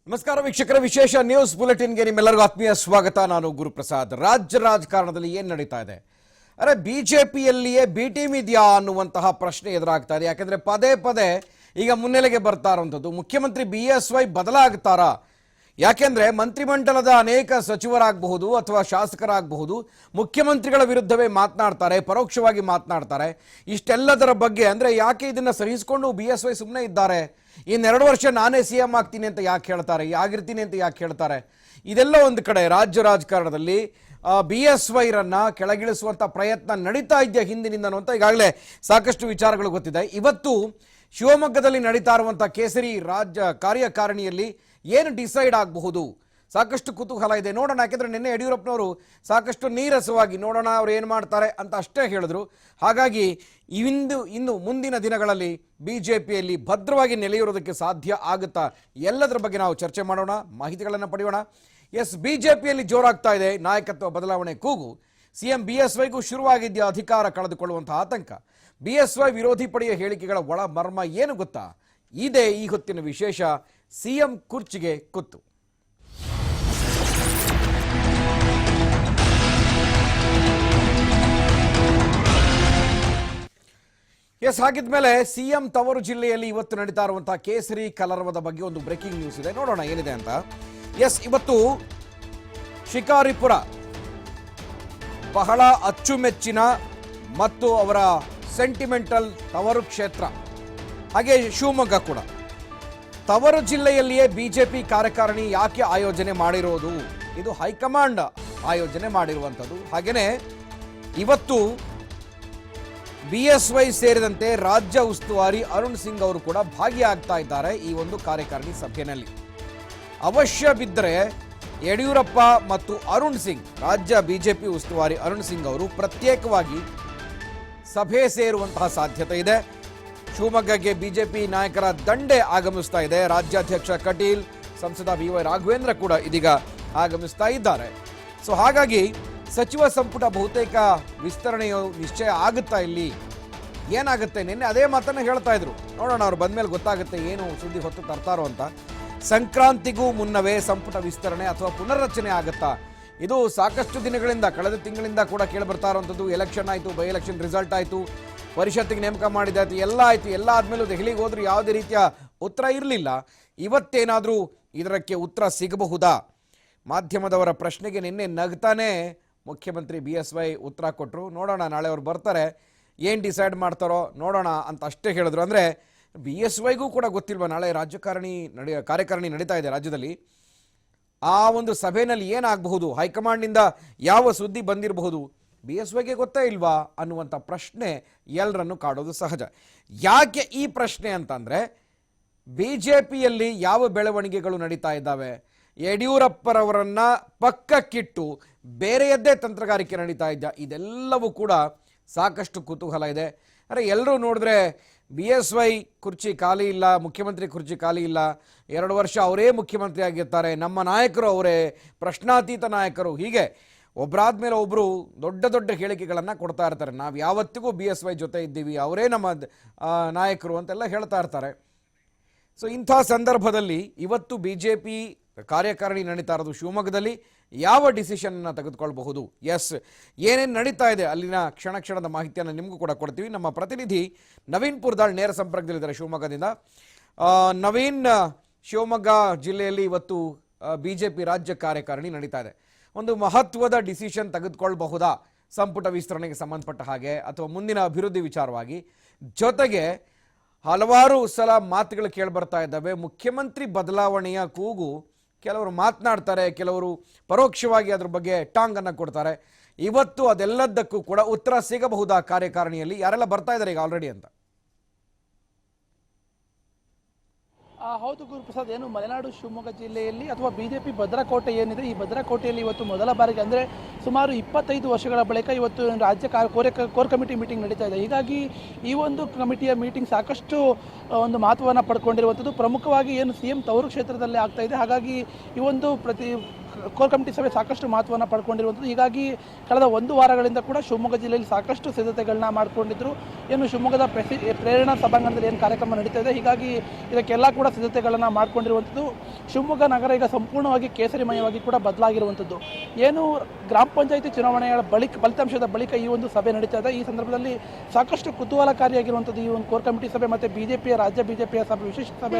ನಮಸ್ಕಾರ ವೀಕ್ಷಕರ, ವಿಶೇಷ ನ್ಯೂಸ್ ಬುಲೆಟಿನ್ಗೆ ನಿಮ್ಮೆಲ್ಲರಿಗೂ ಆತ್ಮೀಯ ಸ್ವಾಗತ. ನಾನು ಗುರುಪ್ರಸಾದ್. ರಾಜ್ಯ ರಾಜಕಾರಣದಲ್ಲಿ ಏನು ನಡೀತಾ ಇದೆ? ಅರೆ, ಬಿಜೆಪಿಯಲ್ಲಿಯೇ ಬಿ ಟೀಮ್ ಇದೆಯಾ ಅನ್ನುವಂತಹ ಪ್ರಶ್ನೆ ಎದುರಾಗ್ತಾ ಇದೆ. ಯಾಕೆಂದರೆ ಪದೇ ಪದೇ ಈಗ ಮುನ್ನೆಲೆಗೆ ಬರ್ತಾ ಇರುವಂಥದ್ದು ಮುಖ್ಯಮಂತ್ರಿ BSY ಬದಲಾಗ್ತಾರಾ? ಯಾಕೆಂದರೆ ಮಂತ್ರಿಮಂಡಲದ ಅನೇಕ ಸಚಿವರಾಗಬಹುದು ಅಥವಾ ಶಾಸಕರಾಗಬಹುದು ಮುಖ್ಯಮಂತ್ರಿಗಳ ವಿರುದ್ಧವೇ ಮಾತನಾಡ್ತಾರೆ, ಪರೋಕ್ಷವಾಗಿ ಮಾತನಾಡ್ತಾರೆ. ಇಷ್ಟೆಲ್ಲದರ ಬಗ್ಗೆ ಅಂದರೆ ಯಾಕೆ ಇದನ್ನು ಸಹಿಸಿಕೊಂಡು BSY ಸುಮ್ಮನೆ ಇದ್ದಾರೆ? ಇನ್ನೆರಡು ವರ್ಷ ನಾನೇ CM ಆಗ್ತೀನಿ ಅಂತ ಯಾಕೆ ಹೇಳ್ತಾರೆ, ಆಗಿರ್ತೀನಿ ಅಂತ ಯಾಕೆ ಹೇಳ್ತಾರೆ? ಇದೆಲ್ಲ ಒಂದು ಕಡೆ ರಾಜ್ಯ ರಾಜಕಾರಣದಲ್ಲಿ BSYರನ್ನ ಕೆಳಗಿಳಿಸುವಂಥ ಪ್ರಯತ್ನ ನಡೀತಾ ಇದೆಯಾ ಹಿಂದಿನಿಂದನೂ ಅಂತ ಈಗಾಗಲೇ ಸಾಕಷ್ಟು ವಿಚಾರಗಳು ಗೊತ್ತಿದೆ. ಇವತ್ತು ಶಿವಮೊಗ್ಗದಲ್ಲಿ ನಡೀತಾ ಇರುವಂಥ ಕೇಸರಿ ರಾಜ್ಯ ಕಾರ್ಯಕಾರಿಣಿಯಲ್ಲಿ ಏನು ಡಿಸೈಡ್ ಆಗಬಹುದು? ಸಾಕಷ್ಟು ಕುತೂಹಲ ಇದೆ, ನೋಡೋಣ. ಯಾಕೆಂದರೆ ನಿನ್ನೆ ಯಡಿಯೂರಪ್ಪನವರು ಸಾಕಷ್ಟು ನೀರಸವಾಗಿ ನೋಡೋಣ ಅವ್ರು ಏನು ಮಾಡ್ತಾರೆ ಅಂತ ಅಷ್ಟೇ ಹೇಳಿದ್ರು. ಹಾಗಾಗಿ ಇನ್ನು ಮುಂದಿನ ದಿನಗಳಲ್ಲಿ BJPಯಲ್ಲಿ ಭದ್ರವಾಗಿ ನೆಲೆಯೂರೋದಕ್ಕೆ ಸಾಧ್ಯ ಆಗುತ್ತಾ? ಎಲ್ಲದರ ಬಗ್ಗೆ ನಾವು ಚರ್ಚೆ ಮಾಡೋಣ, ಮಾಹಿತಿಗಳನ್ನು ಪಡೆಯೋಣ. BJPಯಲ್ಲಿ ಜೋರಾಗ್ತಾ ಇದೆ ನಾಯಕತ್ವ ಬದಲಾವಣೆ ಕೂಗು. CM BSYಗೂ ಶುರುವಾಗಿದೆಯಾ ಅಧಿಕಾರ ಕಳೆದುಕೊಳ್ಳುವಂಥ ಆತಂಕ? BSY ವಿರೋಧಿ ಪಡೆಯ ಹೇಳಿಕೆಗಳ ಒಳ ಮರ್ಮ ಏನು ಗೊತ್ತಾ? ಇದೇ ಈ ಹೊತ್ತಿನ ವಿಶೇಷ. CM ಕುರ್ಚಿಗೆ ಕುತ್ತು. ಹಾಗಿದ್ಮೇಲೆ CM ತವರು ಜಿಲ್ಲೆಯಲ್ಲಿ ಇವತ್ತು ನಡೀತಾ ಇರುವಂತಹ ಕೇಸರಿ ಕಲರವದ ಬಗ್ಗೆ ಒಂದು ಬ್ರೇಕಿಂಗ್ ನ್ಯೂಸ್ ಇದೆ, ನೋಡೋಣ ಏನಿದೆ ಅಂತ. ಇವತ್ತು ಶಿಕಾರಿಪುರ ಬಹಳ ಅಚ್ಚುಮೆಚ್ಚಿನ ಮತ್ತು ಅವರ ಸೆಂಟಿಮೆಂಟಲ್ ತವರು ಕ್ಷೇತ್ರ. ಹಾಗೆ ಶಿವಮೊಗ್ಗ ಕೂಡ. ತವರು ಜಿಲ್ಲೆಯಲ್ಲಿಯೇ BJP ಕಾರ್ಯಕಾರಿಣಿ ಯಾಕೆ ಆಯೋಜನೆ ಮಾಡಿರೋದು? ಇದು ಹೈಕಮಾಂಡ್ ಆಯೋಜನೆ ಮಾಡಿರುವಂಥದ್ದು. ಹಾಗೆಯೇ ಇವತ್ತು BSY ಸೇರಿದಂತೆ ರಾಜ್ಯ ಉಸ್ತುವಾರಿ ಅರುಣ್ ಸಿಂಗ್ ಅವರು ಕೂಡ ಭಾಗಿಯಾಗ್ತಾ ಇದ್ದಾರೆ ಈ ಒಂದು ಕಾರ್ಯಕಾರಿಣಿ ಸಭೆಯಲ್ಲಿ. ಅವಶ್ಯ ಬಿದ್ದರೆ ಯಡಿಯೂರಪ್ಪ ಮತ್ತು ಅರುಣ್ ಸಿಂಗ್, ರಾಜ್ಯ BJP ಉಸ್ತುವಾರಿ ಅರುಣ್ ಸಿಂಗ್ ಅವರು ಪ್ರತ್ಯೇಕವಾಗಿ ಸಭೆ ಸೇರುವಂತಹ ಸಾಧ್ಯತೆ ಇದೆ. ಶಿವಮೊಗ್ಗಕ್ಕೆ BJP ನಾಯಕರ ದಂಡೆ ಆಗಮಿಸ್ತಾ ಇದೆ. ರಾಜ್ಯಾಧ್ಯಕ್ಷ ಕಟೀಲ್, ಸಂಸದ BY ರಾಘವೇಂದ್ರ ಕೂಡ ಇದೀಗ ಆಗಮಿಸ್ತಾ ಇದ್ದಾರೆ. ಹಾಗಾಗಿ ಸಚಿವ ಸಂಪುಟ ಬಹುತೇಕ ವಿಸ್ತರಣೆಯು ನಿಶ್ಚಯ ಆಗುತ್ತಾ? ಇಲ್ಲಿ ಏನಾಗುತ್ತೆ? ನಿನ್ನೆ ಅದೇ ಮಾತನ್ನು ಹೇಳ್ತಾ ಇದ್ರು, ನೋಡೋಣ ಅವ್ರು ಬಂದ್ಮೇಲೆ ಗೊತ್ತಾಗುತ್ತೆ ಏನು ಸುದ್ದಿ ಹೊತ್ತು ತರ್ತಾರೋ ಅಂತ. ಸಂಕ್ರಾಂತಿಗೂ ಮುನ್ನವೇ ಸಂಪುಟ ವಿಸ್ತರಣೆ ಅಥವಾ ಪುನರ್ರಚನೆ ಆಗುತ್ತಾ? ಇದು ಸಾಕಷ್ಟು ದಿನಗಳಿಂದ, ಕಳೆದ ತಿಂಗಳಿಂದ ಕೂಡ ಕೇಳಿಬರ್ತಾ ಇರುವಂಥದ್ದು. ಎಲೆಕ್ಷನ್ ಆಯಿತು, ಬೈ ಎಲೆಕ್ಷನ್ ರಿಸಲ್ಟ್ ಆಯಿತು, ಪರಿಷತ್ತಿಗೆ ನೇಮಕ ಮಾಡಿದಾಯ್ತು, ಎಲ್ಲ ಆಯಿತು. ಎಲ್ಲ ಆದಮೇಲೂ ದೆಹಲಿಗೆ ಹೋದ್ರೂ ಯಾವುದೇ ರೀತಿಯ ಉತ್ತರ ಇರಲಿಲ್ಲ. ಇವತ್ತೇನಾದರೂ ಇದಕ್ಕೆ ಉತ್ತರ ಸಿಗಬಹುದಾ? ಮಾಧ್ಯಮದವರ ಪ್ರಶ್ನೆಗೆ ನಿನ್ನೆ ನಗ್ತಾನೆ ಮುಖ್ಯಮಂತ್ರಿ BSY ಉತ್ತರ ಕೊಟ್ಟರು. ನೋಡೋಣ, ನಾಳೆ ಅವ್ರು ಬರ್ತಾರೆ, ಏನು ಡಿಸೈಡ್ ಮಾಡ್ತಾರೋ ನೋಡೋಣ ಅಂತ ಅಷ್ಟೇ ಹೇಳಿದ್ರು. ಅಂದರೆ BSYಗೂ ಕೂಡ ಗೊತ್ತಿಲ್ವ ನಾಳೆ ಕಾರ್ಯಕಾರಿಣಿ ನಡೀತಾ ಇದೆ ರಾಜ್ಯದಲ್ಲಿ. ಆ ಒಂದು ಸಭೆಯಲ್ಲಿ ಏನಾಗಬಹುದು, ಹೈಕಮಾಂಡ್ನಿಂದ ಯಾವ ಸುದ್ದಿ ಬಂದಿರಬಹುದು, BSYಗೆ ಗೊತ್ತೇ ಇಲ್ವಾ ಅನ್ನುವಂಥ ಪ್ರಶ್ನೆ ಎಲ್ಲರನ್ನು ಕಾಡೋದು ಸಹಜ. ಯಾಕೆ ಈ ಪ್ರಶ್ನೆ ಅಂತಂದರೆ, BJPಯಲ್ಲಿ ಯಾವ ಬೆಳವಣಿಗೆಗಳು ನಡೀತಾ ಇದ್ದಾವೆ? ಯಡಿಯೂರಪ್ಪರವರನ್ನ ಪಕ್ಕಕ್ಕಿಟ್ಟು ಬೇರೆಯದ್ದೇ ತಂತ್ರಗಾರಿಕೆ ನಡೀತಾ ಇದ್ದ, ಇದೆಲ್ಲವೂ ಕೂಡ ಸಾಕಷ್ಟು ಕುತೂಹಲ ಇದೆ. ಅಂದರೆ ಎಲ್ಲರೂ ನೋಡಿದ್ರೆ BSY ಕುರ್ಚಿ ಖಾಲಿ ಇಲ್ಲ, ಮುಖ್ಯಮಂತ್ರಿ ಕುರ್ಚಿ ಖಾಲಿ ಇಲ್ಲ, 2 ವರ್ಷ ಅವರೇ ಮುಖ್ಯಮಂತ್ರಿ ಆಗಿರ್ತಾರೆ, ನಮ್ಮ ನಾಯಕರು ಅವರೇ, ಪ್ರಶ್ನಾತೀತ ನಾಯಕರು, ಹೀಗೆ ಒಬ್ಬರಾದ ಮೇಲೆ ಒಬ್ಬರು ದೊಡ್ಡ ದೊಡ್ಡ ಹೇಳಿಕೆಗಳನ್ನು ಕೊಡ್ತಾ ಇರ್ತಾರೆ. ನಾವು ಯಾವತ್ತಿಗೂ BSY ಜೊತೆ ಇದ್ದೀವಿ, ಅವರೇ ನಮ್ಮ ನಾಯಕರು ಅಂತೆಲ್ಲ ಹೇಳ್ತಾ ಇರ್ತಾರೆ. ಇಂಥ ಸಂದರ್ಭದಲ್ಲಿ ಇವತ್ತು BJP ಕಾರ್ಯಕಾರಿಣಿ ನಡೀತಾ ಇರೋದು ಶಿವಮೊಗ್ಗದಲ್ಲಿ. ಯಾವ ಡಿಸಿಷನ್ನ ತೆಗೆದುಕೊಳ್ಬಹುದು? ಏನೇನು ನಡೀತಾ ಇದೆ ಅಲ್ಲಿನ ಕ್ಷಣದ ಮಾಹಿತಿಯನ್ನು ನಿಮಗೂ ಕೂಡ ಕೊಡ್ತೀವಿ. ನಮ್ಮ ಪ್ರತಿನಿಧಿ ನವೀನ್ ಪುರ್ದಾಳ್ ನೇರ ಸಂಪರ್ಕದಲ್ಲಿದ್ದಾರೆ ಶಿವಮೊಗ್ಗದಿಂದ. ನವೀನ್, ಶಿವಮೊಗ್ಗ ಜಿಲ್ಲೆಯಲ್ಲಿ ಇವತ್ತು BJP ರಾಜ್ಯ ಕಾರ್ಯಕಾರಿಣಿ ನಡೀತಾ ಇದೆ. ಒಂದು ಮಹತ್ವದ ಡಿಸಿಷನ್ ತೆಗೆದುಕೊಳ್ಬಹುದಾ ಸಂಪುಟ ವಿಸ್ತರಣೆಗೆ ಸಂಬಂಧಪಟ್ಟ ಹಾಗೆ, ಅಥವಾ ಮುಂದಿನ ಅಭಿವೃದ್ಧಿ ವಿಚಾರವಾಗಿ? ಜೊತೆಗೆ ಹಲವಾರು ಸಲ ಮಾತುಗಳು ಕೇಳಿಬರ್ತಾ ಇದ್ದಾವೆ, ಮುಖ್ಯಮಂತ್ರಿ ಬದಲಾವಣೆಯ ಕೂಗು. ಕೆಲವರು ಮಾತನಾಡ್ತಾರೆ, ಕೆಲವರು ಪರೋಕ್ಷವಾಗಿ ಅದ್ರ ಬಗ್ಗೆ ಟಾಂಗನ್ನು ಕೊಡ್ತಾರೆ. ಇವತ್ತು ಅದೆಲ್ಲದಕ್ಕೂ ಕೂಡ ಉತ್ತರ ಸಿಗಬಹುದಾ ಕಾರ್ಯಕಾರಿಣಿಯಲ್ಲಿ? ಯಾರೆಲ್ಲ ಬರ್ತಾ ಇದ್ದಾರೆ ಈಗ ಆಲ್ರೆಡಿ ಅಂತ? ಹೌದು ಗುರುಪ್ರಸಾದ್, ಏನು ಮಲೆನಾಡು ಶಿವಮೊಗ್ಗ ಜಿಲ್ಲೆಯಲ್ಲಿ ಅಥವಾ BJP ಭದ್ರಕೋಟೆ ಏನಿದೆ, ಈ ಭದ್ರಕೋಟೆಯಲ್ಲಿ ಇವತ್ತು ಮೊದಲ ಬಾರಿಗೆ ಅಂದರೆ ಸುಮಾರು 25 ವರ್ಷಗಳ ಬಳಿಕ ಇವತ್ತು ರಾಜ್ಯ ಕೋರ್ ಕಮಿಟಿ ಮೀಟಿಂಗ್ ನಡೀತಾ ಇದೆ. ಹೀಗಾಗಿ ಈ ಒಂದು ಕಮಿಟಿಯ ಮೀಟಿಂಗ್ ಸಾಕಷ್ಟು ಒಂದು ಮಹತ್ವವನ್ನು ಪಡ್ಕೊಂಡಿರುವಂಥದ್ದು. ಪ್ರಮುಖವಾಗಿ ಏನು CM ತವರು ಕ್ಷೇತ್ರದಲ್ಲಿ ಆಗ್ತಾ ಇದೆ. ಹಾಗಾಗಿ ಈ ಒಂದು ಕೋರ್ ಕಮಿಟಿ ಸಭೆ ಸಾಕಷ್ಟು ಮಹತ್ವವನ್ನು ಪಡ್ಕೊಂಡಿರುವಂಥದ್ದು. ಹೀಗಾಗಿ ಕಳೆದ 1 ವಾರಗಳಿಂದ ಕೂಡ ಶಿವಮೊಗ್ಗ ಜಿಲ್ಲೆಯಲ್ಲಿ ಸಾಕಷ್ಟು ಸಿದ್ಧತೆಗಳನ್ನ ಮಾಡಿಕೊಂಡಿದ್ರು. ಏನು ಶಿವಮೊಗ್ಗದ ಪ್ರೇರಣಾ ಸಭಾಂಗಣದಲ್ಲಿ ಏನು ಕಾರ್ಯಕ್ರಮ ನಡೀತಾ ಇದೆ, ಹೀಗಾಗಿ ಇದಕ್ಕೆಲ್ಲ ಕೂಡ ಸಿದ್ಧತೆಗಳನ್ನು ಮಾಡಿಕೊಂಡಿರುವಂಥದ್ದು. ಶಿವಮೊಗ್ಗ ನಗರ ಈಗ ಸಂಪೂರ್ಣವಾಗಿ ಕೇಸರಿಮಯವಾಗಿ ಕೂಡ ಬದಲಾಗಿರುವಂಥದ್ದು. ಏನು ಗ್ರಾಮ ಪಂಚಾಯಿತಿ ಚುನಾವಣೆಯ ಫಲಿತಾಂಶದ ಬಳಿಕ ಈ ಒಂದು ಸಭೆ ನಡೀತಾ ಇದೆ. ಈ ಸಂದರ್ಭದಲ್ಲಿ ಸಾಕಷ್ಟು ಕುತೂಹಲಕಾರಿಯಾಗಿರುವಂಥದ್ದು ಈ ಒಂದು ಕೋರ್ ಕಮಿಟಿ ಸಭೆ ಮತ್ತು ರಾಜ್ಯ ಬಿಜೆಪಿಯ ಸಭೆ, ವಿಶೇಷ ಸಭೆ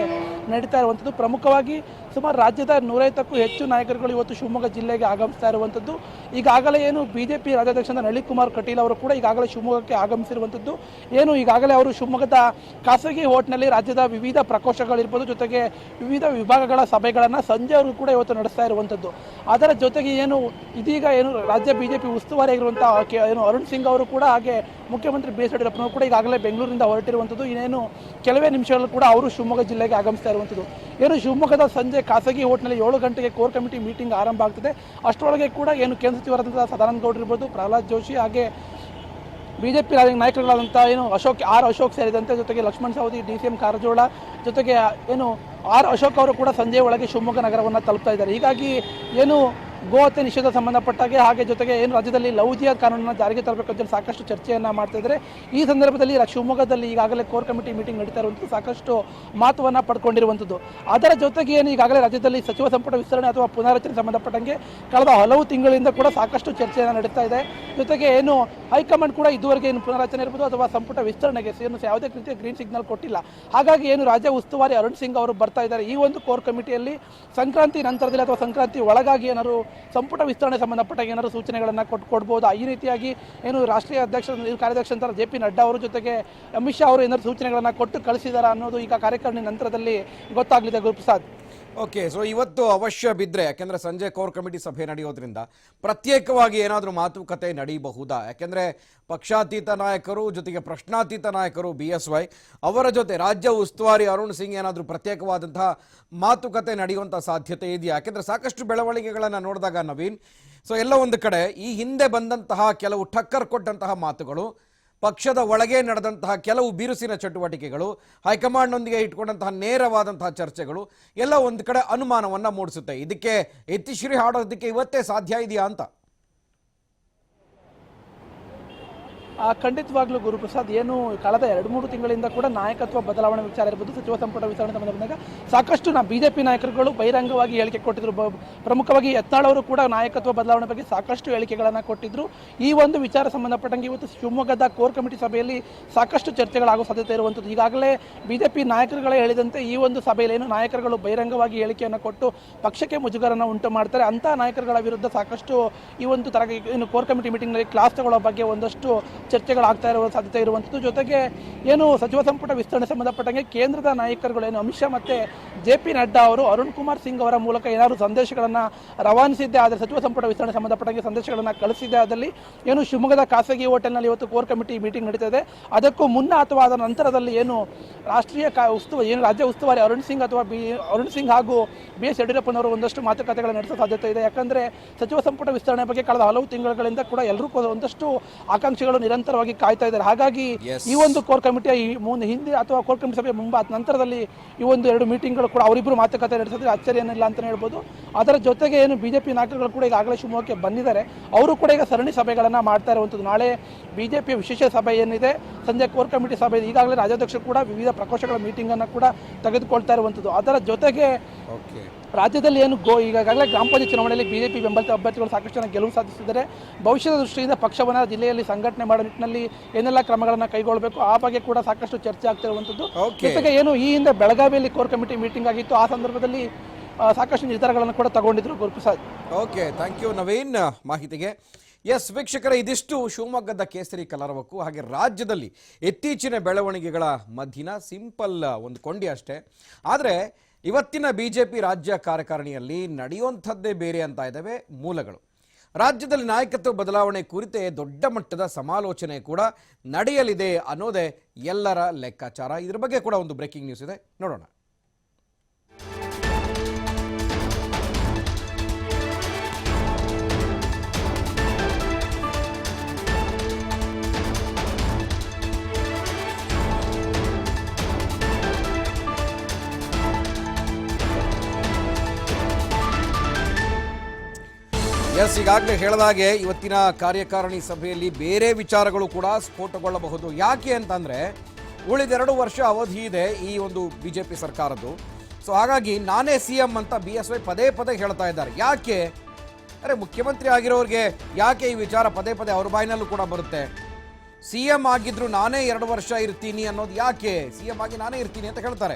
ನಡೀತಾ ಇರುವಂಥದ್ದು. ಪ್ರಮುಖವಾಗಿ ಸುಮಾರು ರಾಜ್ಯದ 150ಕ್ಕೂ ಹೆಚ್ಚು ನಾಯಕರುಗಳು ಇವತ್ತು ಶಿವಮೊಗ್ಗ ಜಿಲ್ಲೆಗೆ ಆಗಮಿಸ್ತಾ ಇರುವಂಥದ್ದು. ಈಗಾಗಲೇ ಏನು ಬಿಜೆಪಿ ರಾಜ್ಯಾಧ್ಯಕ್ಷರಾದ ನಳಿನ್ ಕುಮಾರ್ ಕಟೀಲ್ ಅವರು ಕೂಡ ಈಗಾಗಲೇ ಶಿವಮೊಗ್ಗಕ್ಕೆ ಆಗಮಿಸಿರುವಂಥದ್ದು. ಏನು ಈಗಾಗಲೇ ಅವರು ಶಿವಮೊಗ್ಗದ ಖಾಸಗಿ ಹೋಟ್ನಲ್ಲಿ ರಾಜ್ಯದ ವಿವಿಧ ಪ್ರಕೋಷ್ಠಗಳಿರ್ಬೋದು, ಜೊತೆಗೆ ವಿವಿಧ ವಿಭಾಗಗಳ ಸಭೆಗಳನ್ನು ಸಂಜೆವರೆಗೂ ಕೂಡ ಇವತ್ತು ನಡೆಸ್ತಾ ಇರುವಂಥದ್ದು. ಅದರ ಜೊತೆಗೆ ಇದೀಗ ರಾಜ್ಯ ಬಿಜೆಪಿ ಉಸ್ತುವಾರಿಯಾಗಿರುವಂಥ ಅರುಣ್ ಸಿಂಗ್ ಅವರು ಕೂಡ, ಹಾಗೆ ಮುಖ್ಯಮಂತ್ರಿ ಬಿ ಎಸ್ ಯಡಿಯೂರಪ್ಪನವರು ಕೂಡ ಈಗಾಗಲೇ ಬೆಂಗಳೂರಿನಿಂದ ಹೊರಟಿರುವಂಥದ್ದು. ಇನ್ನೇನು ಕೆಲವೇ ನಿಮಿಷಗಳು ಕೂಡ ಅವರು ಶಿವಮೊಗ್ಗ ಜಿಲ್ಲೆಗೆ ಆಗಮಿಸ್ತಾ ಇರುವಂಥದ್ದು. ಶಿವಮೊಗ್ಗದ ಸಂಜೆ ಖಾಸಗಿ ಹೋಟ್ನಲ್ಲಿ 7 ಗಂಟೆಗೆ ಕೋರ್ ಕಮಿಟಿ ಮೀಟಿಂಗ್ ಆರಂಭ ಆಗ್ತದೆ. ಅಷ್ಟರೊಳಗೆ ಕೂಡ ಕೇಂದ್ರ ಸಚಿವರಾದಂಥ ಸದಾನಂದ ಗೌಡರು ಇರ್ಬೋದು, ಪ್ರಹ್ಲಾದ್ ಜೋಶಿ, ಹಾಗೆ ಬಿಜೆಪಿ ನಾಯಕರುಗಳಾದಂಥ ಅಶೋಕ್ ಸೇರಿದಂತೆ, ಜೊತೆಗೆ ಲಕ್ಷ್ಮಣ್ ಸವದಿ, DCM ಕಾರಜೋಳ, ಜೊತೆಗೆ ಅಶೋಕ್ ಅವರು ಕೂಡ ಸಂಜೆ ಒಳಗೆ ಶಿವಮೊಗ್ಗ ನಗರವನ್ನು ತಲುಪ್ತಾ ಇದ್ದಾರೆ. ಹೀಗಾಗಿ ಗೋ ಹತ್ಯೆ ನಿಷೇಧ ಸಂಬಂಧಪಟ್ಟಾಗೆ, ಹಾಗೆ ಜೊತೆಗೆ ರಾಜ್ಯದಲ್ಲಿ ಲವ್ ಜಿಹಾದ್ ಕಾನೂನನ್ನು ಜಾರಿಗೆ ತರಬೇಕು ಅಂತ ಸಾಕಷ್ಟು ಚರ್ಚೆಯನ್ನು ಮಾಡ್ತಾ ಇದ್ದಾರೆ. ಈ ಸಂದರ್ಭದಲ್ಲಿ ಶಿವಮೊಗ್ಗದಲ್ಲಿ ಈಗಾಗಲೇ ಕೋರ್ ಕಮಿಟಿ ಮೀಟಿಂಗ್ ನಡೀತಾ ಇರುವಂಥದ್ದು, ಸಾಕಷ್ಟು ಮಹತ್ವವನ್ನು ಪಡ್ಕೊಂಡಿರುವಂಥದ್ದು. ಅದರ ಜೊತೆಗೆ ಈಗಾಗಲೇ ರಾಜ್ಯದಲ್ಲಿ ಸಚಿವ ಸಂಪುಟ ವಿಸ್ತರಣೆ ಅಥವಾ ಪುನಾರಚನೆ ಸಂಬಂಧಪಟ್ಟಂಗೆ ಕಳೆದ ಹಲವು ತಿಂಗಳಿಂದ ಕೂಡ ಸಾಕಷ್ಟು ಚರ್ಚೆಯನ್ನು ನಡೀತಾ ಇದೆ. ಜೊತೆಗೆ ಹೈಕಮಾಂಡ್ ಕೂಡ ಇದುವರೆಗೆ ಪುನಾರಚನೆ ಇರ್ಬೋದು ಅಥವಾ ಸಂಪುಟ ವಿಸ್ತರಣೆಗೆ ಯಾವುದೇ ರೀತಿಯ ಗ್ರೀನ್ ಸಿಗ್ನಲ್ ಕೊಟ್ಟಿಲ್ಲ. ಹಾಗಾಗಿ ರಾಜ್ಯ ಉಸ್ತುವಾರಿ ಅರುಣ್ ಸಿಂಗ್ ಅವರು ಬರ್ತಾ ಇದ್ದಾರೆ. ಈ ಒಂದು ಕೋರ್ ಕಮಿಟಿಯಲ್ಲಿ ಸಂಕ್ರಾಂತಿ ನಂತರದಲ್ಲಿ ಅಥವಾ ಸಂಕ್ರಾಂತಿ ಒಳಗಾಗಿ ಸಂಪುಟ ವಿಸ್ತರಣೆ ಸಂಬಂಧಪಟ್ಟ ಸೂಚನೆಗಳನ್ನು ಕೊಡ್ಬೋದು. ಈ ರೀತಿಯಾಗಿ ರಾಷ್ಟ್ರೀಯ ಕಾರ್ಯಾಧ್ಯಕ್ಷ ಅಂತ JP ನಡ್ಡಾ ಅವರು, ಜೊತೆಗೆ ಅಮಿತ್ ಶಾ ಅವರು ಸೂಚನೆಗಳನ್ನು ಕೊಟ್ಟು ಕಳಿಸಿದಾರ ಅನ್ನೋದು ಈಗ ಕಾರ್ಯಕಾರಿಣಿ ನಂತರದಲ್ಲಿ ಗೊತ್ತಾಗಲಿದೆ. ಗುರುಪ್ರಸಾದ್, ಓಕೆ, ಸೊ ಇವತ್ತು ಅವಶ್ಯ ಬಿದ್ದರೆ, ಯಾಕೆಂದರೆ ಸಂಜೆ ಕೋರ್ ಕಮಿಟಿ ಸಭೆ ನಡೆಯೋದ್ರಿಂದ ಪ್ರತ್ಯೇಕವಾಗಿ ಏನಾದರೂ ಮಾತುಕತೆ ನಡೀಬಹುದಾ? ಯಾಕೆಂದರೆ ಪಕ್ಷಾತೀತ ನಾಯಕರು ಜೊತೆಗೆ ಪ್ರಶ್ನಾತೀತ ನಾಯಕರು BSY ಅವರ ಜೊತೆ ರಾಜ್ಯ ಉಸ್ತುವಾರಿ ಅರುಣ್ ಸಿಂಗ್ ಏನಾದರೂ ಪ್ರತ್ಯೇಕವಾದಂತಹ ಮಾತುಕತೆ ನಡೆಯುವಂಥ ಸಾಧ್ಯತೆ ಇದೆಯಾ? ಯಾಕೆಂದರೆ ಸಾಕಷ್ಟು ಬೆಳವಣಿಗೆಗಳನ್ನು ನೋಡಿದಾಗ ನವೀನ್, ಸೊ ಎಲ್ಲ ಒಂದು ಕಡೆ ಈ ಹಿಂದೆ ಬಂದಂತಹ ಕೆಲವು ಟಕ್ಕರ್ ಕೊಟ್ಟಂತಹ ಮಾತುಗಳು, ಪಕ್ಷದ ಒಳಗೆ ನಡೆದಂತಹ ಕೆಲವು ಬಿರುಸಿನ ಚಟುವಟಿಕೆಗಳು, ಹೈಕಮಾಂಡ್ನೊಂದಿಗೆ ಇಟ್ಕೊಂಡಂತಹ ನೇರವಾದಂತಹ ಚರ್ಚೆಗಳು ಎಲ್ಲ ಒಂದು ಕಡೆ ಅನುಮಾನವನ್ನು ಮೂಡಿಸುತ್ತೆ. ಇದಕ್ಕೆ ಇತಿಶ್ರೀ ಹಾಡೋದಕ್ಕೆ ಇವತ್ತೇ ಸಾಧ್ಯ ಇದೆಯಾ ಅಂತ? ಖಂಡಿತವಾಗ್ಲೂ ಗುರುಪ್ರಸಾದ್, ಕಳೆದ 2-3 ತಿಂಗಳಿಂದ ಕೂಡ ನಾಯಕತ್ವ ಬದಲಾವಣೆ ವಿಚಾರ ಇರ್ಬೋದು, ಸಚಿವ ಸಂಪುಟ ವಿಸ್ತರಣೆ ಸಂಬಂಧ ಸಾಕಷ್ಟು ಬಿಜೆಪಿ ನಾಯಕರುಗಳು ಬಹಿರಂಗವಾಗಿ ಹೇಳಿಕೆ ಕೊಟ್ಟಿದ್ರು. ಪ್ರಮುಖವಾಗಿ ಯತ್ನಾಳ್ ಅವರು ಕೂಡ ನಾಯಕತ್ವ ಬದಲಾವಣೆ ಬಗ್ಗೆ ಸಾಕಷ್ಟು ಹೇಳಿಕೆಗಳನ್ನು ಕೊಟ್ಟಿದ್ರು. ಈ ಒಂದು ವಿಚಾರ ಸಂಬಂಧಪಟ್ಟಂಗೆ ಇವತ್ತು ಶಿವಮೊಗ್ಗದ ಕೋರ್ ಕಮಿಟಿ ಸಭೆಯಲ್ಲಿ ಸಾಕಷ್ಟು ಚರ್ಚೆಗಳಾಗುವ ಸಾಧ್ಯತೆ ಇರುವಂಥದ್ದು. ಈಗಾಗಲೇ ಬಿಜೆಪಿ ನಾಯಕರುಗಳೇ ಹೇಳಿದಂತೆ ಈ ಒಂದು ಸಭೆಯಲ್ಲಿ ನಾಯಕರುಗಳು ಬಹಿರಂಗವಾಗಿ ಹೇಳಿಕೆಯನ್ನು ಕೊಟ್ಟು ಪಕ್ಷಕ್ಕೆ ಮುಜುಗರನ್ನು ಉಂಟು ಮಾಡ್ತಾರೆ. ಅಂಥ ನಾಯಕರುಗಳ ವಿರುದ್ಧ ಸಾಕಷ್ಟು ಈ ಒಂದು ಕೋರ್ ಕಮಿಟಿ ಮೀಟಿಂಗ್ನಲ್ಲಿ ಕ್ಲಾಸ್ ತಗೊಳ್ಳೋ ಬಗ್ಗೆ ಒಂದಷ್ಟು ಚರ್ಚೆಗಳಾಗ್ತಾ ಇರುವ ಸಾಧ್ಯತೆ ಇರುವಂಥದ್ದು. ಜೊತೆಗೆ ಸಚಿವ ಸಂಪುಟ ವಿಸ್ತರಣೆ ಸಂಬಂಧಪಟ್ಟಂಗೆ ಕೇಂದ್ರದ ನಾಯಕರುಗಳು ಅಮಿತ್ ಶಾ ಮತ್ತು JP ನಡ್ಡಾ ಅವರು ಅರುಣ್ ಕುಮಾರ್ ಸಿಂಗ್ ಅವರ ಮೂಲಕ ಏನಾದರೂ ಸಂದೇಶಗಳನ್ನು ರವಾನಿಸಿದ್ದೇ ಆದರೆ, ಸಚಿವ ಸಂಪುಟ ವಿಸ್ತರಣೆ ಸಂಬಂಧಪಟ್ಟಂಗೆ ಸಂದೇಶಗಳನ್ನು ಕಳಿಸಿದ್ದೇ ಆದಲ್ಲಿ ಶಿವಮೊಗ್ಗದ ಖಾಸಗಿ ಹೋಟೆಲ್ನಲ್ಲಿ ಇವತ್ತು ಕೋರ್ ಕಮಿಟಿ ಮೀಟಿಂಗ್ ನಡೀತಾ ಇದೆ. ಅದಕ್ಕೂ ಮುನ್ನ ಅಥವಾ ಅದರ ನಂತರದಲ್ಲಿ ರಾಷ್ಟ್ರೀಯ ರಾಜ್ಯ ಉಸ್ತುವಾರಿ ಅರುಣ್ ಸಿಂಗ್ ಹಾಗೂ BS ಯಡಿಯೂರಪ್ಪನವರು ಒಂದಷ್ಟು ಮಾತುಕತೆಗಳು ನಡೆಸೋ ಸಾಧ್ಯತೆ ಇದೆ. ಯಾಕಂದರೆ ಸಚಿವ ಸಂಪುಟ ವಿಸ್ತರಣೆ ಬಗ್ಗೆ ಕಳೆದ ಹಲವು ತಿಂಗಳುಗಳಿಂದ ಕೂಡ ಎಲ್ಲರೂ ಒಂದಷ್ಟು ಆಕಾಂಕ್ಷಿಗಳು ನಿರಂತರವಾಗಿ ಕಾಯ್ತಾ ಇದ್ದಾರೆ. ಹಾಗಾಗಿ ಈ ಒಂದು ಕೋರ್ ಕಮಿಟಿಯ ಹಿಂದೆ ಅಥವಾ ಕೋರ್ ಕಮಿಟಿ ಸಭೆಯ ನಂತರದಲ್ಲಿ ಈ ಒಂದು 2 ಮೀಟಿಂಗ್ಗಳು ಕೂಡ ಅವರಿಬ್ಬರು ಮಾತುಕತೆ ನಡೆಸಿದ್ರೆ ಅಚ್ಚರಿಯೇನಿಲ್ಲ ಅಂತ ಹೇಳ್ಬೋದು. ಅದರ ಜೊತೆಗೆ ಬಿಜೆಪಿ ನಾಯಕರುಗಳು ಕೂಡ ಈಗಾಗಲೇ ಶಿವಮೊಗ್ಗಕ್ಕೆ ಬಂದಿದ್ದಾರೆ. ಅವರು ಕೂಡ ಈಗ ಸರಣಿ ಸಭೆಗಳನ್ನು ಮಾಡ್ತಾ ಇರುವಂಥದ್ದು. ನಾಳೆ ಬಿಜೆಪಿಯ ವಿಶೇಷ ಸಭೆ ಏನಿದೆ, ಸಂಜೆ ಕೋರ್ ಕಮಿಟಿ ಸಭೆ, ಈಗಾಗಲೇ ರಾಜ್ಯಾಧ್ಯಕ್ಷರು ಕೂಡ ವಿವಿಧ ಪ್ರಕೋಷ್ಠಗಳ ಮೀಟಿಂಗನ್ನು ಕೂಡ ತೆಗೆದುಕೊಳ್ತಾ ಇರುವಂಥದ್ದು. ಅದರ ಜೊತೆಗೆ ರಾಜ್ಯದಲ್ಲಿ ಈಗಾಗಲೇ ಗ್ರಾಮ ಪಂಚಾಯತ್ ಚುನಾವಣೆಯಲ್ಲಿ ಬಿಜೆಪಿ ಬೆಂಬಲಿತ ಅಭ್ಯರ್ಥಿಗಳು ಸಾಕಷ್ಟು ಜನ ಗೆಲುವು ಸಾಧಿಸಿದ್ದಾರೆ. ಭವಿಷ್ಯದ ದೃಷ್ಟಿಯಿಂದ ಪಕ್ಷವನ್ನು ಜಿಲ್ಲೆಯಲ್ಲಿ ಸಂಘಟನೆ ಮಾಡೋ ನಿಟ್ಟಿನಲ್ಲಿ ಏನೆಲ್ಲ ಕ್ರಮಗಳನ್ನು ಕೈಗೊಳ್ಳಬೇಕು ಆ ಬಗ್ಗೆ ಕೂಡ ಸಾಕಷ್ಟು ಚರ್ಚೆ ಆಗ್ತಾ ಇರುವಂಥದ್ದು. ಜೊತೆಗೆ ಈ ಹಿಂದೆ ಬೆಳಗಾವಿಯಲ್ಲಿ ಕೋರ್ ಕಮಿಟಿ ಮೀಟಿಂಗ್ ಆಗಿತ್ತು, ಆ ಸಂದರ್ಭದಲ್ಲಿ ಸಾಕಷ್ಟು ನಿರ್ಧಾರಗಳನ್ನು ಕೂಡ ತಗೊಂಡಿದ್ರು. Guruprasad, okay, thank you Naveen ಮಾಹಿತಿಗೆ. ಎಸ್ ವೀಕ್ಷಕರೇ, ಇದಿಷ್ಟು ಶಿವಮೊಗ್ಗದ ಕೇಸರಿ ಕಲರವಕ್ಕೂ ಹಾಗೆ ರಾಜ್ಯದಲ್ಲಿ ಇತ್ತೀಚಿನ ಬೆಳವಣಿಗೆಗಳ ಮಧ್ಯನ ಸಿಂಪಲ್ ಒಂದು ಕೊಂಡಿ ಅಷ್ಟೇ. ಆದರೆ ಇವತ್ತಿನ BJP ರಾಜ್ಯ ಕಾರ್ಯಕಾರಿಣಿಯಲ್ಲಿ ನಡೆಯುವಂಥದ್ದೇ ಬೇರೆ ಅಂತ ಇದ್ದಾವೆ ಮೂಲಗಳು. ರಾಜ್ಯದಲ್ಲಿ ನಾಯಕತ್ವ ಬದಲಾವಣೆ ಕುರಿತೇ ದೊಡ್ಡ ಮಟ್ಟದ ಸಮಾಲೋಚನೆ ಕೂಡ ನಡೆಯಲಿದೆ ಅನ್ನೋದೇ ಎಲ್ಲರ ಲೆಕ್ಕಾಚಾರ. ಇದ್ರ ಬಗ್ಗೆ ಕೂಡ ಒಂದು ಬ್ರೇಕಿಂಗ್ ನ್ಯೂಸ್ ಇದೆ, ನೋಡೋಣ. ಎಸ್, ಈಗಾಗಲೇ ಹೇಳಿದಾಗೆ ಇವತ್ತಿನ ಕಾರ್ಯಕಾರಿಣಿ ಸಭೆಯಲ್ಲಿ ಬೇರೆ ವಿಚಾರಗಳು ಕೂಡ ಸ್ಫೋಟಗೊಳ್ಳಬಹುದು. ಯಾಕೆ ಅಂತಂದ್ರೆ ಉಳಿದೆರಡು ವರ್ಷ ಅವಧಿ ಇದೆ ಈ ಒಂದು ಬಿಜೆಪಿ ಸರ್ಕಾರದ್ದು. ಸೊ ಹಾಗಾಗಿ ನಾನೇ ಸಿಎಂ ಅಂತ BSY ಪದೇ ಪದೇ ಹೇಳ್ತಾ ಇದ್ದಾರೆ. ಯಾಕೆ? ಅರೆ, ಮುಖ್ಯಮಂತ್ರಿ ಆಗಿರೋರಿಗೆ ಯಾಕೆ ಈ ವಿಚಾರ ಪದೇ ಪದೇ ಅವ್ರ ಬಾಯಿನಲ್ಲೂ ಕೂಡ ಬರುತ್ತೆ? ಸಿಎಂ ಆಗಿದ್ರು ನಾನೇ 2 ವರ್ಷ ಇರ್ತೀನಿ ಅನ್ನೋದು ಯಾಕೆ? ಸಿಎಂ ಆಗಿ ನಾನೇ ಇರ್ತೀನಿ ಅಂತ ಹೇಳ್ತಾರೆ.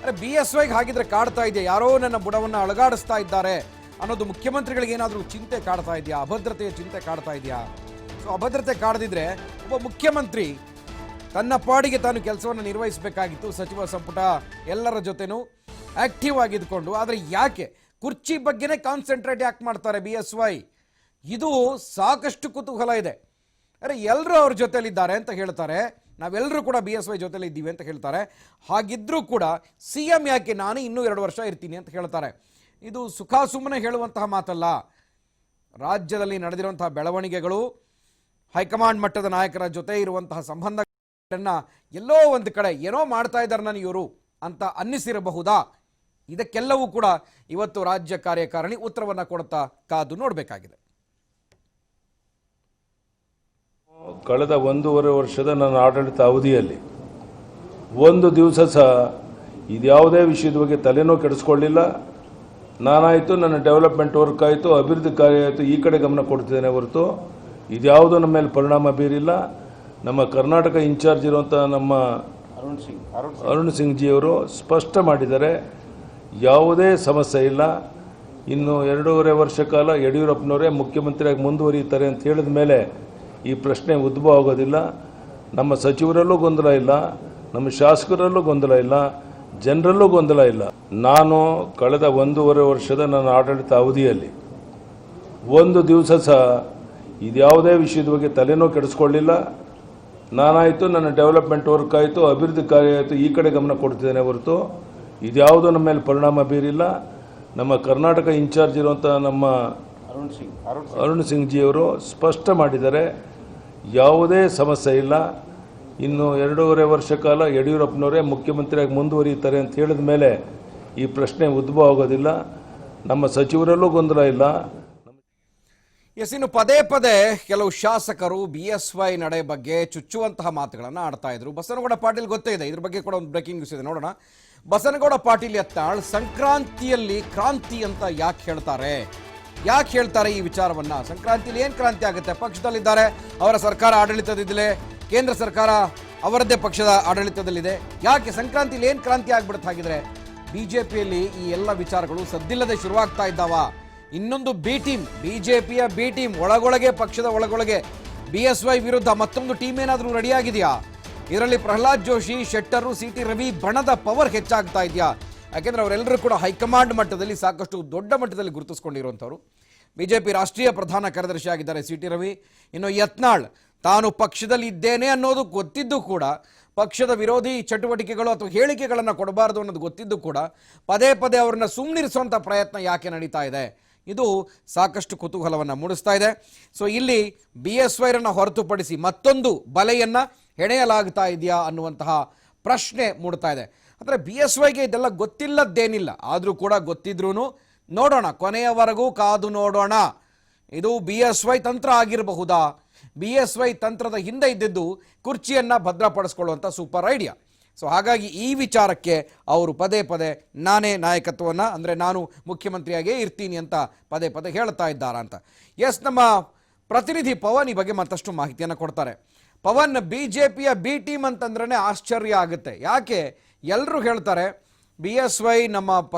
ಅರೆ, BSYಗೆ ಹಾಗಿದ್ರೆ ಕಾಡ್ತಾ ಇದೆಯಾ, ಯಾರೋ ನನ್ನ ಬುಡವನ್ನು ಅಳಗಾಡಿಸ್ತಾ ಇದ್ದಾರೆ ಅನ್ನೋದು ಮುಖ್ಯಮಂತ್ರಿಗಳಿಗೆ ಏನಾದರೂ ಚಿಂತೆ ಕಾಡ್ತಾ ಇದೆಯಾ? ಅಭದ್ರತೆಯ ಚಿಂತೆ ಕಾಡ್ತಾ ಇದೆಯಾ? ಸೊ ಅಭದ್ರತೆ ಕಾಡದಿದ್ರೆ ಒಬ್ಬ ಮುಖ್ಯಮಂತ್ರಿ ತನ್ನ ಪಾಡಿಗೆ ತಾನು ಕೆಲಸವನ್ನು ನಿರ್ವಹಿಸಬೇಕಾಗಿತ್ತು. ಸಚಿವ ಸಂಪುಟ ಎಲ್ಲರ ಜೊತೆನೂ ಆಕ್ಟಿವ್ ಆಗಿದ್ಕೊಂಡು. ಆದರೆ ಯಾಕೆ ಕುರ್ಚಿ ಬಗ್ಗೆನೇ ಕಾನ್ಸಂಟ್ರೇಟ್ ಯಾಕೆ ಮಾಡ್ತಾರೆ BSY? ಇದು ಸಾಕಷ್ಟು ಕುತೂಹಲ ಇದೆ. ಅರೆ, ಎಲ್ಲರೂ ಅವ್ರ ಜೊತೆಲಿದ್ದಾರೆ ಅಂತ ಹೇಳ್ತಾರೆ, ನಾವೆಲ್ಲರೂ ಕೂಡ BSY ಜೊತೆಲಿ ಇದ್ದೀವಿ ಅಂತ ಹೇಳ್ತಾರೆ. ಹಾಗಿದ್ರೂ ಕೂಡ ಸಿಎಂ ಯಾಕೆ ನಾನು ಇನ್ನೂ 2 ವರ್ಷ ಇರ್ತೀನಿ ಅಂತ ಹೇಳ್ತಾರೆ. ಇದು ಸುಖ ಸುಮ್ಮನೆ ಹೇಳುವಂತಹ ಮಾತಲ್ಲ. ರಾಜ್ಯದಲ್ಲಿ ನಡೆದಿರುವಂತಹ ಬೆಳವಣಿಗೆಗಳು, ಹೈಕಮಾಂಡ್ ಮಟ್ಟದ ನಾಯಕರ ಜೊತೆ ಇರುವಂತಹ ಸಂಬಂಧಗಳನ್ನ ಎಲ್ಲೋ ಒಂದು ಕಡೆ ಏನೋ ಮಾಡ್ತಾ ಇದ್ದಾರೆ ನಾನು ಇವರು ಅಂತ ಅನ್ನಿಸಿರಬಹುದಾ? ಇದಕ್ಕೆಲ್ಲವೂ ಕೂಡ ಇವತ್ತು ರಾಜ್ಯ ಕಾರ್ಯಕಾರಿಣಿ ಉತ್ತರವನ್ನು ಕೊಡುತ್ತಾ ಕಾದು ನೋಡಬೇಕಾಗಿದೆ. ಕಳೆದ 1.5 ವರ್ಷದ ನನ್ನ ಆಡಳಿತ ಅವಧಿಯಲ್ಲಿ ಒಂದು ದಿವಸ ಸಹ ಇದ್ಯಾವುದೇ ವಿಷಯದ ಬಗ್ಗೆ ತಲೆನೂ ಕೆಡಿಸ್ಕೊಳ್ಳಿಲ್ಲ. ನಾನಾಯಿತು, ನನ್ನ ಡೆವಲಪ್ಮೆಂಟ್ ವರ್ಕ್ ಆಯಿತು, ಅಭಿವೃದ್ಧಿ ಕಾರ್ಯ ಆಯಿತು, ಈ ಕಡೆ ಗಮನ ಕೊಡ್ತಿದ್ದೇನೆ ಹೊರತು ಇದ್ಯಾವುದೂ ನಮ್ಮ ಮೇಲೆ ಪರಿಣಾಮ ಬೀರಿಲ್ಲ. ನಮ್ಮ ಕರ್ನಾಟಕ ಇನ್ಚಾರ್ಜ್ ಇರುವಂಥ ನಮ್ಮ ಅರುಣ್ ಸಿಂಗ್ ಜಿಯವರು ಸ್ಪಷ್ಟ ಮಾಡಿದ್ದಾರೆ, ಯಾವುದೇ ಸಮಸ್ಯೆ ಇಲ್ಲ. ಇನ್ನು 2.5 ವರ್ಷ ಕಾಲ ಯಡಿಯೂರಪ್ಪನವರೇ ಮುಖ್ಯಮಂತ್ರಿಯಾಗಿ ಮುಂದುವರಿಯುತ್ತಾರೆ ಅಂತ ಹೇಳಿದ ಮೇಲೆ ಈ ಪ್ರಶ್ನೆ ಉದ್ಭವ ಆಗೋದಿಲ್ಲ. ನಮ್ಮ ಸಚಿವರಲ್ಲೂ ಗೊಂದಲ ಇಲ್ಲ, ನಮ್ಮ ಶಾಸಕರಲ್ಲೂ ಗೊಂದಲ ಇಲ್ಲ, ಜನರಲ್ಲೂ ಗೊಂದಲ ಇಲ್ಲ. ನಾನು ಕಳೆದ 1.5 ವರ್ಷದ ನನ್ನ ಆಡಳಿತ ಅವಧಿಯಲ್ಲಿ ಒಂದು ದಿವಸ ಸಹ ಇದ್ಯಾವುದೇ ವಿಷಯದ ಬಗ್ಗೆ ತಲೆನೂ ಕೆಡಿಸ್ಕೊಳ್ಳಿಲ್ಲ. ನಾನಾಯಿತು, ನನ್ನ ಡೆವಲಪ್ಮೆಂಟ್ ವರ್ಕ್ ಆಯಿತು, ಅಭಿವೃದ್ಧಿ ಕಾರ್ಯ ಆಯಿತು, ಈ ಕಡೆ ಗಮನ ಕೊಡ್ತಿದ್ದೇನೆ ಹೊರತು ಇದ್ಯಾವುದೂ ನಮ್ಮ ಮೇಲೆ ಪರಿಣಾಮ ಬೀರಿಲ್ಲ. ನಮ್ಮ ಕರ್ನಾಟಕ ಇನ್ಚಾರ್ಜ್ ಇರುವಂಥ ನಮ್ಮ ಅರುಣ್ ಸಿಂಗ್ ಜಿಯವರು ಸ್ಪಷ್ಟ ಮಾಡಿದ್ದಾರೆ, ಯಾವುದೇ ಸಮಸ್ಯೆ ಇಲ್ಲ. ಇನ್ನು 2.5 ವರ್ಷ ಕಾಲ ಯಡಿಯೂರಪ್ಪನವರೇ ಮುಖ್ಯಮಂತ್ರಿಯಾಗಿ ಮುಂದುವರಿಯುತ್ತಾರೆ ಅಂತ ಹೇಳಿದ ಮೇಲೆ ಈ ಪ್ರಶ್ನೆ ಉದ್ಭವ ಆಗೋದಿಲ್ಲ. ನಮ್ಮ ಸಚಿವರಲ್ಲೂ ಗೊಂದಲ ಇಲ್ಲ. ಇನ್ನು ಪದೇ ಪದೇ ಕೆಲವು ಶಾಸಕರು BSY ನಡೆ ಬಗ್ಗೆ ಚುಚ್ಚುವಂತಹ ಮಾತುಗಳನ್ನು ಆಡ್ತಾ ಇದ್ರು. ಬಸನಗೌಡ ಪಾಟೀಲ್ ಗೊತ್ತೇ ಇದೆ, ಇದ್ರ ಬಗ್ಗೆ ಕೂಡ ಒಂದು ಬ್ರೇಕಿಂಗ್ ನ್ಯೂಸ್ ಇದೆ, ನೋಡೋಣ. ಬಸನಗೌಡ ಪಾಟೀಲ್ ಯತ್ನಾಳ್ ಸಂಕ್ರಾಂತಿಯಲ್ಲಿ ಕ್ರಾಂತಿ ಅಂತ ಯಾಕೆ ಹೇಳ್ತಾರೆ ಈ ವಿಚಾರವನ್ನ? ಸಂಕ್ರಾಂತಿಯಲ್ಲಿ ಏನ್ ಕ್ರಾಂತಿ ಆಗುತ್ತೆ? ಪಕ್ಷದಲ್ಲಿದ್ದಾರೆ, ಅವರ ಸರ್ಕಾರ ಆಡಳಿತದಿದೆ, ಕೇಂದ್ರ ಸರ್ಕಾರ ಅವರದ್ದೇ ಪಕ್ಷದ ಆಡಳಿತದಲ್ಲಿದೆ. ಯಾಕೆ ಸಂಕ್ರಾಂತಿಯಲ್ಲಿ ಏನ್ ಕ್ರಾಂತಿ ಆಗ್ಬಿಡುತ್ತೆ? ಹಾಗಿದ್ರೆ ಬಿಜೆಪಿಯಲ್ಲಿ ಈ ಎಲ್ಲ ವಿಚಾರಗಳು ಸದ್ದಿಲ್ಲದೆ ಶುರುವಾಗ್ತಾ ಇದ್ದಾವ. ಇನ್ನೊಂದು ಬಿಜೆಪಿಯ ಬಿ ಟೀಮ್ ಒಳಗೊಳಗೆ, ಪಕ್ಷದ ಒಳಗೊಳಗೆ BSY ವಿರುದ್ಧ ಮತ್ತೊಂದು ಟೀಮ್ ಏನಾದರೂ ರೆಡಿಯಾಗಿದೆಯಾ? ಇದರಲ್ಲಿ ಪ್ರಹ್ಲಾದ್ ಜೋಶಿ, ಶೆಟ್ಟರು, CT ರವಿ ಬಣದ ಪವರ್ ಹೆಚ್ಚಾಗ್ತಾ ಇದೆಯಾ? ಯಾಕೆಂದ್ರೆ ಅವರೆಲ್ಲರೂ ಕೂಡ ಹೈಕಮಾಂಡ್ ಮಟ್ಟದಲ್ಲಿ ಸಾಕಷ್ಟು ದೊಡ್ಡ ಮಟ್ಟದಲ್ಲಿ ಗುರುತಿಸಿಕೊಂಡಿರುವಂಥವ್ರು. ಬಿಜೆಪಿ ರಾಷ್ಟ್ರೀಯ ಪ್ರಧಾನ ಕಾರ್ಯದರ್ಶಿ ಆಗಿದ್ದಾರೆ CT ರವಿ. ಇನ್ನು ಯತ್ನಾಳ್ ತಾನು ಪಕ್ಷದಲ್ಲಿ ಇದ್ದೇನೆ ಅನ್ನೋದು ಗೊತ್ತಿದ್ದು ಕೂಡ, ಪಕ್ಷದ ವಿರೋಧಿ ಚಟುವಟಿಕೆಗಳು ಅಥವಾ ಹೇಳಿಕೆಗಳನ್ನು ಕೊಡಬಾರದು ಅನ್ನೋದು ಗೊತ್ತಿದ್ದು ಕೂಡ ಪದೇ ಪದೇ ಅವರನ್ನ ಸುಮ್ಮನಿರಿಸುವಂಥ ಪ್ರಯತ್ನ ಯಾಕೆ ನಡೀತಾ ಇದೆ? ಇದು ಸಾಕಷ್ಟು ಕುತೂಹಲವನ್ನು ಮೂಡಿಸ್ತಾ ಇದೆ. ಸೊ ಇಲ್ಲಿ BSYರನ್ನು ಹೊರತುಪಡಿಸಿ ಮತ್ತೊಂದು ಬಲೆಯನ್ನು ಹೆಣೆಯಲಾಗ್ತಾ ಇದೆಯಾ ಅನ್ನುವಂತಹ ಪ್ರಶ್ನೆ ಮೂಡ್ತಾ ಇದೆ. ಅಂದರೆ BSYಗೆ ಇದೆಲ್ಲ ಗೊತ್ತಿಲ್ಲದ್ದೇನಿಲ್ಲ, ಆದರೂ ಕೂಡ ಗೊತ್ತಿದ್ರೂ ನೋಡೋಣ, ಕೊನೆಯವರೆಗೂ ಕಾದು ನೋಡೋಣ. ಇದು BSY ತಂತ್ರ ಆಗಿರಬಹುದಾ? BSY ತಂತ್ರದ ಹಿಂದೆ ಇದ್ದಿದ್ದು ಕುರ್ಚಿಯನ್ನು ಭದ್ರಪಡಿಸ್ಕೊಳ್ಳುವಂಥ ಸೂಪರ್ ಐಡಿಯಾ. ಸೊ ಹಾಗಾಗಿ ಈ ವಿಚಾರಕ್ಕೆ ಅವರು ಪದೇ ಪದೇ ನಾನೇ ನಾಯಕತ್ವವನ್ನು, ಅಂದರೆ ನಾನು ಮುಖ್ಯಮಂತ್ರಿಯಾಗೇ ಇರ್ತೀನಿ ಅಂತ ಪದೇ ಪದೇ ಹೇಳ್ತಾ ಇದ್ದಾರಾ ಅಂತ. ಎಸ್, ನಮ್ಮ ಪ್ರತಿನಿಧಿ ಪವನ್ ಈ ಬಗ್ಗೆ ಮತ್ತಷ್ಟು ಮಾಹಿತಿಯನ್ನು ಕೊಡ್ತಾರೆ. ಪವನ್, BJಪಿಯ ಬಿ ಟೀಮ್ ಅಂತಂದ್ರೇ ಆಶ್ಚರ್ಯ ಆಗುತ್ತೆ. ಯಾಕೆ? ಎಲ್ಲರೂ ಹೇಳ್ತಾರೆ BSY ನಮ್ಮ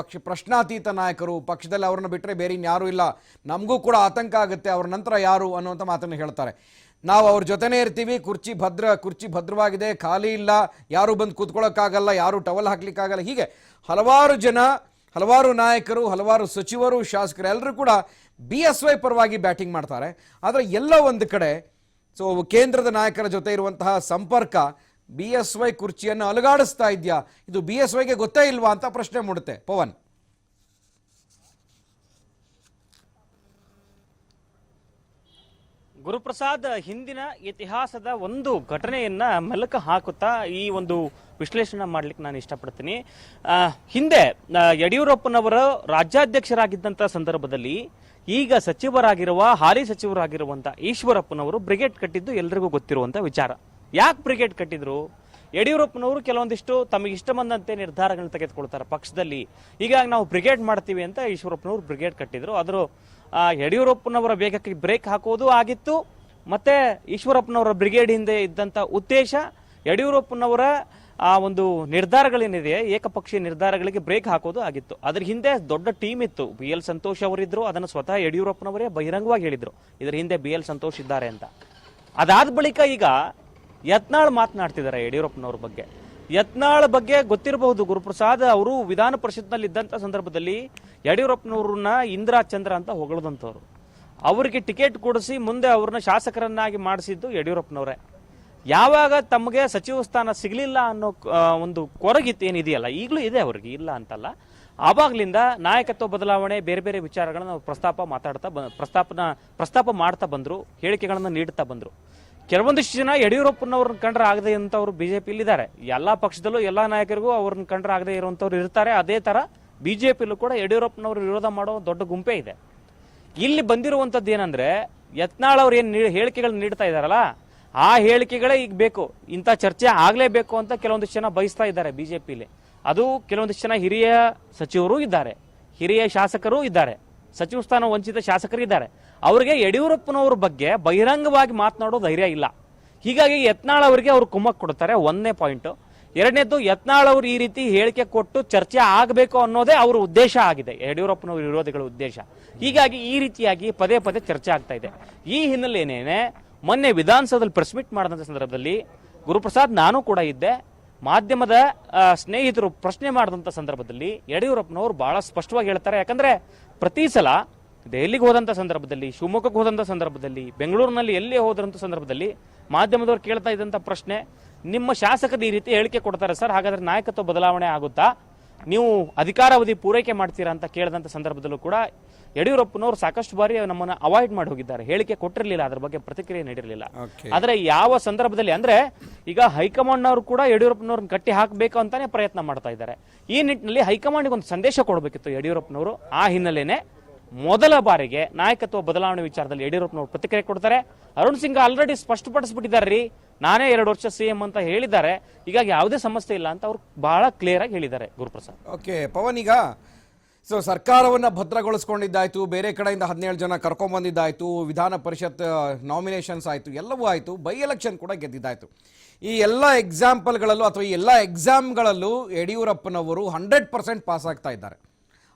ಪ್ರಶ್ನಾತೀತ ನಾಯಕರು, ಪಕ್ಷದಲ್ಲಿ ಅವ್ರನ್ನ ಬಿಟ್ಟರೆ ಬೇರೆ ಇನ್ಯಾರೂ ಇಲ್ಲ, ನಮಗೂ ಕೂಡ ಆತಂಕ ಆಗುತ್ತೆ, ಅವ್ರ ನಂತರ ಯಾರು ಅನ್ನುವಂಥ ಮಾತನ್ನು ಹೇಳ್ತಾರೆ. ನಾವು ಅವ್ರ ಜೊತೆನೇ ಇರ್ತೀವಿ, ಕುರ್ಚಿ ಭದ್ರವಾಗಿದೆ, ಖಾಲಿ ಇಲ್ಲ, ಯಾರು ಬಂದು ಕೂತ್ಕೊಳ್ಳೋಕ್ಕಾಗಲ್ಲ, ಯಾರು ಟವಲ್ ಹಾಕ್ಲಿಕ್ಕಾಗಲ್ಲ. ಹೀಗೆ ಹಲವಾರು ಜನ, ಹಲವಾರು ನಾಯಕರು, ಹಲವಾರು ಸಚಿವರು, ಶಾಸಕರು ಎಲ್ಲರೂ ಕೂಡ BSY ಪರವಾಗಿ ಬ್ಯಾಟಿಂಗ್ ಮಾಡ್ತಾರೆ. ಆದರೆ ಎಲ್ಲ ಒಂದು ಕಡೆ ಕೇಂದ್ರದ ನಾಯಕರ ಜೊತೆ ಇರುವಂತಹ ಸಂಪರ್ಕ BSY ಕುರ್ಚಿಯನ್ನು ಅಲುಗಾಡಿಸ್ತಾ ಇದೆಯಾ? ಇದು BSYಗೆ ಗೊತ್ತೇ ಇಲ್ವಾ ಅಂತ ಪ್ರಶ್ನೆ ಮೂಡುತ್ತೆ. ಪವನ್, ಗುರುಪ್ರಸಾದ್ ಹಿಂದಿನ ಇತಿಹಾಸದ ಒಂದು ಘಟನೆಯನ್ನ ಮೆಲುಕು ಹಾಕುತ್ತಾ ಈ ಒಂದು ವಿಶ್ಲೇಷಣೆ ಮಾಡ್ಲಿಕ್ಕೆ ನಾನು ಇಷ್ಟಪಡ್ತೀನಿ. ಹಿಂದೆ ಯಡಿಯೂರಪ್ಪನವರು ರಾಜ್ಯಾಧ್ಯಕ್ಷರಾಗಿದ್ದಂಥ ಸಂದರ್ಭದಲ್ಲಿ ಈಗ ಸಚಿವರಾಗಿರುವ ಹಾಲಿ ಸಚಿವರಾಗಿರುವಂತ ಈಶ್ವರಪ್ಪನವರು ಬ್ರಿಗೇಡ್ ಕಟ್ಟಿದ್ದು ಎಲ್ರಿಗೂ ಗೊತ್ತಿರುವಂತ ವಿಚಾರ. ಯಾಕೆ ಬ್ರಿಗೇಡ್ ಕಟ್ಟಿದ್ರು? ಯಡಿಯೂರಪ್ಪನವರು ಕೆಲವೊಂದಿಷ್ಟು ತಮಗೆ ಇಷ್ಟ ಬಂದಂತೆ ನಿರ್ಧಾರಗಳನ್ನ ತೆಗೆದುಕೊಳ್ತಾರೆ ಪಕ್ಷದಲ್ಲಿ. ಹೀಗಾಗಿ ನಾವು ಬ್ರಿಗೇಡ್ ಮಾಡ್ತೀವಿ ಅಂತ ಈಶ್ವರಪ್ಪನವರು ಬ್ರಿಗೇಡ್ ಕಟ್ಟಿದ್ರು. ಆದರೂ ಯಡಿಯೂರಪ್ಪನವರ ವೇಗಕ್ಕೆ ಬ್ರೇಕ್ ಹಾಕೋದು ಆಗಿತ್ತು. ಮತ್ತೆ ಈಶ್ವರಪ್ಪನವರ ಬ್ರಿಗೇಡ್ ಹಿಂದೆ ಇದ್ದಂತ ಉದ್ದೇಶ ಯಡಿಯೂರಪ್ಪನವರ ಆ ಒಂದು ನಿರ್ಧಾರಗಳೇನಿದೆ ಏಕಪಕ್ಷೀಯ ನಿರ್ಧಾರಗಳಿಗೆ ಬ್ರೇಕ್ ಹಾಕೋದು ಆಗಿತ್ತು. ಅದ್ರ ಹಿಂದೆ ದೊಡ್ಡ ಟೀಮ್ ಇತ್ತು. BL ಸಂತೋಷ್ ಅವರಿದ್ರು. ಅದನ್ನು ಸ್ವತಃ ಯಡಿಯೂರಪ್ಪನವರೇ ಬಹಿರಂಗವಾಗಿ ಹೇಳಿದ್ರು, ಇದರ ಹಿಂದೆ BL ಸಂತೋಷ್ ಇದ್ದಾರೆ ಅಂತ. ಅದಾದ ಬಳಿಕ ಈಗ ಯತ್ನಾಳ್ ಮಾತನಾಡ್ತಿದ್ದಾರೆ ಯಡಿಯೂರಪ್ಪನವ್ರ ಬಗ್ಗೆ. ಯತ್ನಾಳ್ ಬಗ್ಗೆ ಗೊತ್ತಿರಬಹುದು, ಗುರುಪ್ರಸಾದ್ ಅವರು ವಿಧಾನ ಪರಿಷತ್ನಲ್ಲಿ ಇದ್ದಂತ ಸಂದರ್ಭದಲ್ಲಿ ಯಡಿಯೂರಪ್ಪನವ್ರನ್ನ ಇಂದಿರಾ ಚಂದ್ರ ಅಂತ ಹೊಗಳದಂತವ್ರು. ಅವರಿಗೆ ಟಿಕೆಟ್ ಕೊಡಿಸಿ ಮುಂದೆ ಅವ್ರನ್ನ ಶಾಸಕರನ್ನಾಗಿ ಮಾಡಿಸಿದ್ದು ಯಡಿಯೂರಪ್ಪನವರೇ. ಯಾವಾಗ ತಮಗೆ ಸಚಿವ ಸ್ಥಾನ ಸಿಗಲಿಲ್ಲ ಅನ್ನೋ ಒಂದು ಕೊರಗಿತ್ತು ಏನಿದೆಯಲ್ಲ, ಈಗಲೂ ಇದೆ ಅವ್ರಿಗೆ, ಇಲ್ಲ ಅಂತಲ್ಲ. ಆವಾಗ್ಲಿಂದ ನಾಯಕತ್ವ ಬದಲಾವಣೆ ಬೇರೆ ಬೇರೆ ವಿಚಾರಗಳನ್ನ ಪ್ರಸ್ತಾಪ ಮಾಡ್ತಾ ಬಂದ್ರು, ಹೇಳಿಕೆಗಳನ್ನ ನೀಡುತ್ತಾ ಬಂದ್ರು. ಕೆಲವೊಂದಿಷ್ಟು ಜನ ಯಡಿಯೂರಪ್ಪನವ್ರನ್ನ ಕಂಡ್ರೆ ಆಗದೆ ಇರುವಂತವ್ರು ಬಿಜೆಪಿಯಲ್ಲಿ ಇದ್ದಾರೆ. ಎಲ್ಲಾ ಪಕ್ಷದಲ್ಲೂ ಎಲ್ಲಾ ನಾಯಕರಿಗೂ ಅವ್ರನ್ನ ಕಂಡ್ರೆ ಆಗದೆ ಇರುವಂತವ್ರು ಇರ್ತಾರೆ. ಅದೇ ತರ ಬಿಜೆಪಿಯಲ್ಲೂ ಕೂಡ ಯಡಿಯೂರಪ್ಪನವರು ವಿರೋಧ ಮಾಡೋ ದೊಡ್ಡ ಗುಂಪೇ ಇದೆ. ಇಲ್ಲಿ ಬಂದಿರುವಂತದ್ದು ಏನಂದ್ರೆ, ಯತ್ನಾಳ್ ಅವ್ರು ಏನ್ ಹೇಳಿಕೆಗಳನ್ನ ನೀಡ್ತಾ ಇದಾರಲ್ಲ, ಆ ಹೇಳಿಕೆಗಳೇ ಈಗ ಬೇಕು, ಇಂಥ ಚರ್ಚೆ ಆಗ್ಲೇಬೇಕು ಅಂತ ಕೆಲವೊಂದಿಷ್ಟು ಜನ ಬಯಸ್ತಾ ಇದ್ದಾರೆ ಬಿಜೆಪಿಲಿ. ಅದು ಕೆಲವೊಂದಿಷ್ಟು ಜನ ಹಿರಿಯ ಸಚಿವರು ಇದ್ದಾರೆ, ಹಿರಿಯ ಶಾಸಕರು ಇದ್ದಾರೆ, ಸಚಿವ ಸ್ಥಾನ ವಂಚಿತ ಶಾಸಕರು ಇದ್ದಾರೆ. ಅವರಿಗೆ ಯಡಿಯೂರಪ್ಪನವ್ರ ಬಗ್ಗೆ ಬಹಿರಂಗವಾಗಿ ಮಾತನಾಡೋ ಧೈರ್ಯ ಇಲ್ಲ. ಹೀಗಾಗಿ ಯತ್ನಾಳ್ ಅವರಿಗೆ ಅವರು ಕುಮ್ಮಕ್ ಕೊಡ್ತಾರೆ, ಒಂದನೇ ಪಾಯಿಂಟ್. ಎರಡನೇದು, ಯತ್ನಾಳ್ ಅವರು ಈ ರೀತಿ ಹೇಳಿಕೆ ಕೊಟ್ಟು ಚರ್ಚೆ ಆಗಬೇಕು ಅನ್ನೋದೇ ಅವರ ಉದ್ದೇಶ ಆಗಿದೆ, ಯಡಿಯೂರಪ್ಪನವರ ವಿರೋಧಿಗಳ ಉದ್ದೇಶ. ಹೀಗಾಗಿ ಈ ರೀತಿಯಾಗಿ ಪದೇ ಪದೇ ಚರ್ಚೆ ಆಗ್ತಾ ಇದೆ. ಈ ಹಿನ್ನೆಲೆಯೇನೆ ಮೊನ್ನೆ ವಿಧಾನಸೌಧದಲ್ಲಿ ಪ್ರೆಸ್ ಮೀಟ್ ಮಾಡಿದಂಥ ಸಂದರ್ಭದಲ್ಲಿ ಗುರುಪ್ರಸಾದ್, ನಾನು ಕೂಡ ಇದ್ದೆ, ಮಾಧ್ಯಮದ ಸ್ನೇಹಿತರು ಪ್ರಶ್ನೆ ಮಾಡಿದಂಥ ಸಂದರ್ಭದಲ್ಲಿ ಯಡಿಯೂರಪ್ಪನವರು ಬಹಳ ಸ್ಪಷ್ಟವಾಗಿ ಹೇಳ್ತಾರೆ. ಯಾಕಂದ್ರೆ ಪ್ರತಿ ಸಲ ದೆಹಲಿಗೆ ಹೋದಂಥ ಸಂದರ್ಭದಲ್ಲಿ, ಶಿವಮೊಗ್ಗಕ್ಕೆ ಹೋದಂಥ ಸಂದರ್ಭದಲ್ಲಿ, ಬೆಂಗಳೂರಿನಲ್ಲಿ ಎಲ್ಲೇ ಹೋದಂಥ ಸಂದರ್ಭದಲ್ಲಿ ಮಾಧ್ಯಮದವರು ಕೇಳ್ತಾ ಇದ್ದಂಥ ಪ್ರಶ್ನೆ, ನಿಮ್ಮ ಶಾಸಕರು ಈ ರೀತಿ ಹೇಳಿಕೆ ಕೊಡ್ತಾರೆ ಸರ್, ಹಾಗಾದ್ರೆ ನಾಯಕತ್ವ ಬದಲಾವಣೆ ಆಗುತ್ತಾ, ನೀವು ಅಧಿಕಾರಾವಧಿ ಪೂರೈಕೆ ಮಾಡ್ತೀರಾ ಅಂತ ಕೇಳಿದಂಥ ಸಂದರ್ಭದಲ್ಲೂ ಕೂಡ ಯಡಿಯೂರಪ್ಪನವರು ಸಾಕಷ್ಟು ಬಾರಿ ನಮ್ಮನ್ನ ಅವಾಯ್ಡ್ ಮಾಡಿ ಹೋಗಿದ್ದಾರೆ, ಹೇಳಿಕೆ ಕೊಟ್ಟಿರಲಿಲ್ಲ, ಅದ್ರ ಬಗ್ಗೆ ಪ್ರತಿಕ್ರಿಯೆ ನೀಡಿರಲಿಲ್ಲ. ಆದ್ರೆ ಯಾವ ಸಂದರ್ಭದಲ್ಲಿ ಅಂದ್ರೆ, ಈಗ ಹೈಕಮಾಂಡ್ ಅವರು ಕೂಡ ಯಡಿಯೂರಪ್ಪನವ್ರನ್ನ ಕಟ್ಟಿ ಹಾಕಬೇಕು ಅಂತಾನೆ ಪ್ರಯತ್ನ ಮಾಡ್ತಾ ಇದ್ದಾರೆ. ಈ ನಿಟ್ಟಿನಲ್ಲಿ ಹೈಕಮಾಂಡ್ಗೆ ಒಂದು ಸಂದೇಶ ಕೊಡಬೇಕಿತ್ತು ಯಡಿಯೂರಪ್ಪನವರು. ಆ ಹಿನ್ನೆಲೆನೆ ಮೊದಲ ಬಾರಿಗೆ ನಾಯಕತ್ವ ಬದಲಾವಣೆ ವಿಚಾರದಲ್ಲಿ ಯಡಿಯೂರಪ್ಪನವರು ಪ್ರತಿಕ್ರಿಯೆ ಕೊಡ್ತಾರೆ. ಅರುಣ್ ಸಿಂಗ್ ಆಲ್ರೆಡಿ ಸ್ಪಷ್ಟಪಡಿಸ್ಬಿಟ್ಟಿದ್ದಾರೆ, ನಾನೇ 2 ವರ್ಷ CM ಅಂತ ಹೇಳಿದ್ದಾರೆ, ಹೀಗಾಗಿ ಯಾವುದೇ ಸಮಸ್ಯೆ ಇಲ್ಲ ಅಂತ ಅವ್ರು ಬಹಳ ಕ್ಲಿಯರ್ ಆಗಿ ಹೇಳಿದ್ದಾರೆ. ಗುರುಪ್ರಸಾದ್, ಓಕೆ ಪವನ್, ಈಗ ಸರ್ಕಾರವನ್ನ ಭದ್ರಗೊಳಿಸ್ಕೊಂಡಿದ್ದಾಯ್ತು, ಬೇರೆ ಕಡೆಯಿಂದ 17 ಜನ ಕರ್ಕೊಂಡ್ಬಂದಿದ್ದಾಯ್ತು, ವಿಧಾನ ಪರಿಷತ್ ನಾಮಿನೇಷನ್ಸ್ ಆಯ್ತು, ಎಲ್ಲವೂ ಆಯ್ತು, ಬೈ ಎಲೆಕ್ಷನ್ ಕೂಡ ಗೆದ್ದಿದ್ದಾಯ್ತು. ಈ ಎಲ್ಲ ಎಕ್ಸಾಂಪಲ್ಗಳಲ್ಲೂ ಅಥವಾ ಈ ಎಲ್ಲ ಎಕ್ಸಾಮ್ಗಳಲ್ಲೂ ಯಡಿಯೂರಪ್ಪನವರು 100% ಪಾಸ್ ಆಗ್ತಾ ಇದ್ದಾರೆ.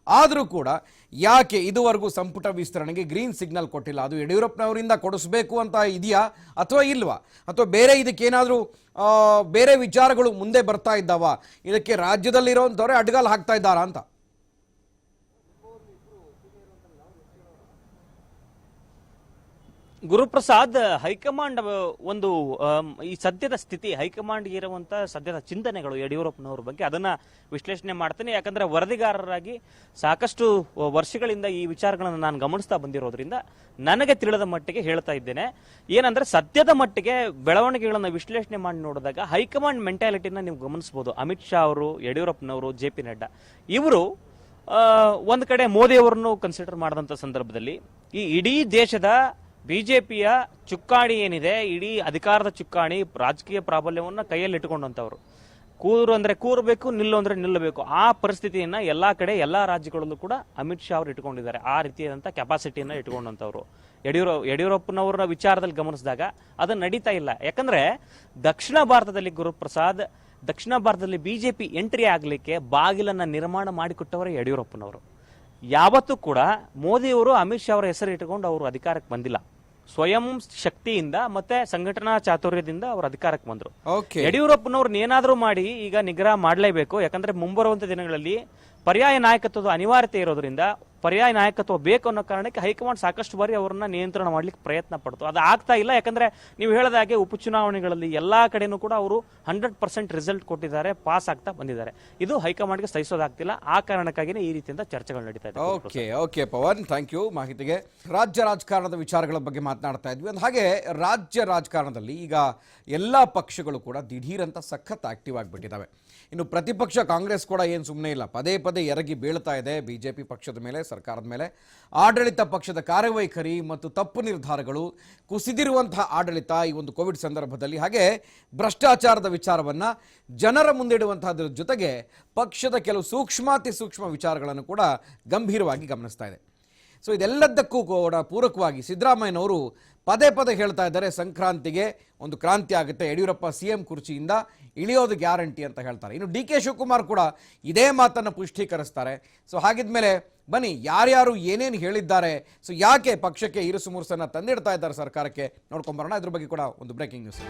ಆದರೂ ಕೂಡ ಯಾಕೆ ಇದುವರೆಗೂ ಸಂಪುಟ ವಿಸ್ತರಣೆಗೆ ಗ್ರೀನ್ ಸಿಗ್ನಲ್ ಕೊಟ್ಟಿಲ್ಲ? ಅದು ಯಡಿಯೂರಪ್ಪನವರಿಂದ ಕೊಡಿಸ್ಬೇಕು ಅಂತ ಇದೆಯಾ ಅಥವಾ ಇಲ್ವಾ? ಅಥವಾ ಬೇರೆ ಇದಕ್ಕೇನಾದರೂ ಬೇರೆ ವಿಚಾರಗಳು ಮುಂದೆ ಬರ್ತಾ ಇದ್ದಾವ? ಇದಕ್ಕೆ ರಾಜ್ಯದಲ್ಲಿರೋಂಥವ್ರೆ ಅಡ್ಗಾಲ್ ಹಾಕ್ತಾ ಇದ್ದಾರಾ ಅಂತ? ಗುರುಪ್ರಸಾದ್, ಹೈಕಮಾಂಡ್ ಒಂದು ಈ ಸದ್ಯದ ಸ್ಥಿತಿ, ಹೈಕಮಾಂಡ್ ಇರುವಂತ ಸದ್ಯದ ಚಿಂತನೆಗಳು ಯಡಿಯೂರಪ್ಪನವ್ರ ಬಗ್ಗೆ, ಅದನ್ನ ವಿಶ್ಲೇಷಣೆ ಮಾಡ್ತೇನೆ. ಯಾಕಂದ್ರೆ ವರದಿಗಾರರಾಗಿ ಸಾಕಷ್ಟು ವರ್ಷಗಳಿಂದ ಈ ವಿಚಾರಗಳನ್ನು ನಾನು ಗಮನಿಸ್ತಾ ಬಂದಿರೋದ್ರಿಂದ ನನಗೆ ತಿಳಿದ ಮಟ್ಟಿಗೆ ಹೇಳ್ತಾ ಇದ್ದೇನೆ. ಏನಂದ್ರೆ, ಸದ್ಯದ ಮಟ್ಟಿಗೆ ಬೆಳವಣಿಗೆಗಳನ್ನ ವಿಶ್ಲೇಷಣೆ ಮಾಡಿ ನೋಡಿದಾಗ ಹೈಕಮಾಂಡ್ ಮೆಂಟಾಲಿಟಿನ ನೀವು ಗಮನಿಸಬಹುದು. ಅಮಿತ್ ಶಾ ಅವರು, ಯಡಿಯೂರಪ್ಪನವರು, JP ನಡ್ಡಾ ಇವರು ಒಂದ್ ಕಡೆ ಮೋದಿ ಅವರನ್ನು ಕನ್ಸಿಡರ್ ಮಾಡಿದಂತ ಸಂದರ್ಭದಲ್ಲಿ ಈ ಇಡೀ ದೇಶದ ಬಿಜೆಪಿಯ ಚುಕ್ಕಾಣಿ ಏನಿದೆ, ಇಡೀ ಅಧಿಕಾರದ ಚುಕ್ಕಾಣಿ, ರಾಜಕೀಯ ಪ್ರಾಬಲ್ಯವನ್ನ ಕೈಯಲ್ಲಿ ಇಟ್ಟುಕೊಂಡಂತವ್ರು. ಕೂರು ಅಂದ್ರೆ ಕೂರಬೇಕು, ನಿಲ್ಲು ಅಂದ್ರೆ ನಿಲ್ಲಬೇಕು. ಆ ಪರಿಸ್ಥಿತಿಯನ್ನ ಎಲ್ಲಾ ಕಡೆ ಎಲ್ಲಾ ರಾಜ್ಯಗಳಲ್ಲೂ ಕೂಡ ಅಮಿತ್ ಶಾ ಅವರು ಇಟ್ಕೊಂಡಿದ್ದಾರೆ. ಆ ರೀತಿಯಾದಂತ ಕೆಪಾಸಿಟಿಯನ್ನ ಇಟ್ಕೊಂಡಂತವ್ರು. ಯಡಿಯೂರಪ್ಪನವರ ವಿಚಾರದಲ್ಲಿ ಗಮನಿಸಿದಾಗ ಅದು ನಡೀತಾ ಇಲ್ಲ. ಯಾಕಂದ್ರೆ ದಕ್ಷಿಣ ಭಾರತದಲ್ಲಿ ಗುರುಪ್ರಸಾದ್, ದಕ್ಷಿಣ ಭಾರತದಲ್ಲಿ ಬಿಜೆಪಿ ಎಂಟ್ರಿ ಆಗ್ಲಿಕ್ಕೆ ಬಾಗಿಲನ್ನ ನಿರ್ಮಾಣ ಮಾಡಿಕೊಟ್ಟವರೇ ಯಡಿಯೂರಪ್ಪನವರು. ಯಾವತ್ತೂ ಕೂಡ ಮೋದಿಯವರು ಅಮಿತ್ ಶಾ ಅವರ ಹೆಸರು ಇಟ್ಟುಕೊಂಡು ಅವರು ಅಧಿಕಾರಕ್ಕೆ ಬಂದಿಲ್ಲ. ಸ್ವಯಂ ಶಕ್ತಿಯಿಂದ ಮತ್ತೆ ಸಂಘಟನಾ ಚಾತುರ್ಯದಿಂದ ಅವರು ಅಧಿಕಾರಕ್ಕೆ ಬಂದ್ರು. ಯಡಿಯೂರಪ್ಪನವ್ರನ್ನ ಏನಾದ್ರೂ ಮಾಡಿ ಈಗ ನಿಗ್ರಹ ಮಾಡಲೇಬೇಕು. ಯಾಕಂದ್ರೆ ಮುಂಬರುವಂತ ದಿನಗಳಲ್ಲಿ ಪರ್ಯಾಯ ನಾಯಕತ್ವದ ಅನಿವಾರ್ಯತೆ ಇರೋದ್ರಿಂದ ಪರ್ಯಾಯ ನಾಯಕತ್ವ ಬೇಕು ಅನ್ನೋ ಕಾರಣಕ್ಕೆ ಹೈಕಮಾಂಡ್ ಸಾಕಷ್ಟು ಬಾರಿ ಅವರನ್ನ ನಿಯಂತ್ರಣ ಮಾಡ್ಲಿಕ್ಕೆ ಪ್ರಯತ್ನ ಪಡ್ತು. ಅದು ಆಗ್ತಾ ಇಲ್ಲ. ಯಾಕಂದ್ರೆ ನೀವು ಹೇಳಿದ ಹಾಗೆ ಉಪಚುನಾವಣೆಗಳಲ್ಲಿ ಎಲ್ಲಾ ಕಡೆನೂ ಕೂಡ ಅವರು 100% ರಿಸಲ್ಟ್ ಕೊಟ್ಟಿದ್ದಾರೆ, ಪಾಸ್ ಆಗ್ತಾ ಬಂದಿದ್ದಾರೆ. ಇದು ಹೈಕಮಾಂಡ್ಗೆ ಸಹಿಸೋದಾಗ್ತಿಲ್ಲ. ಆ ಕಾರಣಕ್ಕಾಗಿನೇ ಈ ರೀತಿಯಿಂದ ಚರ್ಚೆಗಳು ನಡೀತಾ ಇದೆ. ಓಕೆ ಪವನ್, ಥ್ಯಾಂಕ್ ಯು ಮಾಹಿತಿಗೆ. ರಾಜ್ಯ ರಾಜಕಾರಣದ ವಿಚಾರಗಳ ಬಗ್ಗೆ ಮಾತನಾಡ್ತಾ ಇದ್ವಿ. ಅಂದ ಹಾಗೆ ರಾಜ್ಯ ರಾಜಕಾರಣದಲ್ಲಿ ಈಗ ಎಲ್ಲ ಪಕ್ಷಗಳು ಕೂಡ ದಿಢೀರಂತ ಸಖತ್ ಆಕ್ಟಿವ್ ಆಗಿಬಿಟ್ಟಿದ್ದಾವೆ. ಇನ್ನು ಪ್ರತಿಪಕ್ಷ ಕಾಂಗ್ರೆಸ್ ಕೂಡ ಏನು ಸುಮ್ಮನೆ ಇಲ್ಲ, ಪದೇ ಪದೇ ಎರಗಿ ಬೀಳ್ತಾ ಇದೆ ಬಿಜೆಪಿ ಪಕ್ಷದ ಮೇಲೆ, ಸರ್ಕಾರದ ಮೇಲೆ. ಆಡಳಿತ ಪಕ್ಷದ ಕಾರ್ಯವೈಖರಿ ಮತ್ತು ತಪ್ಪು ನಿರ್ಧಾರಗಳು, ಕುಸಿದಿರುವಂತಹ ಆಡಳಿತ ಈ ಒಂದು ಕೋವಿಡ್ ಸಂದರ್ಭದಲ್ಲಿ, ಹಾಗೆ ಭ್ರಷ್ಟಾಚಾರದ ವಿಚಾರವನ್ನು ಜನರ ಮುಂದಿಡುವಂತಹದ್ರ ಜೊತೆಗೆ ಪಕ್ಷದ ಕೆಲವು ಸೂಕ್ಷ್ಮಾತಿ ಸೂಕ್ಷ್ಮ ವಿಚಾರಗಳನ್ನು ಕೂಡ ಗಂಭೀರವಾಗಿ ಗಮನಿಸ್ತಾ ಇದೆ. ಸೊ ಇದೆಲ್ಲದಕ್ಕೂ ಕೂಡ ಪೂರಕವಾಗಿ ಸಿದ್ದರಾಮಯ್ಯನವರು ಪದೇ ಪದೇ ಹೇಳ್ತಾ ಇದ್ದಾರೆ, ಸಂಕ್ರಾಂತಿಗೆ ಒಂದು ಕ್ರಾಂತಿ ಆಗುತ್ತೆ, ಯಡಿಯೂರಪ್ಪ CM ಕುರ್ಚಿಯಿಂದ ಇಳಿಯೋದು ಗ್ಯಾರಂಟಿ ಅಂತ ಹೇಳ್ತಾರೆ. ಇನ್ನು DK ಶಿವಕುಮಾರ್ ಕೂಡ ಇದೇ ಮಾತನ್ನು ಪುಷ್ಟೀಕರಿಸ್ತಾರೆ. ಸೊ ಹಾಗಿದ್ಮೇಲೆ ಬನ್ನಿ ಯಾರ್ಯಾರು ಏನೇನು ಹೇಳಿದ್ದಾರೆ, ಸೊ ಯಾಕೆ ಪಕ್ಷಕ್ಕೆ ಇರುಸು ಮುರುಸನ್ನು ತಂದಿಡ್ತಾ ಇದ್ದಾರೆ ಸರ್ಕಾರಕ್ಕೆ ನೋಡ್ಕೊಂಬರೋಣ. ಇದ್ರ ಬಗ್ಗೆ ಕೂಡ ಒಂದು ಬ್ರೇಕಿಂಗ್ ನ್ಯೂಸ್.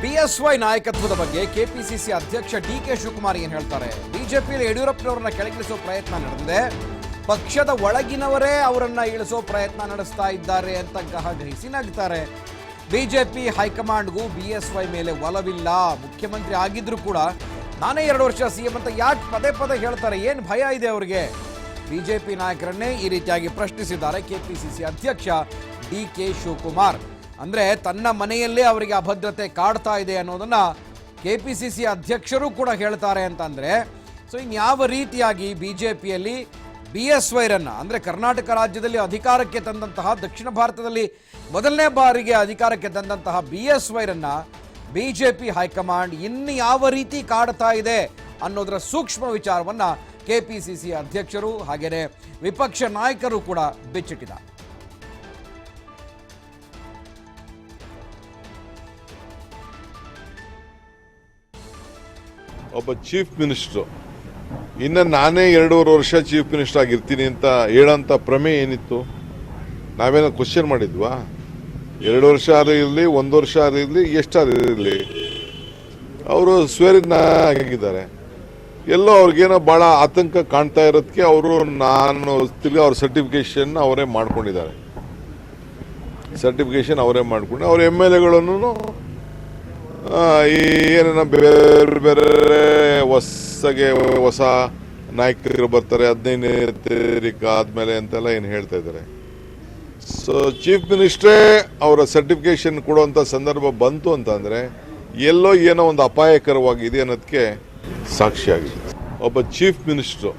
BSY ನಾಯಕತ್ವದ ಬಗ್ಗೆ KPCC ಅಧ್ಯಕ್ಷ DK ಶಿವಕುಮಾರ್ ಏನು ಹೇಳ್ತಾರೆ? ಬಿಜೆಪಿಯಲ್ಲಿ ಯಡಿಯೂರಪ್ಪನವರನ್ನ ಕೆಳಗಿಳಿಸೋ ಪ್ರಯತ್ನ ನಡೆದಿದೆ, ಪಕ್ಷದ ಒಳಗಿನವರೇ ಅವರನ್ನ ಇಳಿಸೋ ಪ್ರಯತ್ನ ನಡೆಸ್ತಾ ಇದ್ದಾರೆ ಅಂತ ಗಹಗಹಿಸಿ ನಗ್ತಾರೆ. ಬಿಜೆಪಿ ಹೈಕಮಾಂಡ್ಗೂ BSY ಮೇಲೆ ಒಲವಿಲ್ಲ, ಮುಖ್ಯಮಂತ್ರಿ ಆಗಿದ್ರು ಕೂಡ ನಾನೇ 2 ವರ್ಷ CM ಅಂತ ಯಾಕೆ ಪದೇ ಪದೇ ಹೇಳ್ತಾರೆ, ಏನು ಭಯ ಇದೆ ಅವರಿಗೆ? ಬಿಜೆಪಿ ನಾಯಕರನ್ನೇ ಈ ರೀತಿಯಾಗಿ ಪ್ರಶ್ನಿಸಿದ್ದಾರೆ KPCC ಅಧ್ಯಕ್ಷ DK ಶಿವಕುಮಾರ್. ಅಂದರೆ ತನ್ನ ಮನೆಯಲ್ಲೇ ಅವರಿಗೆ ಅಭದ್ರತೆ ಕಾಡ್ತಾ ಇದೆ ಅನ್ನೋದನ್ನ KPCC ಅಧ್ಯಕ್ಷರು ಕೂಡ ಹೇಳ್ತಾರೆ ಅಂತಂದರೆ, ಸೊ ಇನ್ಯಾವ ರೀತಿಯಾಗಿ ಬಿಜೆಪಿಯಲ್ಲಿ BSYರನ್ನು, ಅಂದರೆ ಕರ್ನಾಟಕ ರಾಜ್ಯದಲ್ಲಿ ಅಧಿಕಾರಕ್ಕೆ ತಂದಂತಹ, ದಕ್ಷಿಣ ಭಾರತದಲ್ಲಿ ಮೊದಲನೇ ಬಾರಿಗೆ ಅಧಿಕಾರಕ್ಕೆ ತಂದಂತಹ BSYರನ್ನು ಬಿಜೆಪಿ ಹೈಕಮಾಂಡ್ ಇನ್ನು ಯಾವ ರೀತಿ ಕಾಡ್ತಾ ಇದೆ ಅನ್ನೋದರ ಸೂಕ್ಷ್ಮ ವಿಚಾರವನ್ನು KPCC ಅಧ್ಯಕ್ಷರು ಹಾಗೆಯೇ ವಿಪಕ್ಷ ನಾಯಕರು ಕೂಡ ಬಿಚ್ಚಿಟ್ಟಿದ್ದಾರೆ. ಒಬ್ಬ ಚೀಫ್ ಮಿನಿಸ್ಟ್ರು ಇನ್ನು ನಾನೇ 2.5 ವರ್ಷ ಚೀಫ್ ಮಿನಿಸ್ಟರ್ ಆಗಿರ್ತೀನಿ ಅಂತ ಹೇಳೋಂಥ ಪ್ರಮೇಯ ಏನಿತ್ತು? ನಾವೇನೋ ಕ್ವಶನ್ ಮಾಡಿದ್ವಾ? 2 ವರ್ಷ ಇರಲಿ, 1 ವರ್ಷ ಇರಲಿ, ಎಷ್ಟಾರು ಇರಲಿ, ಅವರು ಸ್ವೇರಿನ ಆಗಿದ್ದಾರೆ. ಎಲ್ಲೋ ಅವ್ರಿಗೇನೋ ಭಾಳ ಆತಂಕ ಕಾಣ್ತಾ ಇರೋದಕ್ಕೆ ಅವರು ತಿರ್ಗಿ ಅವ್ರ ಸರ್ಟಿಫಿಕೇಶನ್ ಅವರೇ ಮಾಡ್ಕೊಂಡಿದ್ದಾರೆ. ಅವ್ರ MLAಗಳನ್ನು ಏನೇನೋ ಬೇರೆ ಬೇರೆ ಹೊಸ ನಾಯಕರು ಬರ್ತಾರೆ 15ನೇ ತಾರೀಕು ಆದಮೇಲೆ ಅಂತೆಲ್ಲ ಏನು ಹೇಳ್ತಾ ಇದ್ದಾರೆ. ಸೊ ಚೀಫ್ ಮಿನಿಸ್ಟ್ರೇ ಅವರ ಸರ್ಟಿಫಿಕೇಶನ್ ಕೊಡುವಂಥ ಸಂದರ್ಭ ಬಂತು ಅಂತಂದರೆ ಎಲ್ಲೋ ಏನೋ ಒಂದು ಅಪಾಯಕರವಾಗಿದೆ ಅನ್ನೋದಕ್ಕೆ ಸಾಕ್ಷಿಯಾಗಿದೆ. ಒಬ್ಬ ಚೀಫ್ ಮಿನಿಸ್ಟ್ರು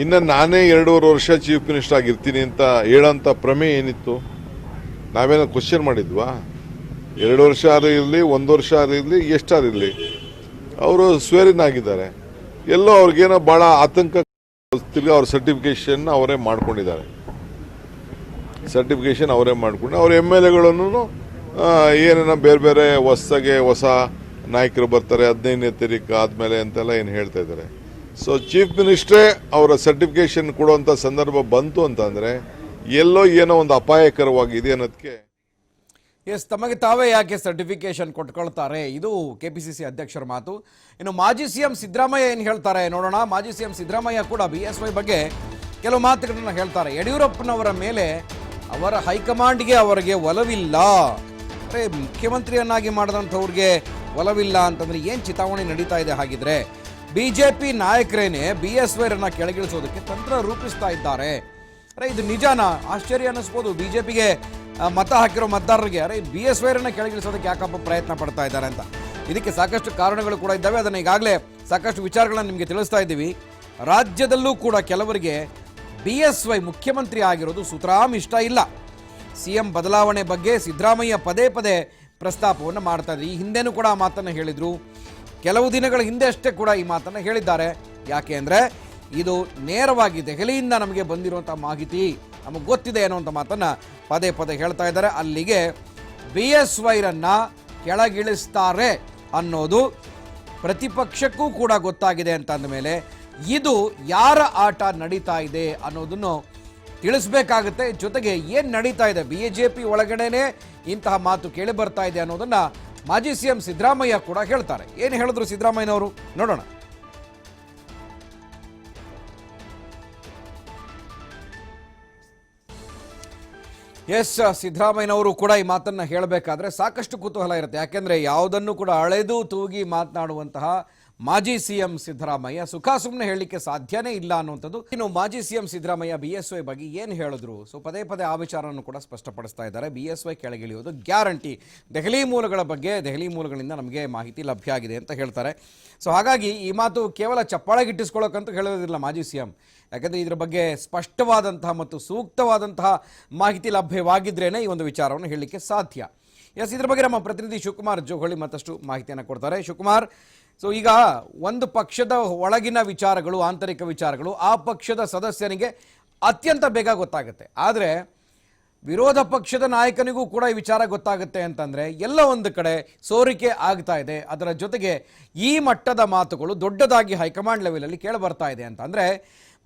ಇನ್ನು ನಾನೇ 2.5 ವರ್ಷ ಚೀಫ್ ಮಿನಿಸ್ಟರ್ ಆಗಿರ್ತೀನಿ ಅಂತ ಹೇಳೋಂಥ ಪ್ರಮೇಯ ಏನಿತ್ತು? ನಾವೇನೋ ಕ್ವಶನ್ ಮಾಡಿದ್ವಾ? 2 ವರ್ಷ ಇರಲಿ, 1 ವರ್ಷ ಇರಲಿ, ಎಷ್ಟಾರು ಇರಲಿ, ಅವರು ಸ್ವೇರಿನ ಆಗಿದ್ದಾರೆ. ಎಲ್ಲೋ ಅವ್ರಿಗೇನೋ ಭಾಳ ಆತಂಕ, ತಿರ್ಗಿ ಅವ್ರ ಸರ್ಟಿಫಿಕೇಶನ್ ಅವರೇ ಮಾಡ್ಕೊಂಡಿದ್ದಾರೆ. ಅವ್ರ MLAಗಳನ್ನು ಏನೇನೋ ಬೇರೆ ಬೇರೆ ಹೊಸ ನಾಯಕರು ಬರ್ತಾರೆ 15ನೇ ತಾರೀಕು ಆದಮೇಲೆ ಅಂತೆಲ್ಲ ಏನು ಹೇಳ್ತಾ ಇದ್ದಾರೆ. ಸೊ ಚೀಫ್ ಮಿನಿಸ್ಟ್ರೇ ಅವರ ಸರ್ಟಿಫಿಕೇಶನ್ ಕೊಡುವಂಥ ಸಂದರ್ಭ ಬಂತು ಅಂತಂದರೆ ಎಲ್ಲೋ ಏನೋ ಒಂದು ಅಪಾಯಕರವಾಗಿದೆ ಅನ್ನೋದಕ್ಕೆ. ತಮಗೆ ತಾವೇ ಯಾಕೆ ಸರ್ಟಿಫಿಕೇಶನ್ ಕೊಟ್ಕೊಳ್ತಾರೆ? ಇದು KPCC ಅಧ್ಯಕ್ಷರ ಮಾತು. ಇನ್ನು ಮಾಜಿ CM ಸಿದ್ದರಾಮಯ್ಯ ಏನು ಹೇಳ್ತಾರೆ ನೋಡೋಣ. ಮಾಜಿ CM ಸಿದ್ದರಾಮಯ್ಯ ಕೂಡ BSY ಬಗ್ಗೆ ಕೆಲವು ಮಾತುಗಳನ್ನು ಹೇಳ್ತಾರೆ. ಯಡಿಯೂರಪ್ಪನವರ ಮೇಲೆ ಅವರ ಹೈಕಮಾಂಡ್ಗೆ ಅವರಿಗೆ ಒಲವಿಲ್ಲ, ಅರೆ ಮುಖ್ಯಮಂತ್ರಿಯನ್ನಾಗಿ ಮಾಡಿದಂಥವ್ರಿಗೆ ಒಲವಿಲ್ಲ ಅಂತಂದ್ರೆ ಏನು ಚಿತಾವಣೆ ನಡೀತಾ ಇದೆ? ಹಾಗಿದ್ರೆ ಬಿಜೆಪಿ ನಾಯಕರೇನೆ BSYರನ್ನ ಕೆಳಗಿಳಿಸೋದಕ್ಕೆ ತಂತ್ರ ರೂಪಿಸ್ತಾ ಇದ್ದಾರೆ. ಅರೆ ಇದು ನಿಜಾನ? ಆಶ್ಚರ್ಯ ಅನ್ನಿಸ್ಬೋದು ಬಿಜೆಪಿಗೆ ಮತ ಹಾಕಿರೋ ಮತದಾರರಿಗೆ. ಅರೆ BSYರನ್ನ ಕೆಳಗಿಳಿಸೋದಕ್ಕೆ ಯಾಕಪ್ಪ ಪ್ರಯತ್ನ ಪಡ್ತಾ ಇದ್ದಾರೆ ಅಂತ. ಇದಕ್ಕೆ ಸಾಕಷ್ಟು ಕಾರಣಗಳು ಕೂಡ ಇದ್ದಾವೆ. ಅದನ್ನು ಈಗಾಗಲೇ ಸಾಕಷ್ಟು ವಿಚಾರಗಳನ್ನು ನಿಮಗೆ ತಿಳಿಸ್ತಾ ಇದ್ದೀವಿ. ರಾಜ್ಯದಲ್ಲೂ ಕೂಡ ಕೆಲವರಿಗೆ BSY ಮುಖ್ಯಮಂತ್ರಿ ಆಗಿರೋದು ಸುತರಾಮ್ ಇಷ್ಟ ಇಲ್ಲ. CM ಬದಲಾವಣೆ ಬಗ್ಗೆ ಸಿದ್ದರಾಮಯ್ಯ ಪದೇ ಪದೇ ಪ್ರಸ್ತಾಪವನ್ನು ಮಾಡ್ತಾ ಇದ್ದಾರೆ. ಈ ಹಿಂದೆನೂ ಕೂಡ ಆ ಮಾತನ್ನು ಹೇಳಿದರು. ಕೆಲವು ದಿನಗಳ ಹಿಂದೆ ಅಷ್ಟೇ ಕೂಡ ಈ ಮಾತನ್ನು ಹೇಳಿದ್ದಾರೆ. ಯಾಕೆ ಅಂದರೆ ಇದು ನೇರವಾಗಿ ದೆಹಲಿಯಿಂದ ನಮಗೆ ಬಂದಿರುವಂಥ ಮಾಹಿತಿ, ನಮಗೆ ಗೊತ್ತಿದೆ ಅನ್ನುವಂಥ ಮಾತನ್ನು ಪದೇ ಪದೇ ಹೇಳ್ತಾ ಇದ್ದಾರೆ. ಅಲ್ಲಿಗೆ BSYರನ್ನ ಕೆಳಗಿಳಿಸ್ತಾರೆ ಅನ್ನೋದು ಪ್ರತಿಪಕ್ಷಕ್ಕೂ ಕೂಡ ಗೊತ್ತಾಗಿದೆ ಅಂತ ಅಂದಮೇಲೆ ಇದು ಯಾರ ಆಟ ನಡೀತಾ ಇದೆ ಅನ್ನೋದನ್ನು ತಿಳಿಸ್ಬೇಕಾಗುತ್ತೆ. ಜೊತೆಗೆ ಏನು ನಡೀತಾ ಇದೆ, ಬಿಜೆಪಿ ಒಳಗಡೆನೆ ಇಂತಹ ಮಾತು ಕೇಳಿ ಬರ್ತಾ ಇದೆ ಅನ್ನೋದನ್ನ ಮಾಜಿ ಸಿಎಂ ಸಿದ್ದರಾಮಯ್ಯ ಕೂಡ ಹೇಳ್ತಾರೆ. ಏನು ಹೇಳಿದ್ರು ಸಿದ್ದರಾಮಯ್ಯನವರು ನೋಡೋಣ. ಎಸ್, ಸಿದ್ದರಾಮಯ್ಯನವರು ಕೂಡ ಈ ಮಾತನ್ನ ಹೇಳಬೇಕಾದ್ರೆ ಸಾಕಷ್ಟು ಕುತೂಹಲ ಇರುತ್ತೆ. ಯಾಕೆಂದ್ರೆ ಯಾವುದನ್ನು ಕೂಡ ಅಳೆದು ತೂಗಿ ಮಾತನಾಡುವಂತಹ ಮಾಜಿ ಸಿಎಂ ಸಿದ್ದರಾಮಯ್ಯ ಸುಖ ಸುಮ್ಮನೆ ಹೇಳಲಿಕ್ಕೆ ಸಾಧ್ಯನೇ ಇಲ್ಲ ಅನ್ನುವಂಥದ್ದು. ಇನ್ನು ಮಾಜಿ ಸಿಎಂ ಸಿದ್ದರಾಮಯ್ಯ BSY ಬಗ್ಗೆ ಏನು ಹೇಳಿದ್ರು, ಸೊ ಪದೇ ಪದೇ ಆ ವಿಚಾರವನ್ನು ಕೂಡ ಸ್ಪಷ್ಟಪಡಿಸ್ತಾ ಇದ್ದಾರೆ. BSY ಕೆಳಗಿಳಿಯೋದು ಗ್ಯಾರಂಟಿ, ದೆಹಲಿ ಮೂಲಗಳ ಬಗ್ಗೆ ದೆಹಲಿ ಮೂಲಗಳಿಂದ ನಮಗೆ ಮಾಹಿತಿ ಲಭ್ಯ ಆಗಿದೆ ಅಂತ ಹೇಳ್ತಾರೆ. ಸೊ ಹಾಗಾಗಿ ಈ ಮಾತು ಕೇವಲ ಚಪ್ಪಾಳೆಗಿಟ್ಟಿಸ್ಕೊಳ್ಳೋಕ್ಕಂತ ಹೇಳೋದಿಲ್ಲ ಮಾಜಿ ಸಿಎಂ. ಯಾಕಂದರೆ ಇದರ ಬಗ್ಗೆ ಸ್ಪಷ್ಟವಾದಂತಹ ಮತ್ತು ಸೂಕ್ತವಾದಂತಹ ಮಾಹಿತಿ ಲಭ್ಯವಾಗಿದ್ರೇನೆ ಈ ಒಂದು ವಿಚಾರವನ್ನು ಹೇಳಲಿಕ್ಕೆ ಸಾಧ್ಯ. ಎಸ್, ಇದ್ರ ಬಗ್ಗೆ ನಮ್ಮ ಪ್ರತಿನಿಧಿ ಶಿವಕುಮಾರ್ ಜೋಗೊಳ್ಳಿ ಮತ್ತಷ್ಟು ಮಾಹಿತಿಯನ್ನು ಕೊಡ್ತಾರೆ. ಶಿವಕುಮಾರ್, ಸೊ ಈಗ ಒಂದು ಪಕ್ಷದ ಒಳಗಿನ ವಿಚಾರಗಳು, ಆಂತರಿಕ ವಿಚಾರಗಳು ಆ ಪಕ್ಷದ ಸದಸ್ಯನಿಗೆ ಅತ್ಯಂತ ಬೇಗ ಗೊತ್ತಾಗುತ್ತೆ. ಆದರೆ ವಿರೋಧ ಪಕ್ಷದ ನಾಯಕನಿಗೂ ಕೂಡ ಈ ವಿಚಾರ ಗೊತ್ತಾಗುತ್ತೆ ಅಂತಂದರೆ ಎಲ್ಲ ಒಂದು ಕಡೆ ಸೋರಿಕೆ ಆಗ್ತಾ ಇದೆ. ಅದರ ಜೊತೆಗೆ ಈ ಮಟ್ಟದ ಮಾತುಗಳು ದೊಡ್ಡದಾಗಿ ಹೈಕಮಾಂಡ್ ಲೆವೆಲಲ್ಲಿ ಕೇಳಿ ಬರ್ತಾ ಇದೆ ಅಂತ ಅಂದರೆ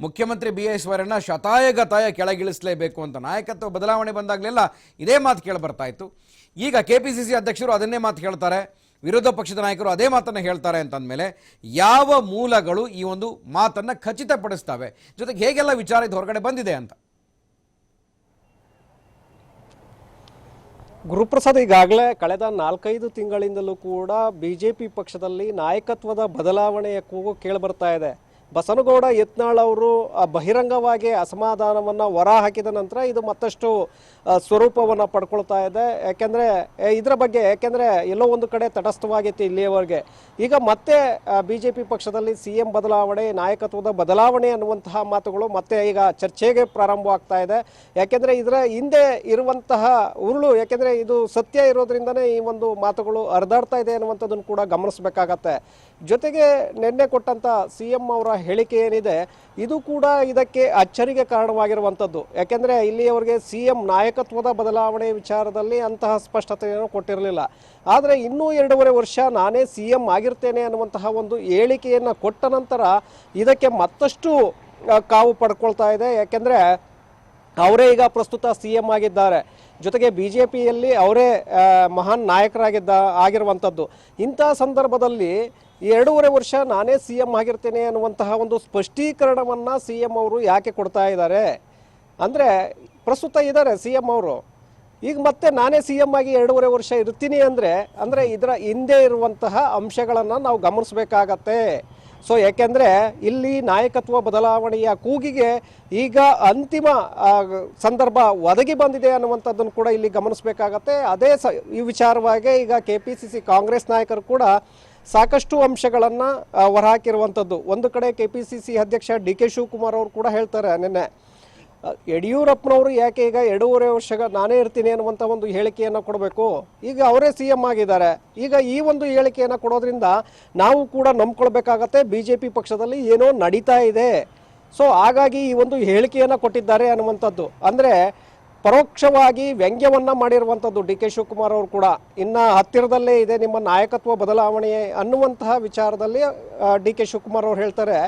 ಮುಖ್ಯಮಂತ್ರಿ BSYರನ್ನ ಶತಾಯಗತಾಯ ಕೆಳಗಿಳಿಸಲೇಬೇಕು ಅಂತ ನಾಯಕತ್ವ ಬದಲಾವಣೆ ಬಂದಾಗಲೆಲ್ಲ ಇದೇ ಮಾತು ಕೇಳಿ ಬರ್ತಾ ಇತ್ತು. ಈಗ KPCC ಅಧ್ಯಕ್ಷರು ಅದನ್ನೇ ಮಾತು ಹೇಳ್ತಾರೆ, ವಿರೋಧ ಪಕ್ಷದ ನಾಯಕರು ಅದೇ ಮಾತನ್ನು ಹೇಳ್ತಾರೆ ಅಂತಂದಮೇಲೆ ಯಾವ ಮೂಲಗಳು ಈ ಒಂದು ಮಾತನ್ನು ಖಚಿತಪಡಿಸ್ತವೆ, ಜೊತೆಗೆ ಹೇಗೆಲ್ಲ ವಿಚಾರ ಇದು ಹೊರಗಡೆ ಬಂದಿದೆ ಅಂತ? ಗುರುಪ್ರಸಾದ್, ಈಗಾಗಲೇ ಕಳೆದ 4-5 ತಿಂಗಳಿಂದಲೂ ಕೂಡ BJP ಪಕ್ಷದಲ್ಲಿ ನಾಯಕತ್ವದ ಬದಲಾವಣೆಯ ಕೂಗು ಕೇಳಿಬರ್ತಾ ಇದೆ. ಬಸನಗೌಡ ಯತ್ನಾಳ್ ಅವರು ಬಹಿರಂಗವಾಗಿ ಅಸಮಾಧಾನವನ್ನು ಹೊರಹಾಕಿದ ನಂತರ ಇದು ಮತ್ತಷ್ಟು ಸ್ವರೂಪವನ್ನು ಪಡ್ಕೊಳ್ತಾ ಇದೆ. ಯಾಕೆಂದರೆ ಇದರ ಬಗ್ಗೆ ಎಲ್ಲೋ ಒಂದು ಕಡೆ ತಟಸ್ಥವಾಗಿತ್ತು ಇಲ್ಲಿಯವರೆಗೆ. ಈಗ ಮತ್ತೆ BJP ಪಕ್ಷದಲ್ಲಿ CM ಬದಲಾವಣೆ, ನಾಯಕತ್ವದ ಬದಲಾವಣೆ ಅನ್ನುವಂತಹ ಮಾತುಗಳು ಮತ್ತೆ ಈಗ ಚರ್ಚೆಗೆ ಪ್ರಾರಂಭವಾಗ್ತಾ ಇದೆ. ಯಾಕೆಂದರೆ ಇದರ ಹಿಂದೆ ಇರುವಂತಹ ಉರುಳು, ಯಾಕೆಂದರೆ ಇದು ಸತ್ಯ ಇರೋದ್ರಿಂದನೇ ಈ ಒಂದು ಮಾತುಗಳು ಹರಿದಾಡ್ತಾ ಇದೆ ಅನ್ನುವಂಥದ್ದನ್ನು ಕೂಡ ಗಮನಿಸಬೇಕಾಗತ್ತೆ. ಜೊತೆಗೆ ನಿನ್ನೆ ಕೊಟ್ಟಂಥ CM ಅವರ ಹೇಳಿಕೆ ಏನಿದೆ ಇದು ಕೂಡ ಇದಕ್ಕೆ ಅಚ್ಚರಿಗೆ ಕಾರಣವಾಗಿರುವಂಥದ್ದು. ಯಾಕೆಂದರೆ ಇಲ್ಲಿಯವರೆಗೆ CM ನಾಯಕತ್ವದ ಬದಲಾವಣೆ ವಿಚಾರದಲ್ಲಿ ಅಂತಹ ಸ್ಪಷ್ಟತೆಯನ್ನು ಕೊಟ್ಟಿರಲಿಲ್ಲ. ಆದರೆ ಇನ್ನೂ 2.5 ವರ್ಷ ನಾನೇ CM ಆಗಿರ್ತೇನೆ ಅನ್ನುವಂತಹ ಒಂದು ಹೇಳಿಕೆಯನ್ನು ಕೊಟ್ಟ ನಂತರ ಇದಕ್ಕೆ ಮತ್ತಷ್ಟು ಕಾವು ಪಡ್ಕೊಳ್ತಾ ಇದೆ. ಯಾಕೆಂದರೆ ಅವರೇ ಈಗ ಪ್ರಸ್ತುತ CM ಆಗಿದ್ದಾರೆ, ಜೊತೆಗೆ BJPಯಲ್ಲಿ ಅವರೇ ಮಹಾನ್ ಆಗಿರುವಂಥದ್ದು. ಇಂತಹ ಸಂದರ್ಭದಲ್ಲಿ 2.5 ವರ್ಷ ನಾನೇ CM ಆಗಿರ್ತೇನೆ ಅನ್ನುವಂತಹ ಒಂದು ಸ್ಪಷ್ಟೀಕರಣವನ್ನು CM ಅವರು ಯಾಕೆ ಕೊಡ್ತಾ ಇದ್ದಾರೆ ಅಂದರೆ, ಪ್ರಸ್ತುತ ಇದ್ದಾರೆ CM ಅವರು, ಈಗ ಮತ್ತೆ ನಾನೇ CM ಆಗಿ 2.5 ವರ್ಷ ಇರ್ತೀನಿ ಅಂದರೆ ಇದರ ಹಿಂದೆ ಇರುವಂತಹ ಅಂಶಗಳನ್ನು ನಾವು ಗಮನಿಸಬೇಕಾಗತ್ತೆ. ಸೊ ಯಾಕೆಂದರೆ ಇಲ್ಲಿ ನಾಯಕತ್ವ ಬದಲಾವಣೆಯ ಕೂಗಿಗೆ ಈಗ ಅಂತಿಮ ಸಂದರ್ಭ ಒದಗಿ ಬಂದಿದೆ ಅನ್ನುವಂಥದ್ದನ್ನು ಕೂಡ ಇಲ್ಲಿ ಗಮನಿಸಬೇಕಾಗತ್ತೆ. ಈ ವಿಚಾರವಾಗಿ ಈಗ KPCC ಕಾಂಗ್ರೆಸ್ ನಾಯಕರು ಕೂಡ ಸಾಕಷ್ಟು ಅಂಶಗಳನ್ನು ಹೊರಹಾಕಿರುವಂಥದ್ದು. ಒಂದು ಕಡೆ KPCC ಅಧ್ಯಕ್ಷ DK ಶಿವಕುಮಾರ್ ಅವರು ಕೂಡ ಹೇಳ್ತಾರೆ, ನಿನ್ನೆ ಯಡಿಯೂರಪ್ಪನವರು ಯಾಕೆ ಈಗ 2.5 ವರ್ಷ ನಾನೇ ಇರ್ತೀನಿ ಅನ್ನುವಂಥ ಒಂದು ಹೇಳಿಕೆಯನ್ನು ಕೊಡಬೇಕು, ಈಗ ಅವರೇ CM ಆಗಿದ್ದಾರೆ. ಈಗ ಈ ಒಂದು ಹೇಳಿಕೆಯನ್ನು ಕೊಡೋದ್ರಿಂದ ನಾವು ಕೂಡ ನಂಬ್ಕೊಳ್ಬೇಕಾಗತ್ತೆ BJP ಪಕ್ಷದಲ್ಲಿ ಏನೋ ನಡೀತಾ ಇದೆ. ಸೊ ಹಾಗಾಗಿ ಈ ಒಂದು ಹೇಳಿಕೆಯನ್ನು ಕೊಟ್ಟಿದ್ದಾರೆ ಅನ್ನುವಂಥದ್ದು. ಅಂದರೆ ಪರೋಕ್ಷವಾಗಿ ವ್ಯಂಗ್ಯವನ್ನು ಮಾಡಿರುವಂಥದ್ದು DK ಶಿವಕುಮಾರ್ ಅವರು ಕೂಡ. ಇನ್ನು ಹತ್ತಿರದಲ್ಲೇ ಇದೆ ನಿಮ್ಮ ನಾಯಕತ್ವ ಬದಲಾವಣೆ ಅನ್ನುವಂತಹ ವಿಚಾರದಲ್ಲಿ DK ಶಿವಕುಮಾರ್ ಅವರು ಹೇಳ್ತಾರೆ.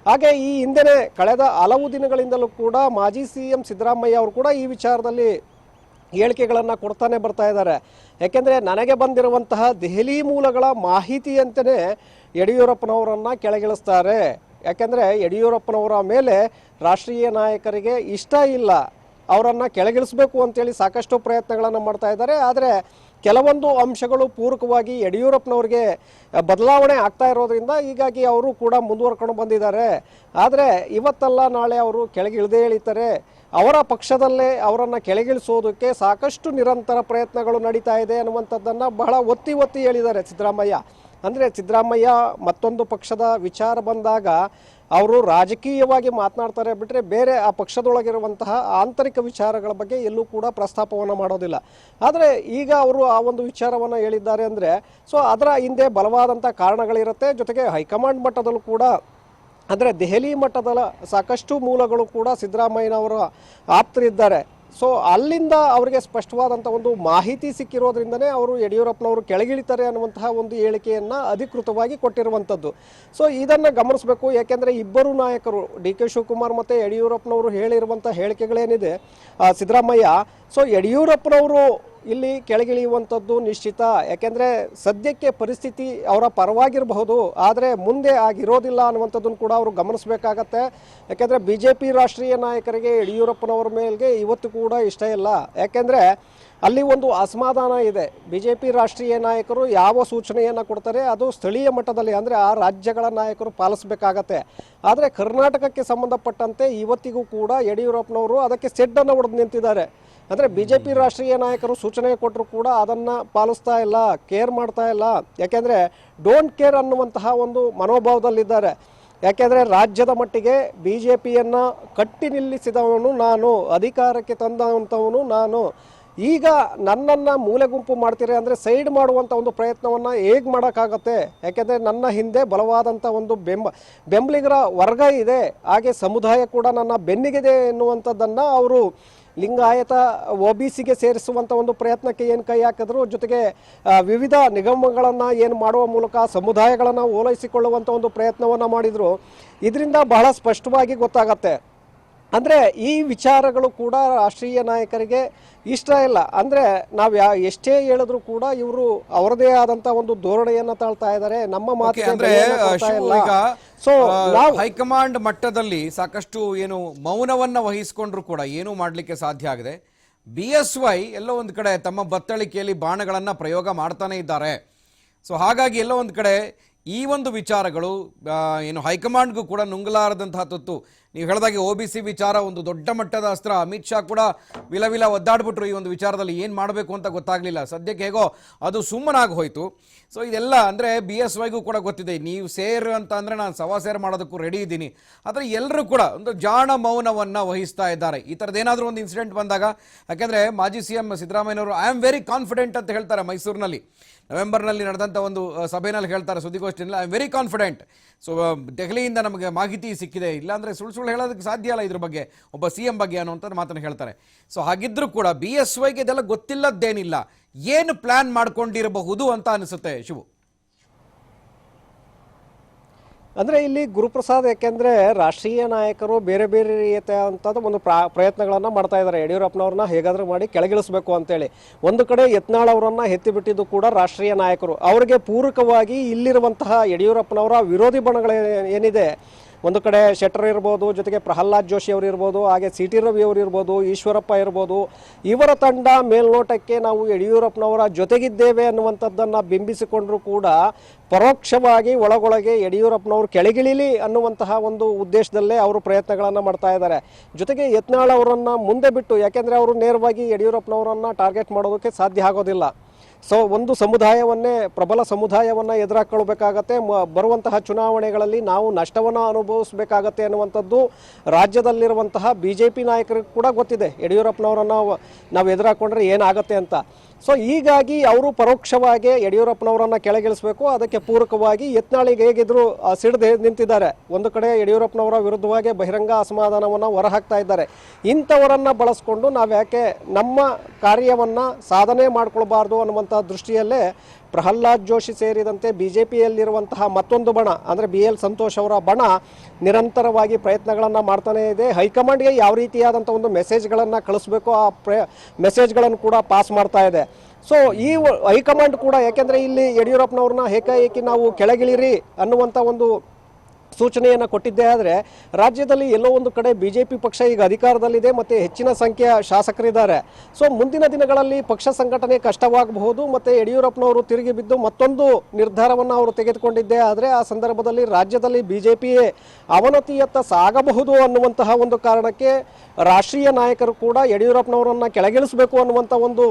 ಹಾಗೆ ಈ ಹಿಂದೆನೇ ಕಳೆದ ಹಲವು ದಿನಗಳಿಂದಲೂ ಕೂಡ ಮಾಜಿ CM ಸಿದ್ದರಾಮಯ್ಯ ಅವರು ಕೂಡ ಈ ವಿಚಾರದಲ್ಲಿ ಹೇಳಿಕೆಗಳನ್ನು ಕೊಡ್ತಾನೆ ಬರ್ತಾ ಇದ್ದಾರೆ. ಯಾಕೆಂದರೆ ನನಗೆ ಬಂದಿರುವಂತಹ ದೆಹಲಿ ಮೂಲಗಳ ಮಾಹಿತಿಯಂತೆಯೇ ಯಡಿಯೂರಪ್ಪನವರನ್ನು ಕೆಳಗಿಳಿಸ್ತಾರೆ. ಯಾಕೆಂದರೆ ಯಡಿಯೂರಪ್ಪನವರ ಮೇಲೆ ರಾಷ್ಟ್ರೀಯ ನಾಯಕರಿಗೆ ಇಷ್ಟ ಇಲ್ಲ, ಅವರನ್ನು ಕೆಳಗಿಳಿಸಬೇಕು ಅಂತೇಳಿ ಸಾಕಷ್ಟು ಪ್ರಯತ್ನಗಳನ್ನು ಮಾಡ್ತಾ ಇದ್ದಾರೆ. ಆದರೆ ಕೆಲವೊಂದು ಅಂಶಗಳು ಪೂರಕವಾಗಿ ಯಡಿಯೂರಪ್ಪನವ್ರಿಗೆ ಬದಲಾವಣೆ ಆಗ್ತಾ ಇರೋದ್ರಿಂದ ಹೀಗಾಗಿ ಅವರು ಕೂಡ ಮುಂದುವರ್ಕೊಂಡು ಬಂದಿದ್ದಾರೆ. ಆದರೆ ಇವತ್ತಲ್ಲ ನಾಳೆ ಅವರು ಕೆಳಗಿಳಿದೇ ಇಳಿತಾರೆ. ಅವರ ಪಕ್ಷದಲ್ಲೇ ಅವರನ್ನು ಕೆಳಗಿಳಿಸೋದಕ್ಕೆ ಸಾಕಷ್ಟು ನಿರಂತರ ಪ್ರಯತ್ನಗಳು ನಡೀತಾ ಇದೆ ಅನ್ನುವಂಥದ್ದನ್ನು ಬಹಳ ಒತ್ತಿ ಹೇಳಿದ್ದಾರೆ ಸಿದ್ದರಾಮಯ್ಯ. ಅಂದರೆ ಸಿದ್ದರಾಮಯ್ಯ ಮತ್ತೊಂದು ಪಕ್ಷದ ವಿಚಾರ ಬಂದಾಗ ಅವರು ರಾಜಕೀಯವಾಗಿ ಮಾತನಾಡ್ತಾರೆ ಬಿಟ್ಟರೆ ಬೇರೆ ಆ ಪಕ್ಷದೊಳಗಿರುವಂತಹ ಆಂತರಿಕ ವಿಚಾರಗಳ ಬಗ್ಗೆ ಎಲ್ಲೂ ಕೂಡ ಪ್ರಸ್ತಾಪವನ್ನು ಮಾಡೋದಿಲ್ಲ. ಆದರೆ ಈಗ ಅವರು ಆ ಒಂದು ವಿಚಾರವನ್ನು ಹೇಳಿದ್ದಾರೆ ಅಂದರೆ ಸೊ ಅದರ ಹಿಂದೆ ಬಲವಾದಂಥ ಕಾರಣಗಳಿರುತ್ತೆ. ಜೊತೆಗೆ ಹೈಕಮಾಂಡ್ ಮಟ್ಟದಲ್ಲೂ ಕೂಡ ಅಂದರೆ ದೆಹಲಿ ಮಟ್ಟದ ಸಾಕಷ್ಟು ಮೂಲಗಳು ಕೂಡ ಸಿದ್ದರಾಮಯ್ಯನವರ ಆಪ್ತರಿದ್ದಾರೆ. ಸೊ ಅಲ್ಲಿಂದ ಅವರಿಗೆ ಸ್ಪಷ್ಟವಾದಂಥ ಒಂದು ಮಾಹಿತಿ ಸಿಕ್ಕಿರೋದ್ರಿಂದನೇ ಅವರು ಯಡಿಯೂರಪ್ಪನವರು ಕೆಳಗಿಳಿತಾರೆ ಅನ್ನುವಂತಹ ಒಂದು ಹೇಳಿಕೆಯನ್ನು ಅಧಿಕೃತವಾಗಿ ಕೊಟ್ಟಿರುವಂಥದ್ದು. ಸೊ ಇದನ್ನು ಗಮನಿಸಬೇಕು. ಯಾಕೆಂದರೆ ಇಬ್ಬರು ನಾಯಕರು ಡಿ ಕೆ ಶಿವಕುಮಾರ್ ಮತ್ತು ಯಡಿಯೂರಪ್ಪನವರು ಹೇಳಿರುವಂಥ ಹೇಳಿಕೆಗಳೇನಿದೆ ಸಿದ್ದರಾಮಯ್ಯ, ಸೊ ಯಡಿಯೂರಪ್ಪನವರು ಇಲ್ಲಿ ಕೆಳಗಿಳಿಯುವಂಥದ್ದು ನಿಶ್ಚಿತ. ಯಾಕೆಂದರೆ ಸದ್ಯಕ್ಕೆ ಪರಿಸ್ಥಿತಿ ಅವರ ಪರವಾಗಿರಬಹುದು, ಆದರೆ ಮುಂದೆ ಆಗಿರೋದಿಲ್ಲ ಅನ್ನುವಂಥದ್ದನ್ನು ಕೂಡ ಅವರು ಗಮನಿಸಬೇಕಾಗತ್ತೆ. ಯಾಕೆಂದರೆ BJP ರಾಷ್ಟ್ರೀಯ ನಾಯಕರಿಗೆ ಯಡಿಯೂರಪ್ಪನವರ ಮೇಲ್ಗೆ ಇವತ್ತು ಕೂಡ ಇಷ್ಟ ಇಲ್ಲ. ಯಾಕೆಂದರೆ ಅಲ್ಲಿ ಒಂದು ಅಸಮಾಧಾನ ಇದೆ. BJP ರಾಷ್ಟ್ರೀಯ ನಾಯಕರು ಯಾವ ಸೂಚನೆಯನ್ನು ಕೊಡ್ತಾರೆ ಅದು ಸ್ಥಳೀಯ ಮಟ್ಟದಲ್ಲಿ ಅಂದರೆ ಆ ರಾಜ್ಯಗಳ ನಾಯಕರು ಪಾಲಿಸಬೇಕಾಗತ್ತೆ. ಆದರೆ ಕರ್ನಾಟಕಕ್ಕೆ ಸಂಬಂಧಪಟ್ಟಂತೆ ಇವತ್ತಿಗೂ ಕೂಡ ಯಡಿಯೂರಪ್ಪನವರು ಅದಕ್ಕೆ ಸೆಡ್ಡನ್ನು ಹೊಡೆದು ನಿಂತಿದ್ದಾರೆ. ಅಂದರೆ BJP ರಾಷ್ಟ್ರೀಯ ನಾಯಕರು ಸೂಚನೆ ಕೊಟ್ಟರು ಕೂಡ ಅದನ್ನು ಪಾಲಿಸ್ತಾ ಇಲ್ಲ, ಕೇರ್ ಮಾಡ್ತಾ ಇಲ್ಲ. ಯಾಕೆಂದರೆ ಡೋಂಟ್ ಕೇರ್ ಅನ್ನುವಂತಹ ಒಂದು ಮನೋಭಾವದಲ್ಲಿದ್ದಾರೆ. ಯಾಕೆಂದರೆ ರಾಜ್ಯದ ಮಟ್ಟಿಗೆ BJPಯನ್ನು ಕಟ್ಟಿ ನಿಲ್ಲಿಸಿದವನು ನಾನು, ಅಧಿಕಾರಕ್ಕೆ ತಂದಂಥವನು ನಾನು. ಈಗ ನನ್ನನ್ನು ಮೂಲೆ ಗುಂಪು ಮಾಡ್ತೀರಿ ಅಂದರೆ ಸೈಡ್ ಮಾಡುವಂಥ ಒಂದು ಪ್ರಯತ್ನವನ್ನು ಹೇಗೆ ಮಾಡೋಕ್ಕಾಗತ್ತೆ? ಯಾಕೆಂದರೆ ನನ್ನ ಹಿಂದೆ ಬಲವಾದಂಥ ಒಂದು ಬೆಂಬಲಿಗರ ವರ್ಗ ಇದೆ, ಹಾಗೆ ಸಮುದಾಯ ಕೂಡ ನನ್ನ ಬೆನ್ನಿಗಿದೆ ಎನ್ನುವಂಥದ್ದನ್ನು ಅವರು ಲಿಂಗಾಯತ OBCಗೆ ಸೇರಿಸುವಂಥ ಒಂದು ಪ್ರಯತ್ನಕ್ಕೆ ಏನು ಕೈ ಹಾಕಿದ್ರು, ಜೊತೆಗೆ ವಿವಿಧ ನಿಗಮಗಳನ್ನು ಏನು ಮಾಡುವ ಮೂಲಕ ಸಮುದಾಯಗಳನ್ನು ಓಲೈಸಿಕೊಳ್ಳುವಂಥ ಒಂದು ಪ್ರಯತ್ನವನ್ನು ಮಾಡಿದರು. ಇದರಿಂದ ಬಹಳ ಸ್ಪಷ್ಟವಾಗಿ ಗೊತ್ತಾಗತ್ತೆ. ಅಂದರೆ ಈ ವಿಚಾರಗಳು ಕೂಡ ರಾಷ್ಟ್ರೀಯ ನಾಯಕರಿಗೆ ಇಷ್ಟ ಇಲ್ಲ. ಅಂದರೆ ನಾವು ಎಷ್ಟೇ ಹೇಳಿದ್ರು ಕೂಡ ಇವರು ಅವರದೇ ಆದಂಥ ಒಂದು ಧೋರಣೆಯನ್ನು ತಾಳ್ತಾ ಇದ್ದಾರೆ. ನಮ್ಮ ಮಾತಿಗೆ ಸೊ ಹೈಕಮಾಂಡ್ ಮಟ್ಟದಲ್ಲಿ ಸಾಕಷ್ಟು ಏನು ಮೌನವನ್ನ ವಹಿಸಿಕೊಂಡ್ರು ಕೂಡ ಏನೂ ಮಾಡಲಿಕ್ಕೆ ಸಾಧ್ಯ ಆಗಿದೆ. BSY ಎಲ್ಲೋ ಒಂದು ಕಡೆ ತಮ್ಮ ಬತ್ತಳಿಕೆಯಲ್ಲಿ ಬಾಣಗಳನ್ನು ಪ್ರಯೋಗ ಮಾಡ್ತಾನೆ ಇದ್ದಾರೆ. ಸೊ ಹಾಗಾಗಿ ಎಲ್ಲೋ ಒಂದು ಕಡೆ ಈ ಒಂದು ವಿಚಾರಗಳು ಏನು ಹೈಕಮಾಂಡ್ಗೂ ಕೂಡ ನುಂಗಲಾರದಂತಹ ತುತ್ತು. ನೀವು ಹೇಳಿದಾಗೆ OBC ವಿಚಾರ ಒಂದು ದೊಡ್ಡ ಮಟ್ಟದ ಅಸ್ತ್ರ. ಅಮಿತ್ ಶಾ ಕೂಡ ವಿಲವಿಲ ಒದ್ದಾಡ್ಬಿಟ್ರು ಈ ಒಂದು ವಿಚಾರದಲ್ಲಿ, ಏನು ಮಾಡಬೇಕು ಅಂತ ಗೊತ್ತಾಗಲಿಲ್ಲ. ಸದ್ಯಕ್ಕೆ ಹೇಗೋ ಅದು ಸುಮ್ಮನಾಗಿ ಹೋಯಿತು. ಸೊ ಇದೆಲ್ಲ ಅಂದರೆ BSYಗೂ ಕೂಡ ಗೊತ್ತಿದೆ, ನೀವು ಸೇರು ಅಂತ ಅಂದರೆ ನಾನು ಸವಾಸೇರು ಮಾಡೋದಕ್ಕೂ ರೆಡಿ ಇದ್ದೀನಿ. ಆದರೆ ಎಲ್ಲರೂ ಕೂಡ ಒಂದು ಜಾಣ ಮೌನವನ್ನು ವಹಿಸ್ತಾ ಇದ್ದಾರೆ ಈ ಥರದ್ದೇನಾದರೂ ಒಂದು ಇನ್ಸಿಡೆಂಟ್ ಬಂದಾಗ. ಯಾಕೆಂದರೆ ಮಾಜಿ CM ಸಿದ್ದರಾಮಯ್ಯನವರು ಐ ಆಮ್ ವೆರಿ ಕಾನ್ಫಿಡೆಂಟ್ ಅಂತ ಹೇಳ್ತಾರೆ ಮೈಸೂರಿನಲ್ಲಿ ನವೆಂಬರ್ನಲ್ಲಿ ನಡೆದಂಥ ಒಂದು ಸಭೆಯಲ್ಲಿ ಹೇಳ್ತಾರೆ ಸುದ್ದಿಗೋಷ್ಠಿಯಲ್ಲಿ, I am very confident. So ದೆಹಲಿಯಿಂದ ನಮಗೆ ಮಾಹಿತಿ ಸಿಕ್ಕಿದೆ, ಇಲ್ಲಾಂದರೆ ಸುಳ್ಳು ಹೇಳೋದಕ್ಕೆ ಸಾಧ್ಯ ಇಲ್ಲ ಇದ್ರ ಬಗ್ಗೆ, ಒಬ್ಬ CM ಬಗ್ಗೆ ಅನ್ನುವಂಥ ಮಾತನ್ನು ಹೇಳ್ತಾರೆ. ಸೊ ಹಾಗಿದ್ರೂ ಕೂಡ BSYಗೆ ಇದೆಲ್ಲ ಗೊತ್ತಿಲ್ಲದ್ದೇನಿಲ್ಲ, ಏನು ಪ್ಲಾನ್ ಮಾಡ್ಕೊಂಡಿರಬಹುದು ಅಂತ ಅನಿಸುತ್ತೆ ಶಿವು? ಅಂದರೆ ಇಲ್ಲಿ ಗುರುಪ್ರಸಾದ್, ಯಾಕೆಂದರೆ ರಾಷ್ಟ್ರೀಯ ನಾಯಕರು ಬೇರೆ ಬೇರೆ ರೀತಿಯಾದಂಥದ್ದು ಒಂದು ಪ್ರಯತ್ನಗಳನ್ನು ಮಾಡ್ತಾ ಇದ್ದಾರೆ. ಯಡಿಯೂರಪ್ಪನವ್ರನ್ನ ಹೇಗಾದರೂ ಮಾಡಿ ಕೆಳಗಿಳಿಸಬೇಕು ಅಂತೇಳಿ. ಒಂದು ಕಡೆ ಯತ್ನಾಳ್ ಅವರನ್ನು ಎತ್ತಿಬಿಟ್ಟಿದ್ದು ಕೂಡ ರಾಷ್ಟ್ರೀಯ ನಾಯಕರು. ಅವರಿಗೆ ಪೂರಕವಾಗಿ ಇಲ್ಲಿರುವಂತಹ ಯಡಿಯೂರಪ್ಪನವರ ವಿರೋಧಿ ಬಣಗಳು ಏನಿದೆ, ಒಂದು ಕಡೆ ಶೆಟ್ಟರ್ ಇರ್ಬೋದು, ಜೊತೆಗೆ ಪ್ರಹ್ಲಾದ್ ಜೋಶಿ ಅವರು ಇರ್ಬೋದು, ಹಾಗೆ CT ರವಿ ಅವರು ಇರ್ಬೋದು, ಈಶ್ವರಪ್ಪ ಇರ್ಬೋದು, ಇವರ ತಂಡ ಮೇಲ್ನೋಟಕ್ಕೆ ನಾವು ಯಡಿಯೂರಪ್ಪನವರ ಜೊತೆಗಿದ್ದೇವೆ ಅನ್ನುವಂಥದ್ದನ್ನು ಬಿಂಬಿಸಿಕೊಂಡ್ರೂ ಕೂಡ ಪರೋಕ್ಷವಾಗಿ ಒಳಗೊಳಗೆ ಯಡಿಯೂರಪ್ಪನವರು ಕೆಳಗಿಳಿಲಿ ಅನ್ನುವಂತಹ ಒಂದು ಉದ್ದೇಶದಲ್ಲೇ ಅವರು ಪ್ರಯತ್ನಗಳನ್ನು ಮಾಡ್ತಾ ಇದ್ದಾರೆ. ಜೊತೆಗೆ ಯತ್ನಾಳ್ ಅವರನ್ನು ಮುಂದೆ ಬಿಟ್ಟು, ಯಾಕೆಂದರೆ ಅವರು ನೇರವಾಗಿ ಯಡಿಯೂರಪ್ಪನವರನ್ನು ಟಾರ್ಗೆಟ್ ಮಾಡೋದಕ್ಕೆ ಸಾಧ್ಯ ಆಗೋದಿಲ್ಲ. ಸೊ ಒಂದು ಸಮುದಾಯವನ್ನೇ, ಪ್ರಬಲ ಸಮುದಾಯವನ್ನು ಎದುರಾಕೊಳ್ಬೇಕಾಗತ್ತೆ. ಬರುವಂತಹ ಚುನಾವಣೆಗಳಲ್ಲಿ ನಾವು ನಷ್ಟವನ್ನು ಅನುಭವಿಸಬೇಕಾಗತ್ತೆ ಅನ್ನುವಂಥದ್ದು ರಾಜ್ಯದಲ್ಲಿರುವಂತಹ BJP ನಾಯಕರಿಗೆ ಕೂಡ ಗೊತ್ತಿದೆ. ಯಡಿಯೂರಪ್ಪನವರನ್ನು ನಾವು ಎದುರಾಕೊಂಡ್ರೆ ಏನಾಗುತ್ತೆ ಅಂತ. ಸೊ ಹೀಗಾಗಿ ಅವರು ಪರೋಕ್ಷವಾಗಿ ಯಡಿಯೂರಪ್ಪನವರನ್ನು ಕೆಳಗಿಳಿಸಬೇಕು. ಅದಕ್ಕೆ ಪೂರಕವಾಗಿ ಯತ್ನಾಳಿಗೆ ಹೇಗಿದ್ರು ಸಿಡಿದು ನಿಂತಿದ್ದಾರೆ. ಒಂದು ಕಡೆ ಯಡಿಯೂರಪ್ಪನವರ ವಿರುದ್ಧವಾಗಿ ಬಹಿರಂಗ ಅಸಮಾಧಾನವನ್ನು ಹೊರಹಾಕ್ತಾ ಇದ್ದಾರೆ. ಇಂಥವರನ್ನು ಬಳಸ್ಕೊಂಡು ನಾವು ಯಾಕೆ ನಮ್ಮ ಕಾರ್ಯವನ್ನು ಸಾಧನೆ ಮಾಡ್ಕೊಳ್ಬಾರ್ದು ಅನ್ನುವಂಥ ದೃಷ್ಟಿಯಲ್ಲೇ ಪ್ರಹ್ಲಾದ್ ಜೋಶಿ ಸೇರಿದಂತೆ BJPಯಲ್ಲಿರುವಂತಹ ಮತ್ತೊಂದು ಬಣ ಅಂದರೆ BL ಸಂತೋಷ್ ಅವರ ಬಣ ನಿರಂತರವಾಗಿ ಪ್ರಯತ್ನಗಳನ್ನು ಮಾಡ್ತಾನೇ ಇದೆ. ಹೈಕಮಾಂಡ್ಗೆ ಯಾವ ರೀತಿಯಾದಂಥ ಒಂದು ಮೆಸೇಜ್ಗಳನ್ನು ಕಳಿಸ್ಬೇಕು ಆ ಮೆಸೇಜ್ಗಳನ್ನು ಕೂಡ ಪಾಸ್ ಮಾಡ್ತಾ ಇದೆ. ಸೊ ಈ ಹೈಕಮಾಂಡ್ ಕೂಡ, ಯಾಕೆಂದರೆ ಇಲ್ಲಿ ಯಡಿಯೂರಪ್ಪನವ್ರನ್ನ ಏಕಾಏಕಿ ನಾವು ಕೆಳಗಿಳಿರಿ ಅನ್ನುವಂಥ ಒಂದು ಸೂಚನೆಯನ್ನು ಕೊಟ್ಟಿದ್ದೇ ಆದರೆ ರಾಜ್ಯದಲ್ಲಿ ಎಲ್ಲೋ ಒಂದು ಕಡೆ BJP ಪಕ್ಷ ಈಗ ಅಧಿಕಾರದಲ್ಲಿದೆ ಮತ್ತು ಹೆಚ್ಚಿನ ಸಂಖ್ಯೆಯ ಶಾಸಕರಿದ್ದಾರೆ. ಸೊ ಮುಂದಿನ ದಿನಗಳಲ್ಲಿ ಪಕ್ಷ ಸಂಘಟನೆ ಕಷ್ಟವಾಗಬಹುದು ಮತ್ತು ಯಡಿಯೂರಪ್ಪನವರು ತಿರುಗಿ ಬಿದ್ದು ಮತ್ತೊಂದು ನಿರ್ಧಾರವನ್ನು ಅವರು ತೆಗೆದುಕೊಂಡಿದ್ದೇ ಆದರೆ ಆ ಸಂದರ್ಭದಲ್ಲಿ ರಾಜ್ಯದಲ್ಲಿ BJPಯೇ ಅವನತಿಯತ್ತ ಸಾಗಬಹುದು ಅನ್ನುವಂತಹ ಒಂದು ಕಾರಣಕ್ಕೆ ರಾಷ್ಟ್ರೀಯ ನಾಯಕರು ಕೂಡ ಯಡಿಯೂರಪ್ಪನವರನ್ನು ಕೆಳಗಿಳಿಸಬೇಕು ಅನ್ನುವಂಥ ಒಂದು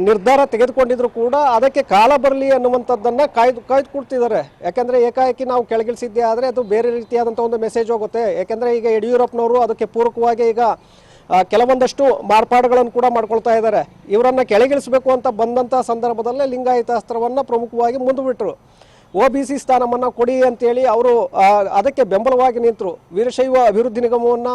ನಿರ್ಧಾರ ತೆಗೆದುಕೊಂಡಿದ್ರು ಕೂಡ ಅದಕ್ಕೆ ಕಾಲ ಬರಲಿ ಅನ್ನುವಂಥದ್ದನ್ನು ಕಾಯ್ದುಕೊಳ್ತಿದ್ದಾರೆ. ಯಾಕೆಂದರೆ ಏಕಾಏಕಿ ನಾವು ಕೆಳಗಿಳಿಸಿದ್ದೇ ಆದರೆ ಅದು ಬೇರೆ ರೀತಿಯಾದಂಥ ಒಂದು ಮೆಸೇಜ್ ಹೋಗುತ್ತೆ. ಯಾಕೆಂದರೆ ಈಗ ಯಡಿಯೂರಪ್ಪನವರು ಅದಕ್ಕೆ ಪೂರಕವಾಗಿ ಈಗ ಕೆಲವೊಂದಷ್ಟು ಮಾರ್ಪಾಡುಗಳನ್ನು ಕೂಡ ಮಾಡ್ಕೊಳ್ತಾ ಇದ್ದಾರೆ. ಇವರನ್ನು ಕೆಳಗಿಳಿಸಬೇಕು ಅಂತ ಬಂದಂಥ ಸಂದರ್ಭದಲ್ಲೇ ಲಿಂಗಾಯತ ಅಸ್ತ್ರವನ್ನು ಪ್ರಮುಖವಾಗಿ ಮುಂದುಬಿಟ್ರು. OBC ಸ್ಥಾನವನ್ನು ಕೊಡಿ ಅಂತೇಳಿ ಅವರು ಅದಕ್ಕೆ ಬೆಂಬಲವಾಗಿ ನಿಂತರು. ವೀರಶೈವ ಅಭಿವೃದ್ಧಿ ನಿಗಮವನ್ನು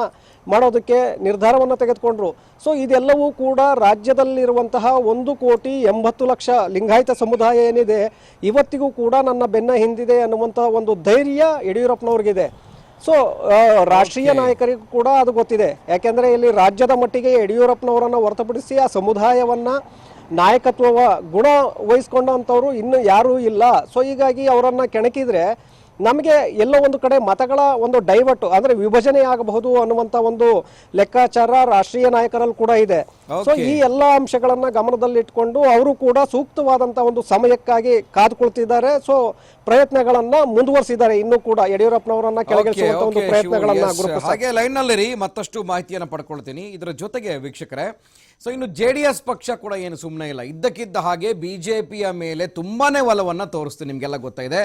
ಮಾಡೋದಕ್ಕೆ ನಿರ್ಧಾರವನ್ನು ತೆಗೆದುಕೊಂಡ್ರು. ಸೊ ಇದೆಲ್ಲವೂ ಕೂಡ ರಾಜ್ಯದಲ್ಲಿರುವಂತಹ 1,80,00,000 ಲಿಂಗಾಯತ ಸಮುದಾಯ ಏನಿದೆ ಇವತ್ತಿಗೂ ಕೂಡ ನನ್ನ ಬೆನ್ನ ಹಿಂದಿದೆ ಅನ್ನುವಂತಹ ಒಂದು ಧೈರ್ಯ ಯಡಿಯೂರಪ್ಪನವ್ರಿಗಿದೆ. ಸೊ ರಾಷ್ಟ್ರೀಯ ನಾಯಕರಿಗೂ ಕೂಡ ಅದು ಗೊತ್ತಿದೆ. ಯಾಕೆಂದರೆ ಇಲ್ಲಿ ರಾಜ್ಯದ ಮಟ್ಟಿಗೆ ಯಡಿಯೂರಪ್ಪನವರನ್ನು ಹೊರತುಪಡಿಸಿ ಆ ಸಮುದಾಯವನ್ನು ನಾಯಕತ್ವ ಗುಣ ವಹಿಸ್ಕೊಂಡಂಥವ್ರು ಇನ್ನೂ ಯಾರೂ ಇಲ್ಲ. ಸೊ ಹೀಗಾಗಿ ಅವರನ್ನು ಕೆಣಕಿದರೆ ನಮಗೆ ಎಲ್ಲೋ ಒಂದು ಕಡೆ ಮತಗಳ ಒಂದು ಡೈವರ್ಟ್ ಅಂದರೆ ವಿಭಜನೆ ಆಗಬಹುದು ಅನ್ನುವಂಥ ಒಂದು ಲೆಕ್ಕಾಚಾರ ರಾಷ್ಟ್ರೀಯ ನಾಯಕರಲ್ಲಿ ಕೂಡ ಇದೆ. ಸೊ ಈ ಎಲ್ಲ ಅಂಶಗಳನ್ನ ಗಮನದಲ್ಲಿಟ್ಕೊಂಡು ಅವರು ಕೂಡ ಸೂಕ್ತವಾದಂಥ ಒಂದು ಸಮಯಕ್ಕಾಗಿ ಕಾದುಕೊಳ್ತಿದ್ದಾರೆ. ಸೊ ಪ್ರಯತ್ನಗಳನ್ನ ಮುಂದುವರಿಸಿದ್ದಾರೆ. ಇನ್ನೂ ಕೂಡ ಯಡಿಯೂರಪ್ಪನವರನ್ನ ಕೆಳಗಿಳಿಸುವಂತ ಒಂದು ಪ್ರಯತ್ನಗಳನ್ನ ಹಾಗೆ ಲೈನ್ ನಲ್ಲಿ ಮತ್ತಷ್ಟು ಮಾಹಿತಿಯನ್ನು ಪಡ್ಕೊಳ್ತೀನಿ. ಇದರ ಜೊತೆಗೆ ವೀಕ್ಷಕರೇ, ಸೊ ಇನ್ನು JDS ಪಕ್ಷ ಕೂಡ ಏನು ಸುಮ್ಮನೆ ಇಲ್ಲ. ಇದ್ದಕ್ಕಿದ್ದ ಹಾಗೆ ಬಿಜೆಪಿಯ ಮೇಲೆ ತುಂಬಾನೇ ಒಲವನ್ನ ತೋರಿಸ್ತು. ನಿಮ್ಗೆಲ್ಲ ಗೊತ್ತಾಯಿದೆ,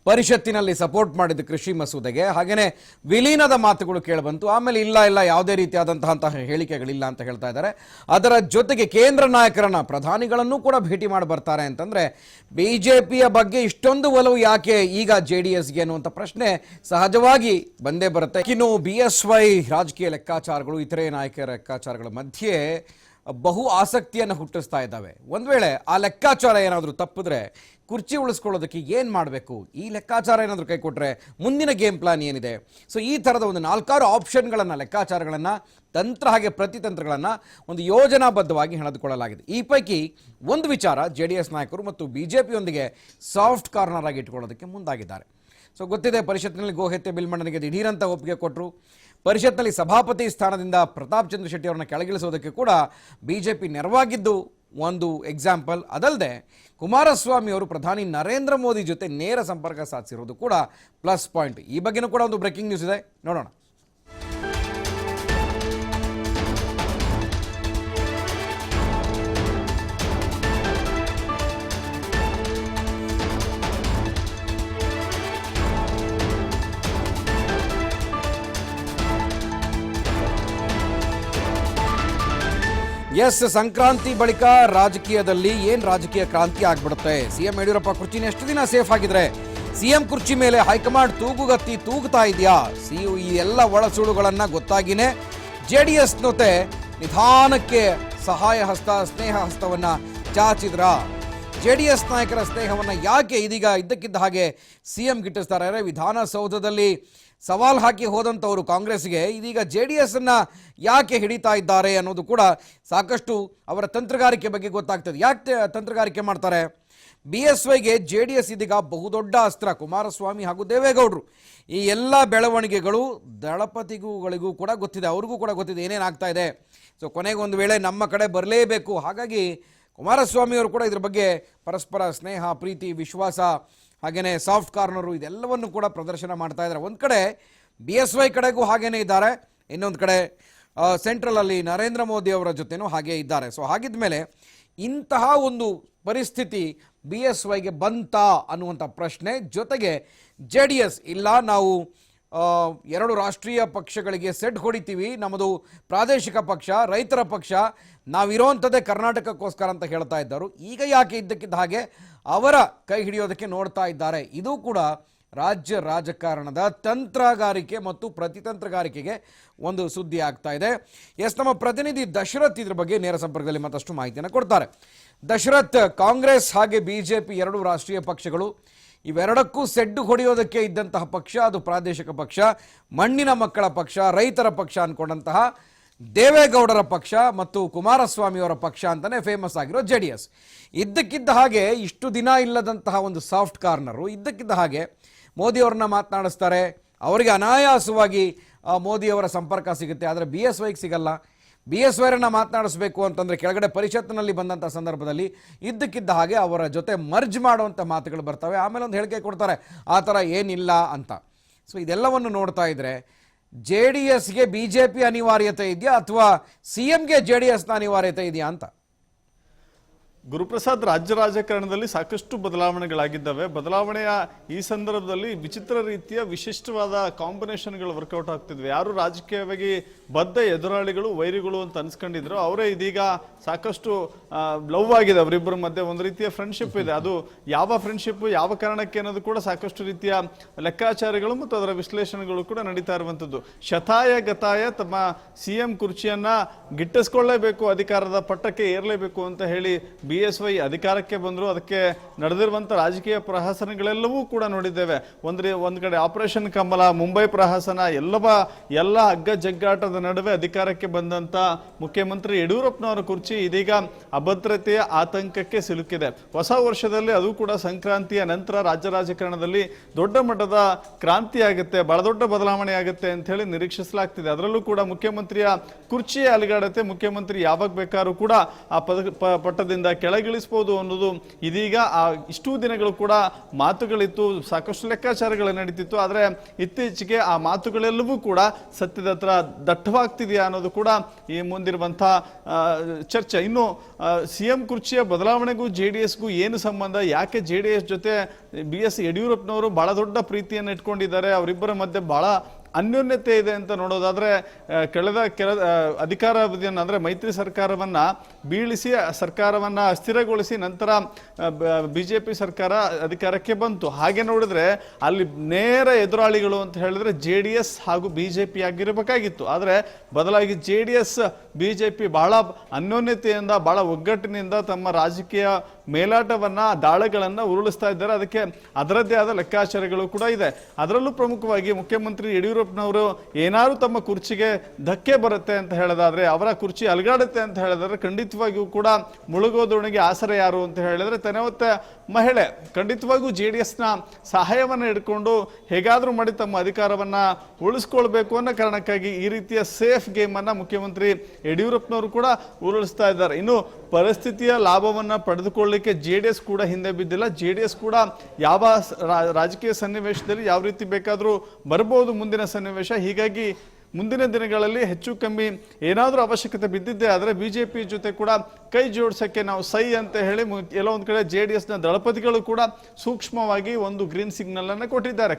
ಪರಿಷತ್ತಿನಲ್ಲಿ ಸಪೋರ್ಟ್ ಮಾಡಿದ ಕೃಷಿ ಮಸೂದೆಗೆ, ಹಾಗೇನೆ ವಿಲೀನದ ಮಾತುಗಳು ಕೇಳಿಬಂತು. ಆಮೇಲೆ ಇಲ್ಲ ಯಾವುದೇ ರೀತಿಯಾದಂತಹ ಹೇಳಿಕೆಗಳಿಲ್ಲ ಅಂತ ಹೇಳ್ತಾ ಇದ್ದಾರೆ. ಅದರ ಜೊತೆಗೆ ಕೇಂದ್ರ ನಾಯಕರನ್ನ, ಪ್ರಧಾನಿಗಳನ್ನು ಕೂಡ ಭೇಟಿ ಮಾಡಿ ಬರ್ತಾರೆ ಅಂತಂದ್ರೆ ಬಿಜೆಪಿಯ ಬಗ್ಗೆ ಇಷ್ಟೊಂದು ಒಲವು ಯಾಕೆ ಈಗ JDSಗೆ ಅನ್ನುವಂಥ ಪ್ರಶ್ನೆ ಸಹಜವಾಗಿ ಬಂದೇ ಬರುತ್ತೆ. ಇನ್ನು BSY ರಾಜಕೀಯ ಲೆಕ್ಕಾಚಾರಗಳು, ಇತರೆ ನಾಯಕರ ಲೆಕ್ಕಾಚಾರಗಳ ಮಧ್ಯೆ ಬಹು ಆಸಕ್ತಿಯನ್ನು ಹುಟ್ಟಿಸ್ತಾ ಇದ್ದಾವೆ. ಒಂದು ವೇಳೆ ಆ ಲೆಕ್ಕಾಚಾರ ಏನಾದರೂ ತಪ್ಪಿದ್ರೆ ಕುರ್ಚಿ ಉಳಿಸ್ಕೊಳ್ಳೋದಕ್ಕೆ ಏನು ಮಾಡಬೇಕು, ಈ ಲೆಕ್ಕಾಚಾರ ಏನಾದರೂ ಕೈ ಕೊಟ್ಟರೆ ಮುಂದಿನ ಗೇಮ್ ಪ್ಲಾನ್ ಏನಿದೆ. ಸೊ ಈ ಥರದ ಒಂದು 4-6 ಆಪ್ಷನ್ಗಳನ್ನು, ಲೆಕ್ಕಾಚಾರಗಳನ್ನು, ತಂತ್ರ ಹಾಗೆ ಪ್ರತಿತಂತ್ರಗಳನ್ನು ಒಂದು ಯೋಜನಾಬದ್ಧವಾಗಿ ಹೆಣೆದುಕೊಳ್ಳಲಾಗಿದೆ. ಈ ಪೈಕಿ ಒಂದು ವಿಚಾರ JDS ನಾಯಕರು ಮತ್ತು BJPಯೊಂದಿಗೆ ಸಾಫ್ಟ್ ಕಾರ್ನರ್ ಆಗಿ ಇಟ್ಕೊಳ್ಳೋದಕ್ಕೆ ಮುಂದಾಗಿದ್ದಾರೆ. ಸೊ ಗೊತ್ತಿದೆ, ಪರಿಷತ್ನಲ್ಲಿ ಗೋಹತ್ಯೆ ಬಿಲ್ ಮಂಡನೆಗೆ ದಿಢೀರಂತ ಒಪ್ಪಿಗೆ ಕೊಟ್ಟರು. ಪರಿಷತ್ನಲ್ಲಿ ಸಭಾಪತಿ ಸ್ಥಾನದಿಂದ ಪ್ರತಾಪ್ ಚಂದ್ರ ಶೆಟ್ಟಿ ಅವರನ್ನು ಕೆಳಗಿಳಿಸೋದಕ್ಕೆ ಕೂಡ BJP ನೆರವಾಗಿದ್ದು ಒಂದು ಎಕ್ಸಾಂಪಲ್. ಅದಲ್ಲದೆ ಕುಮಾರಸ್ವಾಮಿ ಅವರು ಪ್ರಧಾನಿ ನರೇಂದ್ರ ಮೋದಿ ಜೊತೆ ನೇರ ಸಂಪರ್ಕ ಸಾಧಿಸಿರೋದು ಕೂಡ ಪ್ಲಸ್ ಪಾಯಿಂಟ್. ಈ ಬಗ್ಗೆನೂ ಕೂಡ ಒಂದು ಬ್ರೇಕಿಂಗ್ ನ್ಯೂಸ್ ಇದೆ, ನೋಡೋಣ. ಎಸ್, ಸಂಕ್ರಾಂತಿ ಬಳಿಕ ರಾಜಕೀಯದಲ್ಲಿ ರಾಜಕೀಯ ಕ್ರಾಂತಿ ಆಗ್ಬಿಡುತ್ತೆ. CM ಯಡಿಯೂರಪ್ಪ ಕುರ್ಚಿನ ಎಷ್ಟು ದಿನ ಸೇಫ್ ಆಗಿದ್ರೆ CM ಕುರ್ಚಿ ಮೇಲೆ ಹೈಕಮಾಂಡ್ ತೂಗುಗತ್ತಿ ತೂಗುತ್ತಾ ಇದೆಯಾ? ಈ ಎಲ್ಲ ಒಳಸುಳುಗಳನ್ನ ಗೊತ್ತಾಗಿನೇ JDS ಜೊತೆ ನಿಧಾನಕ್ಕೆ ಸಹಾಯ ಹಸ್ತ, ಸ್ನೇಹ ಹಸ್ತವನ್ನ ಚಾಚಿದ್ರ. JDS ನಾಯಕರ ಸ್ನೇಹವನ್ನ ಯಾಕೆ ಇದೀಗ ಇದ್ದಕ್ಕಿದ್ದ ಹಾಗೆ CM ಗಿಟ್ಟಿಸ್ತಾರೆ? ವಿಧಾನಸೌಧದಲ್ಲಿ ಸವಾಲ್ ಹಾಕಿ ಹೋದಂಥವರು ಕಾಂಗ್ರೆಸ್ಗೆ ಇದೀಗ JDS ಅನ್ನ ಯಾಕೆ ಹಿಡಿತಾ ಇದ್ದಾರೆ ಅನ್ನೋದು ಕೂಡ ಸಾಕಷ್ಟು ಅವರ ತಂತ್ರಗಾರಿಕೆ ಬಗ್ಗೆ ಗೊತ್ತಾಗ್ತದೆ. ಯಾಕೆ ತಂತ್ರಗಾರಿಕೆ ಮಾಡ್ತಾರೆ? BSYಗೆ JDS ಇದೀಗ ಬಹುದೊಡ್ಡ ಅಸ್ತ್ರ. ಕುಮಾರಸ್ವಾಮಿ ಹಾಗೂ ದೇವೇಗೌಡರು ಈ ಎಲ್ಲ ಬೆಳವಣಿಗೆಗಳು ದಳಪತಿಗಳಿಗೂ ಕೂಡ ಗೊತ್ತಿದೆ, ಅವ್ರಿಗೂ ಕೂಡ ಗೊತ್ತಿದೆ ಏನೇನಾಗ್ತಾ ಇದೆ. ಸೊ ಕೊನೆಗೆ ಒಂದು ವೇಳೆ ನಮ್ಮ ಕಡೆ ಬರಲೇಬೇಕು. ಹಾಗಾಗಿ ಕುಮಾರಸ್ವಾಮಿ ಅವರು ಕೂಡ ಇದ್ರ ಬಗ್ಗೆ ಪರಸ್ಪರ ಸ್ನೇಹ, ಪ್ರೀತಿ, ವಿಶ್ವಾಸ, ಹಾಗೆಯೇ ಸಾಫ್ಟ್ ಕಾರ್ನರು ಇದೆಲ್ಲವನ್ನು ಕೂಡ ಪ್ರದರ್ಶನ ಮಾಡ್ತಾ ಇದ್ದಾರೆ. ಒಂದು ಕಡೆ BSY ಕಡೆಗೂ ಹಾಗೇನೇ ಇದ್ದಾರೆ, ಇನ್ನೊಂದು ಕಡೆ ಸೆಂಟ್ರಲಲ್ಲಿ ನರೇಂದ್ರ ಮೋದಿ ಅವರ ಜೊತೆನೂ ಹಾಗೇ ಇದ್ದಾರೆ. ಸೊ ಹಾಗಿದ್ದ ಮೇಲೆ ಇಂತಹ ಒಂದು ಪರಿಸ್ಥಿತಿ BSYಗೆ ಬಂತಾ ಅನ್ನುವಂಥ ಪ್ರಶ್ನೆ. ಜೊತೆಗೆ JDS ಇಲ್ಲ, ನಾವು 2 ರಾಷ್ಟ್ರೀಯ ಪಕ್ಷಗಳಿಗೆ ಸೆಟ್ ಹೊಡಿತೀವಿ, ನಮ್ಮದು ಪ್ರಾದೇಶಿಕ ಪಕ್ಷ, ರೈತರ ಪಕ್ಷ, ನಾವಿರೋಂಥದ್ದೇ ಕರ್ನಾಟಕಕ್ಕೋಸ್ಕರ ಅಂತ ಹೇಳ್ತಾ ಇದ್ದರು. ಈಗ ಯಾಕೆ ಇದ್ದಕ್ಕಿದ್ದ ಹಾಗೆ ಅವರ ಕೈ ಹಿಡಿಯೋದಕ್ಕೆ ನೋಡ್ತಾ ಇದ್ದಾರೆ? ಇದು ಕೂಡ ರಾಜ್ಯ ರಾಜಕಾರಣದ ತಂತ್ರಗಾರಿಕೆ ಮತ್ತು ಪ್ರತಿತಂತ್ರಗಾರಿಕೆಗೆ ಒಂದು ಸುದ್ದಿ ಆಗ್ತಾ ಇದೆ. ಎಸ್, ನಮ್ಮ ಪ್ರತಿನಿಧಿ ದಶರಥ್ ಇದ್ರ ಬಗ್ಗೆ ನೇರ ಸಂಪರ್ಕದಲ್ಲಿ ಮತ್ತಷ್ಟು ಮಾಹಿತಿಯನ್ನು ಕೊಡ್ತಾರೆ. ದಶರಥ್, ಕಾಂಗ್ರೆಸ್ ಹಾಗೆ BJP 2 ರಾಷ್ಟ್ರೀಯ ಪಕ್ಷಗಳು, ಇವೆರಡಕ್ಕೂ ಸೆಡ್ಡು ಹೊಡೆಯೋದಕ್ಕೆ ಇದ್ದಂತಹ ಪಕ್ಷ ಅದು ಪ್ರಾದೇಶಿಕ ಪಕ್ಷ, ಮಣ್ಣಿನ ಮಕ್ಕಳ ಪಕ್ಷ, ರೈತರ ಪಕ್ಷ ಅನ್ಕೊಂಡಂತಹ ದೇವೇಗೌಡರ ಪಕ್ಷ ಮತ್ತು ಕುಮಾರಸ್ವಾಮಿಯವರ ಪಕ್ಷ ಅಂತಾನೆ ಫೇಮಸ್ ಆಗಿರೋ JDS. ಇದ್ದಕ್ಕಿದ್ದ ಹಾಗೆ ಇಷ್ಟು ದಿನ ಇಲ್ಲದಂತಹ ಒಂದು ಸಾಫ್ಟ್ ಕಾರ್ನರು ಇದ್ದಕ್ಕಿದ್ದ ಹಾಗೆ ಮೋದಿಯವ್ರನ್ನ ಮಾತನಾಡಿಸ್ತಾರೆ. ಅವರಿಗೆ ಅನಾಯಾಸವಾಗಿ ಮೋದಿಯವರ ಸಂಪರ್ಕ ಸಿಗುತ್ತೆ, ಆದರೆ BSYಗೆ ಸಿಗಲ್ಲ. BSYರನ್ನ ಮಾತನಾಡಿಸ್ಬೇಕು ಅಂತಂದರೆ ಕೆಳಗಡೆ ಪರಿಷತ್ನಲ್ಲಿ ಬಂದಂಥ ಸಂದರ್ಭದಲ್ಲಿ ಇದ್ದಕ್ಕಿದ್ದ ಹಾಗೆ ಅವರ ಜೊತೆ ಮರ್ಜ್ ಮಾಡುವಂಥ ಮಾತುಗಳು ಬರ್ತವೆ. ಆಮೇಲೆ ಒಂದು ಹೇಳಿಕೆ ಕೊಡ್ತಾರೆ, ಆ ಥರ ಏನಿಲ್ಲ ಅಂತ. ಸೊ ಇದೆಲ್ಲವನ್ನು ನೋಡ್ತಾ ಇದ್ರೆ JDSಗೆ BJP ಅನಿವಾರ್ಯತೆ ಇದೆಯಾ ಅಥವಾ CMಗೆ JDSನ ಅನಿವಾರ್ಯತೆ ಇದೆಯಾ ಅಂತ? ಗುರುಪ್ರಸಾದ್, ರಾಜ್ಯ ರಾಜಕಾರಣದಲ್ಲಿ ಸಾಕಷ್ಟು ಬದಲಾವಣೆಗಳಾಗಿದ್ದಾವೆ. ಬದಲಾವಣೆಯ ಈ ಸಂದರ್ಭದಲ್ಲಿ ವಿಚಿತ್ರ ರೀತಿಯ ವಿಶಿಷ್ಟವಾದ ಕಾಂಬಿನೇಷನ್ಗಳು ವರ್ಕೌಟ್ ಆಗ್ತಿದ್ವಿ. ಯಾರು ರಾಜಕೀಯವಾಗಿ ಬದ್ಧ ಎದುರಾಳಿಗಳು, ವೈರಿಗಳು ಅಂತ ಅನ್ಸ್ಕೊಂಡಿದ್ರು, ಅವರೇ ಇದೀಗ ಸಾಕಷ್ಟು ಲವ್ ಆಗಿದೆ ಅವರಿಬ್ಬರ ಮಧ್ಯೆ. ಒಂದು ರೀತಿಯ ಫ್ರೆಂಡ್ಶಿಪ್ ಇದೆ. ಅದು ಯಾವ ಫ್ರೆಂಡ್ಶಿಪ್, ಯಾವ ಕಾರಣಕ್ಕೆ ಅನ್ನೋದು ಕೂಡ ಸಾಕಷ್ಟು ರೀತಿಯ ಲೆಕ್ಕಾಚಾರಗಳು ಮತ್ತು ಅದರ ವಿಶ್ಲೇಷಣೆಗಳು ಕೂಡ ನಡೀತಾ ಇರುವಂತದ್ದು. ಶತಾಯ ಗತಾಯ ತಮ್ಮ ಸಿಎಂ ಕುರ್ಚಿಯನ್ನ ಗಿಟ್ಟಿಸ್ಕೊಳ್ಳೇಬೇಕು, ಅಧಿಕಾರದ ಪಟ್ಟಕ್ಕೆ ಏರ್ಲೇಬೇಕು ಅಂತ ಹೇಳಿ BSY ಅಧಿಕಾರಕ್ಕೆ ಬಂದ್ರು. ಅದಕ್ಕೆ ನಡೆದಿರುವಂತ ರಾಜಕೀಯ ಪ್ರಹಸನಗಳೆಲ್ಲವೂ ಕೂಡ ನೋಡಿದ್ದೇವೆ. ಒಂದ್ ಕಡೆ ಆಪರೇಷನ್ ಕಮಲ, ಮುಂಬೈ ಪ್ರಹಸನ, ಎಲ್ಲ ಹಗ್ಗ ಜಗ್ಗಾಟದ ನಡುವೆ ಅಧಿಕಾರಕ್ಕೆ ಬಂದಂತ ಮುಖ್ಯಮಂತ್ರಿ ಯಡಿಯೂರಪ್ಪನವರ ಕುರ್ಚಿ ಇದೀಗ ಅಭದ್ರತೆಯ ಆತಂಕಕ್ಕೆ ಸಿಲುಕಿದೆ. ಹೊಸ ವರ್ಷದಲ್ಲಿ ಅದು ಕೂಡ ಸಂಕ್ರಾಂತಿಯ ನಂತರ ರಾಜ್ಯ ರಾಜಕಾರಣದಲ್ಲಿ ದೊಡ್ಡ ಮಟ್ಟದ ಕ್ರಾಂತಿ ಆಗುತ್ತೆ, ಬಹಳ ದೊಡ್ಡ ಬದಲಾವಣೆ ಆಗುತ್ತೆ ಅಂತ ಹೇಳಿ ನಿರೀಕ್ಷಿಸಲಾಗ್ತಿದೆ. ಅದರಲ್ಲೂ ಕೂಡ ಮುಖ್ಯಮಂತ್ರಿಯ ಕುರ್ಚಿಯ ಅಲುಗಾಡತೆ, ಮುಖ್ಯಮಂತ್ರಿ ಯಾವಾಗ ಬೇಕಾದ್ರೂ ಕೂಡ ಆ ಪಟ್ಟದಿಂದ ಕೆಳಗಿಳಿಸಬಹುದು ಅನ್ನೋದು ಇದೀಗ ಇಷ್ಟೂ ದಿನಗಳು ಕೂಡ ಮಾತುಗಳಿತ್ತು, ಸಾಕಷ್ಟು ಲೆಕ್ಕಾಚಾರಗಳು ನಡೀತಿತ್ತು. ಆದರೆ ಇತ್ತೀಚೆಗೆ ಆ ಮಾತುಗಳೆಲ್ಲವೂ ಕೂಡ ಸತ್ಯದ ಹತ್ರ ದಟ್ಟವಾಗ್ತಿದೆಯಾ ಅನ್ನೋದು ಕೂಡ ಈ ಮುಂದಿರುವಂತಹ ಚರ್ಚೆ. ಇನ್ನು ಸಿಎಂ ಕುರ್ಚಿಯ ಬದಲಾವಣೆಗೂ JDSಗೂ ಏನು ಸಂಬಂಧ, ಯಾಕೆ JDS ಜೊತೆ BS ಯಡಿಯೂರಪ್ಪನವರು ಬಹಳ ದೊಡ್ಡ ಪ್ರೀತಿಯನ್ನು ಇಟ್ಕೊಂಡಿದ್ದಾರೆ, ಅವರಿಬ್ಬರ ಮಧ್ಯೆ ಬಹಳ ಅನ್ಯೋನ್ಯತೆ ಇದೆ ಅಂತ ನೋಡೋದಾದ್ರೆ, ಕಳೆದ ಅಧಿಕಾರಾವಧಿಯನ್ನು ಅಂದ್ರೆ ಮೈತ್ರಿ ಸರ್ಕಾರವನ್ನ ಬೀಳಿಸಿ ಸರ್ಕಾರವನ್ನ ಅಸ್ಥಿರಗೊಳಿಸಿ ನಂತರ BJP ಸರ್ಕಾರ ಅಧಿಕಾರಕ್ಕೆ ಬಂತು. ಹಾಗೆ ನೋಡಿದ್ರೆ ಅಲ್ಲಿ ನೇರ ಎದುರಾಳಿಗಳು ಅಂತ ಹೇಳಿದ್ರೆ JDS ಹಾಗೂ BJP ಆಗಿರಬೇಕಾಗಿತ್ತು. ಆದರೆ ಬದಲಾಗಿ JDS BJP ಬಹಳ ಅನ್ಯೋನ್ಯತೆಯಿಂದ, ಬಹಳ ಒಗ್ಗಟ್ಟಿನಿಂದ ತಮ್ಮ ರಾಜಕೀಯ ಮೇಲಾಟವನ್ನ, ದಾಳಗಳನ್ನ ಉರುಳಿಸ್ತಾ ಇದ್ದಾರೆ. ಅದಕ್ಕೆ ಅದರದ್ದೇ ಆದ ಲೆಕ್ಕಾಚಾರಗಳು ಕೂಡ ಇದೆ. ಅದರಲ್ಲೂ ಪ್ರಮುಖವಾಗಿ ಮುಖ್ಯಮಂತ್ರಿ ಯಡಿಯೂರಪ್ಪನವರು ಏನಾದ್ರು ತಮ್ಮ ಕುರ್ಚಿಗೆ ಧಕ್ಕೆ ಬರುತ್ತೆ ಅಂತ ಹೇಳಿದಾದ್ರೆ, ಅವರ ಕುರ್ಚಿ ಅಲುಗಾಡುತ್ತೆ ಅಂತ ಹೇಳಿದ್ರೆ, ಖಂಡಿತವಾಗಿಯೂ ಕೂಡ ಮುಳುಗೋದೋಣಿಗೆ ಆಸರೆ ಯಾರು ಅಂತ ಹೇಳಿದ್ರೆ ತೆನವತ್ತ ಮಹಿಳೆ. ಖಂಡಿತವಾಗಿಯೂ JDSನ ಸಹಾಯವನ್ನ ಹಿಡ್ಕೊಂಡು ಹೇಗಾದ್ರೂ ಮಾಡಿ ತಮ್ಮ ಅಧಿಕಾರವನ್ನ ಉಳಿಸ್ಕೊಳ್ಬೇಕು ಅನ್ನೋ ಕಾರಣಕ್ಕಾಗಿ ಈ ರೀತಿಯ ಸೇಫ್ ಗೇಮ್ ಅನ್ನ ಮುಖ್ಯಮಂತ್ರಿ ಯಡಿಯೂರಪ್ಪನವರು ಕೂಡ ಉರುಳಿಸ್ತಾ ಇದ್ದಾರೆ. ಇನ್ನು ಪರಿಸ್ಥಿತಿಯ ಲಾಭವನ್ನ ಪಡೆದುಕೊಳ್ಳಲಿಕ್ಕೆ JDS ಕೂಡ ಹಿಂದೆ ಬಿದ್ದಿಲ್ಲ. JDS ಕೂಡ ಯಾವ ರಾಜಕೀಯ ಸನ್ನಿವೇಶದಲ್ಲಿ ಯಾವ ರೀತಿ ಬೇಕಾದರೂ ಬರಬಹುದು ಮುಂದಿನ ಸನ್ನಿವೇಶ. ಹೀಗಾಗಿ ಮುಂದಿನ ದಿನಗಳಲ್ಲಿ ಹೆಚ್ಚು ಕಮ್ಮಿ ಏನಾದರೂ ಅವಶ್ಯಕತೆ ಬಿದ್ದಿದ್ದೆ ಆದರೆ BJP ಜೊತೆ ಕೂಡ ಕೈ ಜೋಡಿಸಕ್ಕೆ ನಾವು ಸೈ ಅಂತ ಹೇಳಿ ಎಲ್ಲೋ ಒಂದು ಕಡೆ JDSನ ದಳಪತಿಗಳು ಕೂಡ ಸೂಕ್ಷ್ಮವಾಗಿ ಒಂದು ಗ್ರೀನ್ ಸಿಗ್ನಲ್ ಅನ್ನು ಕೊಟ್ಟಿದ್ದಾರೆ.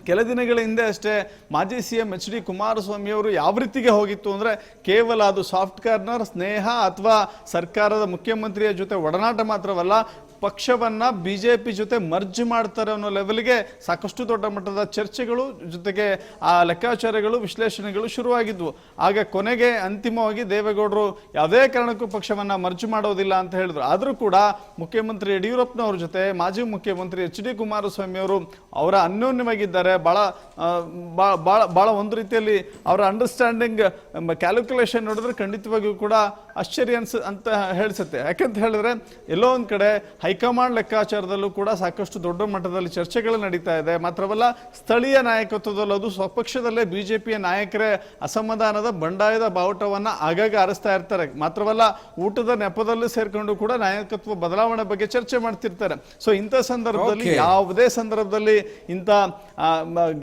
ಕೆಲ ದಿನಗಳ ಹಿಂದೆ ಅಷ್ಟೇ ಮಾಜಿ CM HD ಕುಮಾರಸ್ವಾಮಿ ಅವರು ಯಾವ ರೀತಿಗೆ ಹೋಗಿತ್ತು ಅಂದ್ರೆ, ಕೇವಲ ಅದು ಸಾಫ್ಟ್ ಕಾರ್ನರ್, ಸ್ನೇಹ ಅಥವಾ ಸರ್ಕಾರದ ಮುಖ್ಯಮಂತ್ರಿಯ ಜೊತೆ ಒಡನಾಟ ಮಾತ್ರವಲ್ಲ, ಪಕ್ಷವನ್ನ BJP ಜೊತೆ ಮರ್ಜ್ ಮಾಡ್ತಾರೆ ಅನ್ನೋ ಲೆವೆಲ್ಗೆ ಸಾಕಷ್ಟು ದೊಡ್ಡ ಮಟ್ಟದ ಚರ್ಚೆಗಳು ಜೊತೆಗೆ ಆ ಲೆಕ್ಕಾಚಾರಗಳು, ವಿಶ್ಲೇಷಣೆಗಳು ಶುರುವಾಗಿದ್ವು. ಆಗ ಕೊನೆಗೆ ಅಂತಿಮವಾಗಿ ದೇವೇಗೌಡರು ಯಾವುದೇ ಕಾರಣಕ್ಕೂ ಪಕ್ಷವನ್ನ ಮರ್ಜ್ ಮಾಡೋದಿಲ್ಲ ಅಂತ ಹೇಳಿದ್ರು. ಆದರೂ ಕೂಡ ಮುಖ್ಯಮಂತ್ರಿ ಯಡಿಯೂರಪ್ಪನವ್ರ ಜೊತೆ ಮಾಜಿ ಮುಖ್ಯಮಂತ್ರಿ HD ಕುಮಾರಸ್ವಾಮಿ ಅವರು ಅವರ ಅನ್ಯೋನ್ಯವಾಗಿದ್ದಾರೆ. ಬಹಳ ಒಂದು ರೀತಿಯಲ್ಲಿ ಅವರ ಅಂಡರ್ಸ್ಟ್ಯಾಂಡಿಂಗ್, ಕ್ಯಾಲ್ಕುಲೇಷನ್ ನೋಡಿದ್ರೆ ಖಂಡಿತವಾಗಿಯೂ ಕೂಡ ಆಶ್ಚರ್ಯ ಅಂತ ಹೇಳಿಸುತ್ತೆ. ಯಾಕಂತ ಹೇಳಿದ್ರೆ ಎಲ್ಲೋ ಒಂದ್ ಕಡೆ ಹೈಕಮಾಂಡ್ ಲೆಕ್ಕಾಚಾರದಲ್ಲೂ ಕೂಡ ಸಾಕಷ್ಟು ದೊಡ್ಡ ಮಟ್ಟದಲ್ಲಿ ಚರ್ಚೆಗಳು ನಡೀತಾ ಇದೆ. ಮಾತ್ರವಲ್ಲ, ಸ್ಥಳೀಯ ನಾಯಕತ್ವದಲ್ಲೂ ಅದು ಸ್ವಪಕ್ಷದಲ್ಲೇ BJPಯ ನಾಯಕರೇ ಅಸಮಾಧಾನದ ಬಂಡಾಯದ ಬಾವುಟವನ್ನ ಆಗಾಗ ಆರಿಸ್ತಾ ಇರ್ತಾರೆ. ಮಾತ್ರವಲ್ಲ, ಊಟದ ನೆಪದಲ್ಲೂ ಸೇರ್ಕೊಂಡು ಕೂಡ ನಾಯಕತ್ವ ಬದಲಾವಣೆ ಬಗ್ಗೆ ಚರ್ಚೆ ಮಾಡ್ತಿರ್ತಾರೆ. ಸೊ ಇಂಥ ಸಂದರ್ಭದಲ್ಲಿ ಯಾವುದೇ ಸಂದರ್ಭದಲ್ಲಿ ಇಂಥ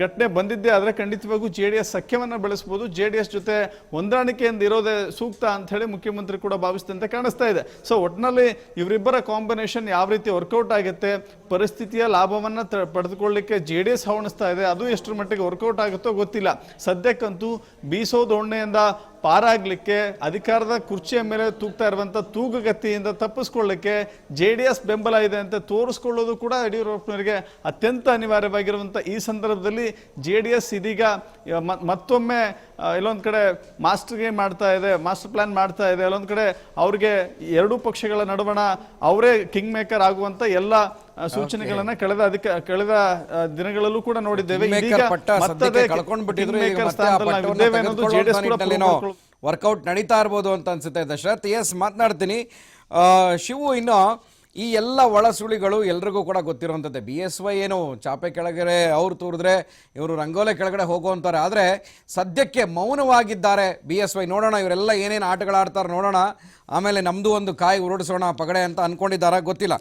ಘಟನೆ ಬಂದಿದ್ದೆ ಆದ್ರೆ ಖಂಡಿತವಾಗೂ JDS ಸಖ್ಯವನ್ನ ಬೆಳೆಸಬಹುದು. JDS ಜೊತೆ ಹೊಂದಾಣಿಕೆಯಿಂದ ಇರೋದೇ ಸೂಕ್ತ ಅಂತ ಹೇಳಿ ಮುಖ್ಯಮಂತ್ರಿ ಕೂಡ ಭಾವಿಸಿದಂತೆ ಕಾಣಿಸ್ತಾ ಇದೆ. ಸೊ ಒಟ್ಟಿನಲ್ಲಿ ಇವರಿಬ್ಬರ ಕಾಂಬಿನೇಷನ್ ಯಾವ ರೀತಿ ವರ್ಕೌಟ್ ಆಗುತ್ತೆ, ಪರಿಸ್ಥಿತಿಯ ಲಾಭವನ್ನ ಪಡೆದುಕೊಳ್ಳಲಿಕ್ಕೆ JDS ಹವಣಿಸ್ತಾ ಇದೆ. ಅದು ಎಷ್ಟರ ಮಟ್ಟಿಗೆ ವರ್ಕೌಟ್ ಆಗುತ್ತೋ ಗೊತ್ತಿಲ್ಲ. ಸದ್ಯಕ್ಕಂತೂ ಬೀಸೋ ದೋಣೆಯಿಂದ ಪಾರಾಗ್ಲಿಕ್ಕೆ, ಅಧಿಕಾರದ ಕುರ್ಚಿಯ ಮೇಲೆ ತೂಗ್ತಾ ಇರುವಂತ ತೂಗುಗತಿಯಿಂದ ತಪ್ಪಿಸ್ಕೊಳ್ಳಿಕ್ಕೆ JDS ಬೆಂಬಲ ಇದೆ ಅಂತ ತೋರಿಸ್ಕೊಳ್ಳೋದು ಕೂಡ ಯಡಿಯೂರಪ್ಪನವರಿಗೆ ಅತ್ಯಂತ ಅನಿವಾರ್ಯವಾಗಿರುವಂತ ಈ ಸಂದರ್ಭದಲ್ಲಿ JDS ಇದೀಗ ಮತ್ತೊಮ್ಮೆ ಎಲ್ಲೊಂದ್ ಕಡೆ ಮಾಸ್ಟರ್ ಗೇಮ್ ಮಾಡ್ತಾ ಇದೆ, ಮಾಸ್ಟರ್ ಪ್ಲಾನ್ ಮಾಡ್ತಾ ಇದೆ. ಎಲ್ಲೊಂದ್ ಕಡೆ ಅವ್ರಿಗೆ ಎರಡೂ ಪಕ್ಷಗಳ ನಡುವಣ ಅವರೇ ಕಿಂಗ್ ಮೇಕರ್ ಆಗುವಂತ ಎಲ್ಲ ಸೂಚನೆಗಳನ್ನ ಕಳೆದ ದಿನಗಳಲ್ಲೂ ಕೂಡ ನೋಡಿದ್ದೇವೆ. ವರ್ಕೌಟ್ ನಡೀತಾ ಇರ್ಬೋದು ಅಂತ ಅನ್ಸುತ್ತೆ. ದಶರಥ್, ಎಸ್ ಮಾತನಾಡ್ತೀನಿ. ಶಿವು, ಇನ್ನು ಈ ಎಲ್ಲ ಒಳಸುಳಿಗಳು ಎಲ್ರಿಗೂ ಕೂಡ ಗೊತ್ತಿರುವಂಥದ್ದೇ. BSY ಏನು ಚಾಪೆ ಕೆಳಗಡೆ ಅವ್ರು ತೂರಿದ್ರೆ ಇವರು ರಂಗೋಲೆ ಕೆಳಗಡೆ ಹೋಗುವಂತಾರೆ. ಆದರೆ ಸದ್ಯಕ್ಕೆ ಮೌನವಾಗಿದ್ದಾರೆ BSY. ನೋಡೋಣ ಇವರೆಲ್ಲ ಏನೇನು ಆಟಗಳಾಡ್ತಾರೆ ನೋಡೋಣ, ಆಮೇಲೆ ನಮ್ಮದು ಒಂದು ಕಾಯಿ ಉರುಡಿಸೋಣ ಪಗಡೆ ಅಂತ ಅಂದ್ಕೊಂಡಿದ್ದಾರಾ ಗೊತ್ತಿಲ್ಲ.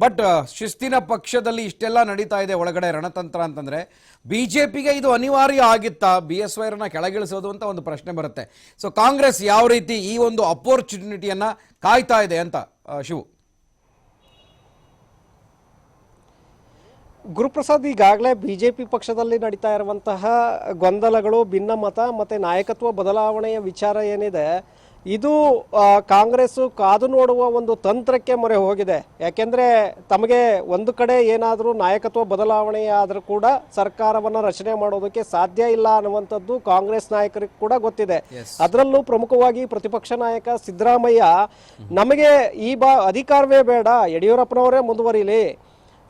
ಬಟ್ ಶಿಸ್ತಿನ ಪಕ್ಷದಲ್ಲಿ ಇಷ್ಟೆಲ್ಲ ನಡೀತಾ ಇದೆ ಒಳಗಡೆ ರಣತಂತ್ರ ಅಂತಂದರೆ BJPಗೆ ಇದು ಅನಿವಾರ್ಯ ಆಗಿತ್ತಾ BSYರನ್ನ ಕೆಳಗಿಳಿಸೋದು ಅಂತ ಒಂದು ಪ್ರಶ್ನೆ ಬರುತ್ತೆ. ಸೊ ಕಾಂಗ್ರೆಸ್ ಯಾವ ರೀತಿ ಈ ಒಂದು ಅಪೋರ್ಚುನಿಟಿಯನ್ನು ಕಾಯ್ತಾ ಇದೆ ಅಂತ ಶಿವು. ಗುರುಪ್ರಸಾದ್, ಈಗಾಗಲೇ ಬಿಜೆಪಿ ಪಕ್ಷದಲ್ಲಿ ನಡೀತಾ ಇರುವಂತಹ ಗೊಂದಲಗಳು, ಭಿನ್ನಮತ ಮತ್ತು ನಾಯಕತ್ವ ಬದಲಾವಣೆಯ ವಿಚಾರ ಏನಿದೆ, ಇದು ಕಾಂಗ್ರೆಸ್ಸು ಕಾದು ನೋಡುವ ಒಂದು ತಂತ್ರಕ್ಕೆ ಮೊರೆ ಹೋಗಿದೆ. ಯಾಕೆಂದರೆ ತಮಗೆ ಒಂದು ಕಡೆ ಏನಾದರೂ ನಾಯಕತ್ವ ಬದಲಾವಣೆ ಆದರೂ ಕೂಡ ಸರ್ಕಾರವನ್ನು ರಚನೆ ಮಾಡೋದಕ್ಕೆ ಸಾಧ್ಯ ಇಲ್ಲ ಅನ್ನುವಂಥದ್ದು ಕಾಂಗ್ರೆಸ್ ನಾಯಕರಿಗೆ ಕೂಡ ಗೊತ್ತಿದೆ. ಅದರಲ್ಲೂ ಪ್ರಮುಖವಾಗಿ ಪ್ರತಿಪಕ್ಷ ನಾಯಕ ಸಿದ್ದರಾಮಯ್ಯ, ನಮಗೆ ಈ ಅಧಿಕಾರವೇ ಬೇಡ, ಯಡಿಯೂರಪ್ಪನವರೇ ಮುಂದುವರಿಲಿ,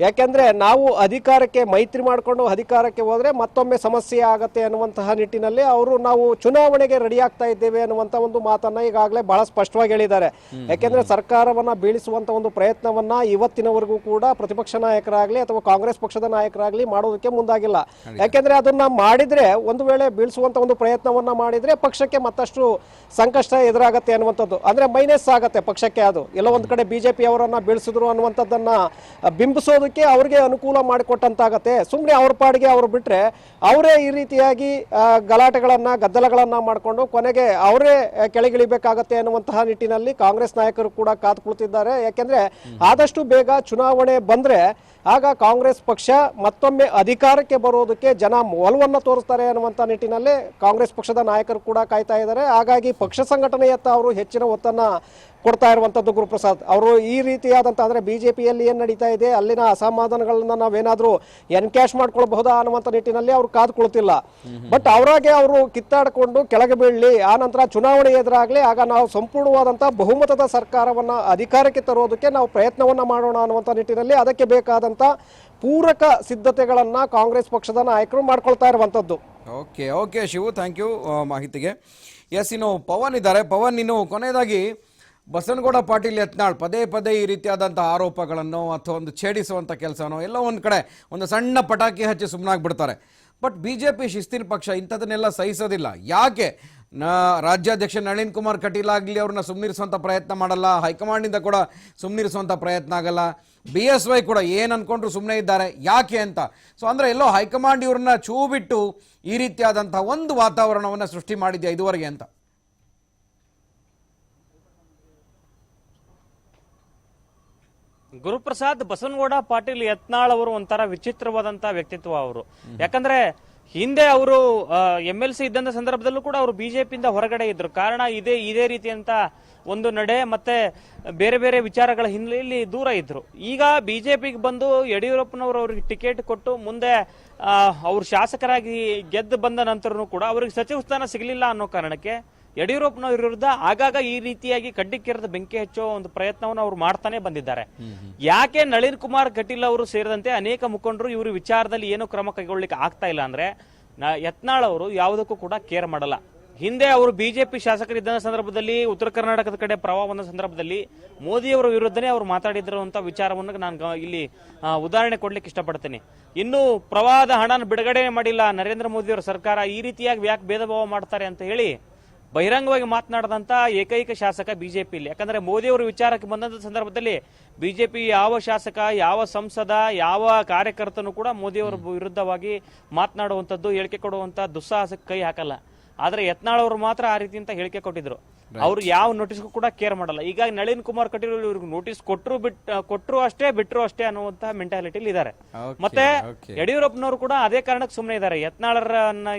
ಯಾಕೆಂದರೆ ನಾವು ಅಧಿಕಾರಕ್ಕೆ ಮೈತ್ರಿ ಮಾಡಿಕೊಂಡು ಅಧಿಕಾರಕ್ಕೆ ಹೋದರೆ ಮತ್ತೊಮ್ಮೆ ಸಮಸ್ಯೆ ಆಗತ್ತೆ ಅನ್ನುವಂತಹ ನಿಟ್ಟಿನಲ್ಲಿ ಅವರು ನಾವು ಚುನಾವಣೆಗೆ ರೆಡಿ ಆಗ್ತಾ ಇದ್ದೇವೆ ಅನ್ನುವಂಥ ಒಂದು ಮಾತನ್ನು ಈಗಾಗಲೇ ಬಹಳ ಸ್ಪಷ್ಟವಾಗಿ ಹೇಳಿದ್ದಾರೆ. ಯಾಕೆಂದರೆ ಸರ್ಕಾರವನ್ನು ಬೀಳಿಸುವಂಥ ಒಂದು ಪ್ರಯತ್ನವನ್ನು ಇವತ್ತಿನವರೆಗೂ ಕೂಡ ಪ್ರತಿಪಕ್ಷ ನಾಯಕರಾಗಲಿ ಅಥವಾ ಕಾಂಗ್ರೆಸ್ ಪಕ್ಷದ ನಾಯಕರಾಗಲಿ ಮಾಡೋದಕ್ಕೆ ಮುಂದಾಗಿಲ್ಲ. ಯಾಕೆಂದರೆ ಅದನ್ನು ಮಾಡಿದರೆ, ಒಂದು ವೇಳೆ ಬೀಳಿಸುವಂಥ ಒಂದು ಪ್ರಯತ್ನವನ್ನು ಮಾಡಿದರೆ ಪಕ್ಷಕ್ಕೆ ಮತ್ತಷ್ಟು ಸಂಕಷ್ಟ ಎದುರಾಗತ್ತೆ ಅನ್ನುವಂಥದ್ದು, ಅಂದರೆ ಮೈನಸ್ ಆಗತ್ತೆ ಪಕ್ಷಕ್ಕೆ. ಅದು ಎಲ್ಲ ಒಂದು ಕಡೆ BJP ಅವರನ್ನು ಬೀಳಿಸಿದ್ರು ಅನ್ನುವಂಥದ್ದನ್ನು ಬಿಂಬಿಸೋದು ಅವ್ರಿಗೆ ಅನುಕೂಲ ಮಾಡಿಕೊಟ್ಟಂತಾಗತ್ತೆ. ಸುಮ್ಮನೆ ಅವ್ರ ಪಾಡಿಗೆ ಅವರು ಬಿಟ್ರೆ ಅವರೇ ಈ ರೀತಿಯಾಗಿ ಗಲಾಟೆಗಳನ್ನ ಗದ್ದಲಗಳನ್ನ ಮಾಡಿಕೊಂಡು ಕೊನೆಗೆ ಅವರೇ ಕೆಳಗಿಳಿಬೇಕಾಗತ್ತೆ ಅನ್ನುವಂತಹ ನಿಟ್ಟಿನಲ್ಲಿ ಕಾಂಗ್ರೆಸ್ ನಾಯಕರು ಕೂಡ ಕಾದು ಕುಳಿತಿದ್ದಾರೆ. ಯಾಕೆಂದ್ರೆ ಆದಷ್ಟು ಬೇಗ ಚುನಾವಣೆ ಬಂದ್ರೆ ಆಗ ಕಾಂಗ್ರೆಸ್ ಪಕ್ಷ ಮತ್ತೊಮ್ಮೆ ಅಧಿಕಾರಕ್ಕೆ ಬರೋದಕ್ಕೆ ಜನ ಒಲವನ್ನು ತೋರಿಸ್ತಾರೆ ಅನ್ನುವಂಥ ನಿಟ್ಟಿನಲ್ಲಿ ಕಾಂಗ್ರೆಸ್ ಪಕ್ಷದ ನಾಯಕರು ಕೂಡ ಕಾಯ್ತಾ ಇದ್ದಾರೆ. ಹಾಗಾಗಿ ಪಕ್ಷ ಸಂಘಟನೆಯತ್ತ ಅವರು ಹೆಚ್ಚಿನ ಒತ್ತನ್ನು ಕೊಡ್ತಾ ಇರುವಂಥದ್ದು. ಗುರುಪ್ರಸಾದ್ ಅವರು ಈ ರೀತಿಯಾದಂಥ, ಅಂದರೆ BJPಯಲ್ಲಿ ಏನು ನಡೀತಾ ಇದೆ ಅಲ್ಲಿನ ಅಸಮಾಧಾನಗಳನ್ನ ನಾವೇನಾದರೂ ಎನ್ಕ್ಯಾಶ್ ಮಾಡ್ಕೊಳ್ಬಹುದಾ ಅನ್ನುವಂಥ ನಿಟ್ಟಿನಲ್ಲಿ ಅವರು ಕಾದುಕೊಳ್ತಿಲ್ಲ. ಬಟ್ ಅವರಾಗೆ ಅವರು ಕಿತ್ತಾಡಿಕೊಂಡು ಕೆಳಗೆ ಬೀಳಲಿ, ಆ ನಂತರ ಚುನಾವಣೆ ಎದುರಾಗಲಿ, ಆಗ ನಾವು ಸಂಪೂರ್ಣವಾದಂಥ ಬಹುಮತದ ಸರ್ಕಾರವನ್ನು ಅಧಿಕಾರಕ್ಕೆ ತರೋದಕ್ಕೆ ನಾವು ಪ್ರಯತ್ನವನ್ನು ಮಾಡೋಣ ಅನ್ನುವಂಥ ನಿಟ್ಟಿನಲ್ಲಿ ಅದಕ್ಕೆ ಬೇಕಾದಂಥ ಪೂರಕ ಸಿದ್ಧತೆಗಳನ್ನು ಕಾಂಗ್ರೆಸ್ ಪಕ್ಷದ ನಾಯಕರು ಮಾಡ್ಕೊಳ್ತಾ ಇರುವಂಥದ್ದು. ಓಕೆ ಶಿವು, ಥ್ಯಾಂಕ್ ಯು ಮಾಹಿತಿಗೆ. ಎಸ್, ಇನ್ನು ಪವನ್ ಇದ್ದಾರೆ. ಪವನ್, ಇನ್ನು ಕೊನೆಯದಾಗಿ ಬಸನಗೌಡ ಪಾಟೀಲ್ ಯತ್ನಾಳ್ ಪದೇ ಪದೇ ಈ ರೀತಿಯಾದಂಥ ಆರೋಪಗಳನ್ನು ಅಥವಾ ಒಂದು ಛೇಡಿಸುವಂಥ ಕೆಲಸನೋ ಎಲ್ಲ ಒಂದು ಕಡೆ ಒಂದು ಸಣ್ಣ ಪಟಾಕಿ ಹಚ್ಚಿ ಸುಮ್ಮನಾಗ್ಬಿಡ್ತಾರೆ. ಬಟ್ BJP ಶಿಸ್ತಿನ ಪಕ್ಷ ಇಂಥದನ್ನೆಲ್ಲ ಸಹಿಸೋದಿಲ್ಲ. ಯಾಕೆ ರಾಜ್ಯಾಧ್ಯಕ್ಷ ನಳಿನ್ ಕುಮಾರ್ ಕಟೀಲ್ ಆಗಲಿ ಅವ್ರನ್ನ ಸುಮ್ಮನಿರಿಸುವಂಥ ಪ್ರಯತ್ನ ಮಾಡಲ್ಲ, ಹೈಕಮಾಂಡಿಂದ ಕೂಡ ಸುಮ್ಮನಿರಿಸುವಂಥ ಪ್ರಯತ್ನ ಆಗಲ್ಲ, BSY ಕೂಡ ಏನು ಅಂದ್ಕೊಂಡ್ರು ಸುಮ್ಮನೆ ಇದ್ದಾರೆ, ಯಾಕೆ ಅಂತ. ಸೊ ಅಂದರೆ ಎಲ್ಲೋ ಹೈಕಮಾಂಡ್ ಇವ್ರನ್ನ ಚೂ ಬಿಟ್ಟು ಈ ರೀತಿಯಾದಂಥ ಒಂದು ವಾತಾವರಣವನ್ನು ಸೃಷ್ಟಿ ಮಾಡಿದ್ಯಾ ಇದುವರೆಗೆ ಅಂತ. ಗುರುಪ್ರಸಾದ್, ಬಸನಗೌಡ ಪಾಟೀಲ್ ಯತ್ನಾಳ್ ಅವರು ಒಂಥರ ವಿಚಿತ್ರವಾದಂತ ವ್ಯಕ್ತಿತ್ವ ಅವರು. ಯಾಕಂದ್ರೆ ಹಿಂದೆ ಅವರು MLC ಇದ್ದಂತ ಸಂದರ್ಭದಲ್ಲೂ ಕೂಡ ಅವರು BJPಯಿಂದ ಹೊರಗಡೆ ಇದ್ರು. ಕಾರಣ ಇದೇ ರೀತಿಯಂತ ಒಂದು ನಡೆ ಮತ್ತೆ ಬೇರೆ ಬೇರೆ ವಿಚಾರಗಳ ಹಿನ್ನೆಲೆಯಲ್ಲಿ ದೂರ ಇದ್ರು. ಈಗ BJPಗೆ ಬಂದು ಯಡಿಯೂರಪ್ಪನವರು ಅವ್ರಿಗೆ ಟಿಕೆಟ್ ಕೊಟ್ಟು ಮುಂದೆ ಅವ್ರು ಶಾಸಕರಾಗಿ ಗೆದ್ದು ಬಂದ ನಂತರನೂ ಕೂಡ ಅವ್ರಿಗೆ ಸಚಿವ ಸ್ಥಾನ ಸಿಗಲಿಲ್ಲ ಅನ್ನೋ ಕಾರಣಕ್ಕೆ ಯಡಿಯೂರಪ್ಪನವ್ರ ವಿರುದ್ಧ ಆಗಾಗ ಈ ರೀತಿಯಾಗಿ ಕಡ್ಡಿಕ್ಕಿರದ ಬೆಂಕಿ ಹಚ್ಚೋ ಒಂದು ಪ್ರಯತ್ನವನ್ನು ಅವರು ಮಾಡ್ತಾನೆ ಬಂದಿದ್ದಾರೆ. ಯಾಕೆ ನಳಿನ್ ಕುಮಾರ್ ಕಟೀಲ್ ಅವರು ಸೇರಿದಂತೆ ಅನೇಕ ಮುಖಂಡರು ಇವರು ವಿಚಾರದಲ್ಲಿ ಏನು ಕ್ರಮ ಕೈಗೊಳ್ಳಿಕ್ಕೆ ಆಗ್ತಾ ಇಲ್ಲ ಅಂದ್ರೆ, ಯತ್ನಾಳ್ ಅವರು ಯಾವುದಕ್ಕೂ ಕೂಡ ಕೇರ್ ಮಾಡಲ್ಲ. ಹಿಂದೆ ಅವರು BJP ಶಾಸಕರಿದ್ದ ಸಂದರ್ಭದಲ್ಲಿ ಉತ್ತರ ಕರ್ನಾಟಕದ ಕಡೆ ಪ್ರವಾಹ ಬಂದ ಸಂದರ್ಭದಲ್ಲಿ ಮೋದಿಯವರ ವಿರುದ್ಧನೇ ಅವರು ಮಾತಾಡಿದ್ರು ಅಂತ ವಿಚಾರವನ್ನು ನಾನು ಇಲ್ಲಿ ಉದಾಹರಣೆ ಕೊಡ್ಲಿಕ್ಕೆ ಇಷ್ಟಪಡ್ತೇನೆ. ಇನ್ನು ಪ್ರವಾಹದ ಹಣನ ಬಿಡುಗಡೆ ಮಾಡಿಲ್ಲ ನರೇಂದ್ರ ಮೋದಿಯವರ ಸರ್ಕಾರ, ಈ ರೀತಿಯಾಗಿ ಯಾಕೆ ಭೇದ ಭಾವ ಮಾಡ್ತಾರೆ ಅಂತ ಹೇಳಿ ಬಹಿರಂಗವಾಗಿ ಮಾತನಾಡದಂತ ಏಕೈಕ ಶಾಸಕ BJPಯಲ್ಲಿ. ಯಾಕಂದ್ರೆ ಮೋದಿಯವರು ವಿಚಾರಕ್ಕೆ ಬಂದಂತ ಸಂದರ್ಭದಲ್ಲಿ BJP ಯಾವ ಶಾಸಕ, ಯಾವ ಸಂಸದ, ಯಾವ ಕಾರ್ಯಕರ್ತನು ಕೂಡ ಮೋದಿಯವರ ವಿರುದ್ಧವಾಗಿ ಮಾತನಾಡುವಂಥದ್ದು, ಹೇಳಿಕೆ ಕೊಡುವಂತ ದುಸ್ಸಾಹಸಕ್ಕೆ ಕೈ ಹಾಕಲ್ಲ. ಆದ್ರೆ ಯತ್ನಾಳ್ ಅವರು ಮಾತ್ರ ಆ ರೀತಿ ಅಂತ ಹೇಳಿಕೆ ಕೊಟ್ಟಿದ್ರು. ಅವ್ರು ಯಾವ ನೋಟಿಸ್ಗೂ ಕೂಡ ಕೇರ್ ಮಾಡಲ್ಲ. ಈಗ ನಳಿನ್ ಕುಮಾರ್ ಕಟೀಲ್ ಇವ್ರಿಗೆ ನೋಟಿಸ್ ಕೊಟ್ಟರು ಅಷ್ಟೇ, ಬಿಟ್ಟರು ಅಷ್ಟೇ ಅನ್ನುವಂತ ಮೆಂಟಾಲಿಟಿಲಿ ಇದ್ದಾರೆ. ಮತ್ತೆ ಯಡಿಯೂರಪ್ಪನವರು ಕೂಡ ಅದೇ ಕಾರಣಕ್ಕೆ ಸುಮ್ಮನೆ ಇದ್ದಾರೆ. ಯತ್ನಾಳರನ್ನ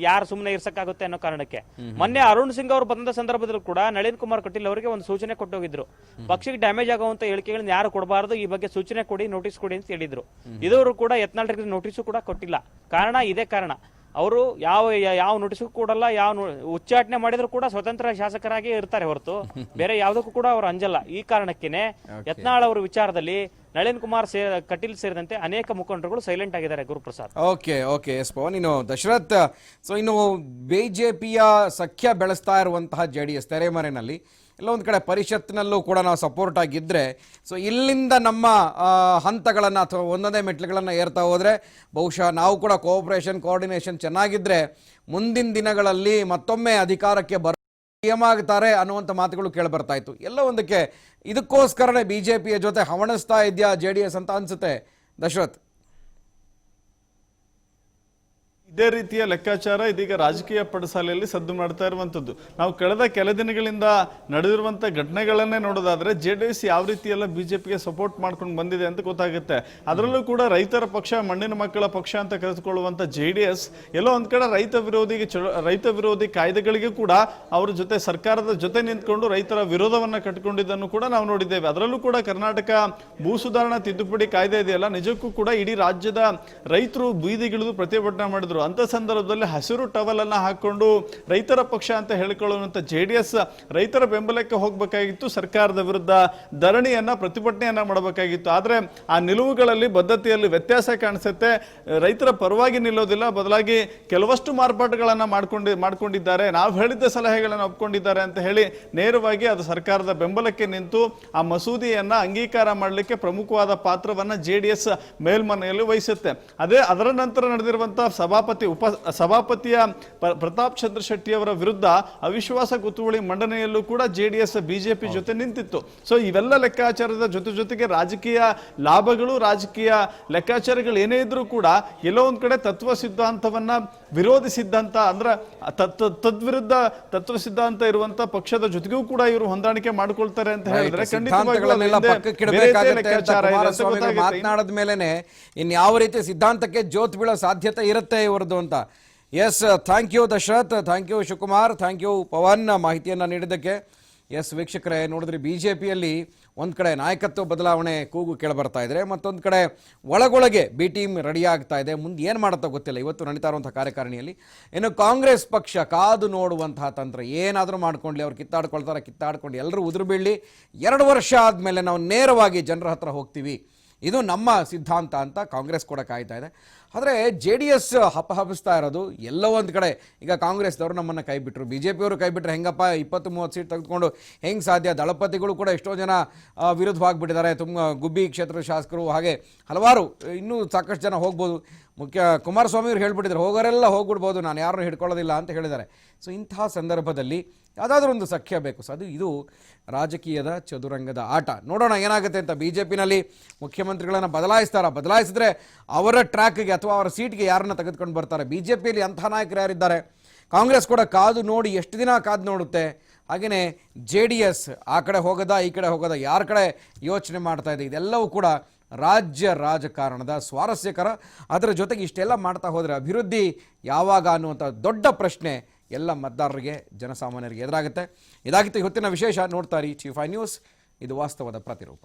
ಯಾರು ಸುಮ್ಮನೆ ಇರ್ಸಕ್ಕಾಗುತ್ತೆ ಅನ್ನೋ ಕಾರಣಕ್ಕೆ ಮೊನ್ನೆ ಅರುಣ್ ಸಿಂಗ್ ಅವರು ಬಂದ ಸಂದರ್ಭದಲ್ಲೂ ಕೂಡ ನಳಿನ್ ಕುಮಾರ್ ಕಟೀಲ್ ಅವರಿಗೆ ಒಂದು ಸೂಚನೆ ಕೊಟ್ಟೋಗಿದ್ರು. ಪಕ್ಷಕ್ಕೆ ಡ್ಯಾಮೇಜ್ ಆಗುವಂತ ಹೇಳಿಕೆಗಳನ್ನ ಯಾರು ಕೊಡಬಾರದು, ಈ ಬಗ್ಗೆ ಸೂಚನೆ ಕೊಡಿ, ನೋಟಿಸ್ ಕೊಡಿ ಅಂತ ಹೇಳಿದ್ರು. ಇದವರು ಕೂಡ ಯತ್ನಾಳರಿಗೆ ನೋಟಿಸು ಕೂಡ ಕೊಟ್ಟಿಲ್ಲ. ಕಾರಣ ಇದೇ ಕಾರಣ, ಅವರು ಯಾವ ನೋಟಿಸ್ಗೂ ಕೊಡಲ್ಲ, ಯಾವ ಉಚ್ಚಾಟನೆ ಮಾಡಿದ್ರು ಕೂಡ ಸ್ವತಂತ್ರ ಶಾಸಕರಾಗಿ ಇರ್ತಾರೆ ಹೊರತು ಬೇರೆ ಯಾವುದಕ್ಕೂ ಕೂಡ ಅವರು ಅಂಜಲ್ಲ. ಈ ಕಾರಣಕ್ಕೇನೆ ಯತ್ನಾಳ್ ಅವರ ವಿಚಾರದಲ್ಲಿ ನಳಿನ್ ಕುಮಾರ್ ಕಟೀಲ್ ಸೇರಿದಂತೆ ಅನೇಕ ಮುಖಂಡರುಗಳು ಸೈಲೆಂಟ್ ಆಗಿದ್ದಾರೆ. Guruprasad, okay yes Pavan. ಇನ್ನು ದಶರಥ್, ಸೊ ಇನ್ನು BJPಯ ಸಖ್ಯ ಬೆಳೆಸ್ತಾ ಇರುವಂತಹ JDS ತೆರೆಮರೆನಲ್ಲಿ ಎಲ್ಲ ಒಂದು ಕಡೆ ಪರಿಷತ್ನಲ್ಲೂ ಕೂಡ ನಾವು ಸಪೋರ್ಟ್ ಆಗಿದ್ದರೆ, ಸೊ ಇಲ್ಲಿಂದ ನಮ್ಮ ಹಂತಗಳನ್ನು ಅಥವಾ ಒಂದೊಂದೇ ಮೆಟ್ಲುಗಳನ್ನು ಏರ್ತಾ ಹೋದರೆ ಬಹುಶಃ ನಾವು ಕೂಡ ಕೋಆರ್ಡಿನೇಷನ್ ಚೆನ್ನಾಗಿದ್ದರೆ ಮುಂದಿನ ದಿನಗಳಲ್ಲಿ ಮತ್ತೊಮ್ಮೆ ಅಧಿಕಾರಕ್ಕೆ ಆಗ್ತಾರೆ ಅನ್ನುವಂಥ ಮಾತುಗಳು ಕೇಳಿ ಬರ್ತಾ ಇತ್ತು. ಎಲ್ಲ ಒಂದಕ್ಕೆ ಇದಕ್ಕೋಸ್ಕರನೇ BJPಯ ಜೊತೆ ಹವಣಿಸ್ತಾ ಇದೆಯಾ JDS ಅಂತ ಅನ್ಸುತ್ತೆ ದಶರಥ್. ಇದೇ ರೀತಿಯ ಲೆಕ್ಕಾಚಾರ ಇದೀಗ ರಾಜಕೀಯ ಪಡಸಾಲೆಯಲ್ಲಿ ಸದ್ದು ಮಾಡ್ತಾ ಇರುವಂತದ್ದು. ನಾವು ಕಳೆದ ಕೆಲ ದಿನಗಳಿಂದ ನಡೆದಿರುವಂತಹ ಘಟನೆಗಳನ್ನೇ ನೋಡೋದಾದ್ರೆ ಜೆಡಿಎಸ್ ಯಾವ ರೀತಿ ಎಲ್ಲ ಬಿಜೆಪಿಗೆ ಸಪೋರ್ಟ್ ಮಾಡ್ಕೊಂಡು ಬಂದಿದೆ ಅಂತ ಗೊತ್ತಾಗುತ್ತೆ. ಅದರಲ್ಲೂ ಕೂಡ ರೈತರ ಪಕ್ಷ, ಮಣ್ಣಿನ ಮಕ್ಕಳ ಪಕ್ಷ ಅಂತ ಕರೆದುಕೊಳ್ಳುವಂತ ಜೆಡಿಎಸ್ ಎಲ್ಲೋ ಒಂದ್ ಕಡೆ ರೈತ ವಿರೋಧಿ ಕಾಯ್ದೆಗಳಿಗೆ ಕೂಡ ಅವ್ರ ಜೊತೆ ಸರ್ಕಾರದ ಜೊತೆ ನಿಂತ್ಕೊಂಡು ರೈತರ ವಿರೋಧವನ್ನ ಕಟ್ಟಿಕೊಂಡಿದ್ದನ್ನು ಕೂಡ ನಾವು ನೋಡಿದ್ದೇವೆ. ಅದರಲ್ಲೂ ಕೂಡ ಕರ್ನಾಟಕ ಭೂ ಸುಧಾರಣಾ ತಿದ್ದುಪಡಿ ಕಾಯ್ದೆ ಇದೆಯಲ್ಲ, ನಿಜಕ್ಕೂ ಕೂಡ ಇಡೀ ರಾಜ್ಯದ ರೈತರು ಬೀದಿಗಿಳಿದು ಪ್ರತಿಭಟನೆ ಮಾಡಿದ್ರು. ಅಂತ ಸಂದರ್ಭದಲ್ಲಿ ಹಸಿರು ಟವಲ್ ಅನ್ನ ಹಾಕೊಂಡು ರೈತರ ಪಕ್ಷ ಅಂತ ಹೇಳಿಕೊಳ್ಳುವಂತ ಜೆಡಿಎಸ್ ರೈತರ ಬೆಂಬಲಕ್ಕೆ ಹೋಗಬೇಕಾಗಿತ್ತು, ಸರ್ಕಾರದ ವಿರುದ್ಧ ಧರಣಿಯನ್ನ, ಪ್ರತಿಭಟನೆಯನ್ನ ಮಾಡಬೇಕಾಗಿತ್ತು. ಆದ್ರೆ ಆ ನಿಲುವುಗಳಲ್ಲಿ, ಬದ್ಧತೆಯಲ್ಲಿ ವ್ಯತ್ಯಾಸ ಕಾಣಿಸುತ್ತೆ. ರೈತರ ಪರವಾಗಿ ನಿಲ್ಲೋದಿಲ್ಲ, ಬದಲಾಗಿ ಕೆಲವಷ್ಟು ಮಾರ್ಪಾಟುಗಳನ್ನ ಮಾಡ್ಕೊಂಡಿದ್ದಾರೆ, ನಾವು ಹೇಳಿದ್ದ ಸಲಹೆಗಳನ್ನು ಒಪ್ಕೊಂಡಿದ್ದಾರೆ ಅಂತ ಹೇಳಿ ನೇರವಾಗಿ ಅದು ಸರ್ಕಾರದ ಬೆಂಬಲಕ್ಕೆ ನಿಂತು ಆ ಮಸೂದೆಯನ್ನ ಅಂಗೀಕಾರ ಮಾಡಲಿಕ್ಕೆ ಪ್ರಮುಖವಾದ ಪಾತ್ರವನ್ನ ಜೆಡಿಎಸ್ ಮೇಲ್ಮನೆಯಲ್ಲಿ ವಹಿಸುತ್ತೆ. ಅದರ ನಂತರ ನಡೆದಿರುವಂತಹ ಸಭಾಪತಿಯ ಪ್ರತಾಪ್ ಚಂದ್ರ ಶೆಟ್ಟಿ ಅವರ ವಿರುದ್ಧ ಅವಿಶ್ವಾಸ ಗೊತ್ತುವಳಿ ಮಂಡನೆಯಲ್ಲೂ ಕೂಡ ಜೆಡಿಎಸ್ ಬಿಜೆಪಿ ಜೊತೆ ನಿಂತಿತ್ತು. ಸೊ ಇವೆಲ್ಲ ಲೆಕ್ಕಾಚಾರದ ಜೊತೆಗೆ ರಾಜಕೀಯ ಲಾಭಗಳು, ರಾಜಕೀಯ ಲೆಕ್ಕಾಚಾರಗಳು ಏನೇ ಇದ್ರೂ ಕೂಡ ಎಲ್ಲೋ ಒಂದ್ ಕಡೆ ತತ್ವ ಸಿದ್ಧಾಂತವನ್ನ ವಿರೋಧಿಸಿದ್ದಂತ, ಅಂದ್ರೆ ತದ್ವಿರುದ್ಧ ತತ್ವ ಸಿದ್ಧಾಂತ ಇರುವಂತ ಪಕ್ಷದ ಜೊತೆಗೂ ಕೂಡ ಇವರು ಹೊಂದಾಣಿಕೆ ಮಾಡ್ಕೊಳ್ತಾರೆ ಅಂತ ಹೇಳಿದ್ರೆ ಮಾತನಾಡದ ಮೇಲೆನೆ ಇನ್ಯಾವ ರೀತಿ ಸಿದ್ಧಾಂತಕ್ಕೆ ಜೋತ್ ಬೀಳೋ ಸಾಧ್ಯತೆ ಇರುತ್ತೆ ಇವರದ್ದು ಅಂತ. Yes, thank you Dasharath, thank you Shivakumar, thank you Pavan ಮಾಹಿತಿಯನ್ನು ನೀಡಿದ್ದಕ್ಕೆ. ಎಸ್ ವೀಕ್ಷಕರೇ, ನೋಡಿದ್ರಿ ಬಿಜೆಪಿಯಲ್ಲಿ ಒಂದು ಕಡೆ ನಾಯಕತ್ವ ಬದಲಾವಣೆ ಕೂಗು ಕೇಳಬರ್ತಾ ಇದ್ರೆ, ಮತ್ತೊಂದು ಕಡೆ ಒಳಗೊಳಗೆ ಬಿ ಟೀಮ್ ರೆಡಿ ಆಗ್ತಾ ಇದೆ. ಮುಂದೆ ಏನು ಮಾಡುತ್ತೋ ಗೊತ್ತಿಲ್ಲ ಇವತ್ತು ನಡೀತಾ ಇರುವಂಥ ಕಾರ್ಯಕಾರಿಣಿಯಲ್ಲಿ. ಇನ್ನು ಕಾಂಗ್ರೆಸ್ ಪಕ್ಷ ಕಾದು ನೋಡುವಂತಹ ತಂತ್ರ, ಏನಾದರೂ ಮಾಡ್ಕೊಳ್ಳಿ, ಅವ್ರು ಕಿತ್ತಾಡ್ಕೊಂಡು ಎಲ್ಲರೂ ಉದುರು ಬೀಳಲಿ, 2 ವರ್ಷ ಆದಮೇಲೆ ನಾವು ನೇರವಾಗಿ ಜನರ ಹತ್ರ ಹೋಗ್ತೀವಿ, ಇದು ನಮ್ಮ ಸಿದ್ಧಾಂತ ಅಂತ ಕಾಂಗ್ರೆಸ್ ಕೂಡ ಕಾಯ್ತಾ ಇದೆ. ಆದರೆ ಜೆ ಡಿ ಎಸ್ ಹಬ್ಬಸ್ತಾ ಇರೋದು ಎಲ್ಲೋ ಒಂದು ಕಡೆ, ಈಗ ಕಾಂಗ್ರೆಸ್ದವರು ನಮ್ಮನ್ನು ಕೈ ಬಿಟ್ಟರು, ಬಿ ಜೆ ಪಿಯವರು ಕೈ ಬಿಟ್ಟರೆ ಹೆಂಗಪ್ಪ 20-30 ಸೀಟ್ ತೆಗೆದುಕೊಂಡು ಹೆಂಗೆ ಸಾಧ್ಯ? ದಳಪತಿಗಳು ಕೂಡ ಎಷ್ಟೋ ಜನ ವಿರುದ್ಧವಾಗಿಬಿಟ್ಟಿದ್ದಾರೆ, ಗುಬ್ಬಿ ಕ್ಷೇತ್ರದ ಶಾಸಕರು, ಹಾಗೆ ಹಲವಾರು ಇನ್ನೂ ಸಾಕಷ್ಟು ಜನ ಹೋಗ್ಬೋದು. ಕುಮಾರಸ್ವಾಮಿಯವರು ಹೇಳ್ಬಿಟ್ಟಿದ್ದಾರೆ, ಹೋಗೋರೆಲ್ಲ ಹೋಗ್ಬಿಡ್ಬೋದು, ನಾನು ಯಾರನ್ನೂ ಹಿಡ್ಕೊಳ್ಳೋದಿಲ್ಲ ಅಂತ ಹೇಳಿದ್ದಾರೆ. ಸೊ ಇಂತಹ ಸಂದರ್ಭದಲ್ಲಿ ಯಾವುದಾದ್ರೂ ಒಂದು ಸಖ್ಯ ಬೇಕು. ಸೊ ಇದು ರಾಜಕೀಯದ ಚದುರಂಗದ ಆಟ. ನೋಡೋಣ ಏನಾಗುತ್ತೆ ಅಂತ. ಬಿ ಜೆ ಪಿನಲ್ಲಿ ಮುಖ್ಯಮಂತ್ರಿಗಳನ್ನು ಬದಲಾಯಿಸಿದ್ರೆ ಅವರ ಟ್ರ್ಯಾಕ್ಗೆ ಅಥವಾ ಅವರ ಸೀಟ್ಗೆ ಯಾರನ್ನ ತೆಗೆದುಕೊಂಡು ಬರ್ತಾರೆ? ಬಿ ಜೆ ಪಿಯಲ್ಲಿ ಅಂಥ ನಾಯಕರು ಯಾರಿದ್ದಾರೆ? ಕಾಂಗ್ರೆಸ್ ಕೂಡ ಕಾದು ನೋಡಿ ಎಷ್ಟು ದಿನ ಕಾದು ನೋಡುತ್ತೆ. ಹಾಗೆಯೇ ಜೆ ಡಿ ಎಸ್ ಆ ಕಡೆ ಹೋಗೋದಾ ಈ ಕಡೆ ಹೋಗೋದಾ, ಯಾರ ಕಡೆ ಯೋಚನೆ ಮಾಡ್ತಾ ಇದೆ? ಇದೆಲ್ಲವೂ ಕೂಡ ರಾಜ್ಯ ರಾಜಕಾರಣದ ಸ್ವಾರಸ್ಯಕರ. ಅದರ ಜೊತೆಗೆ ಇಷ್ಟೆಲ್ಲ ಮಾಡ್ತಾ ಹೋದರೆ ಅಭಿವೃದ್ಧಿ ಯಾವಾಗ ಅನ್ನುವಂಥ ದೊಡ್ಡ ಪ್ರಶ್ನೆ ಎಲ್ಲ ಮತದಾರರಿಗೆ, ಜನಸಾಮಾನ್ಯರಿಗೆ ಎದುರಾಗುತ್ತೆ. ಇದಾಗಿತ್ತು ಇವತ್ತಿನ ವಿಶೇಷ. ನೋಡ್ತಾ ಇರಿ T5 ನ್ಯೂಸ್, ಇದು ವಾಸ್ತವದ ಪ್ರತಿರೂಪ.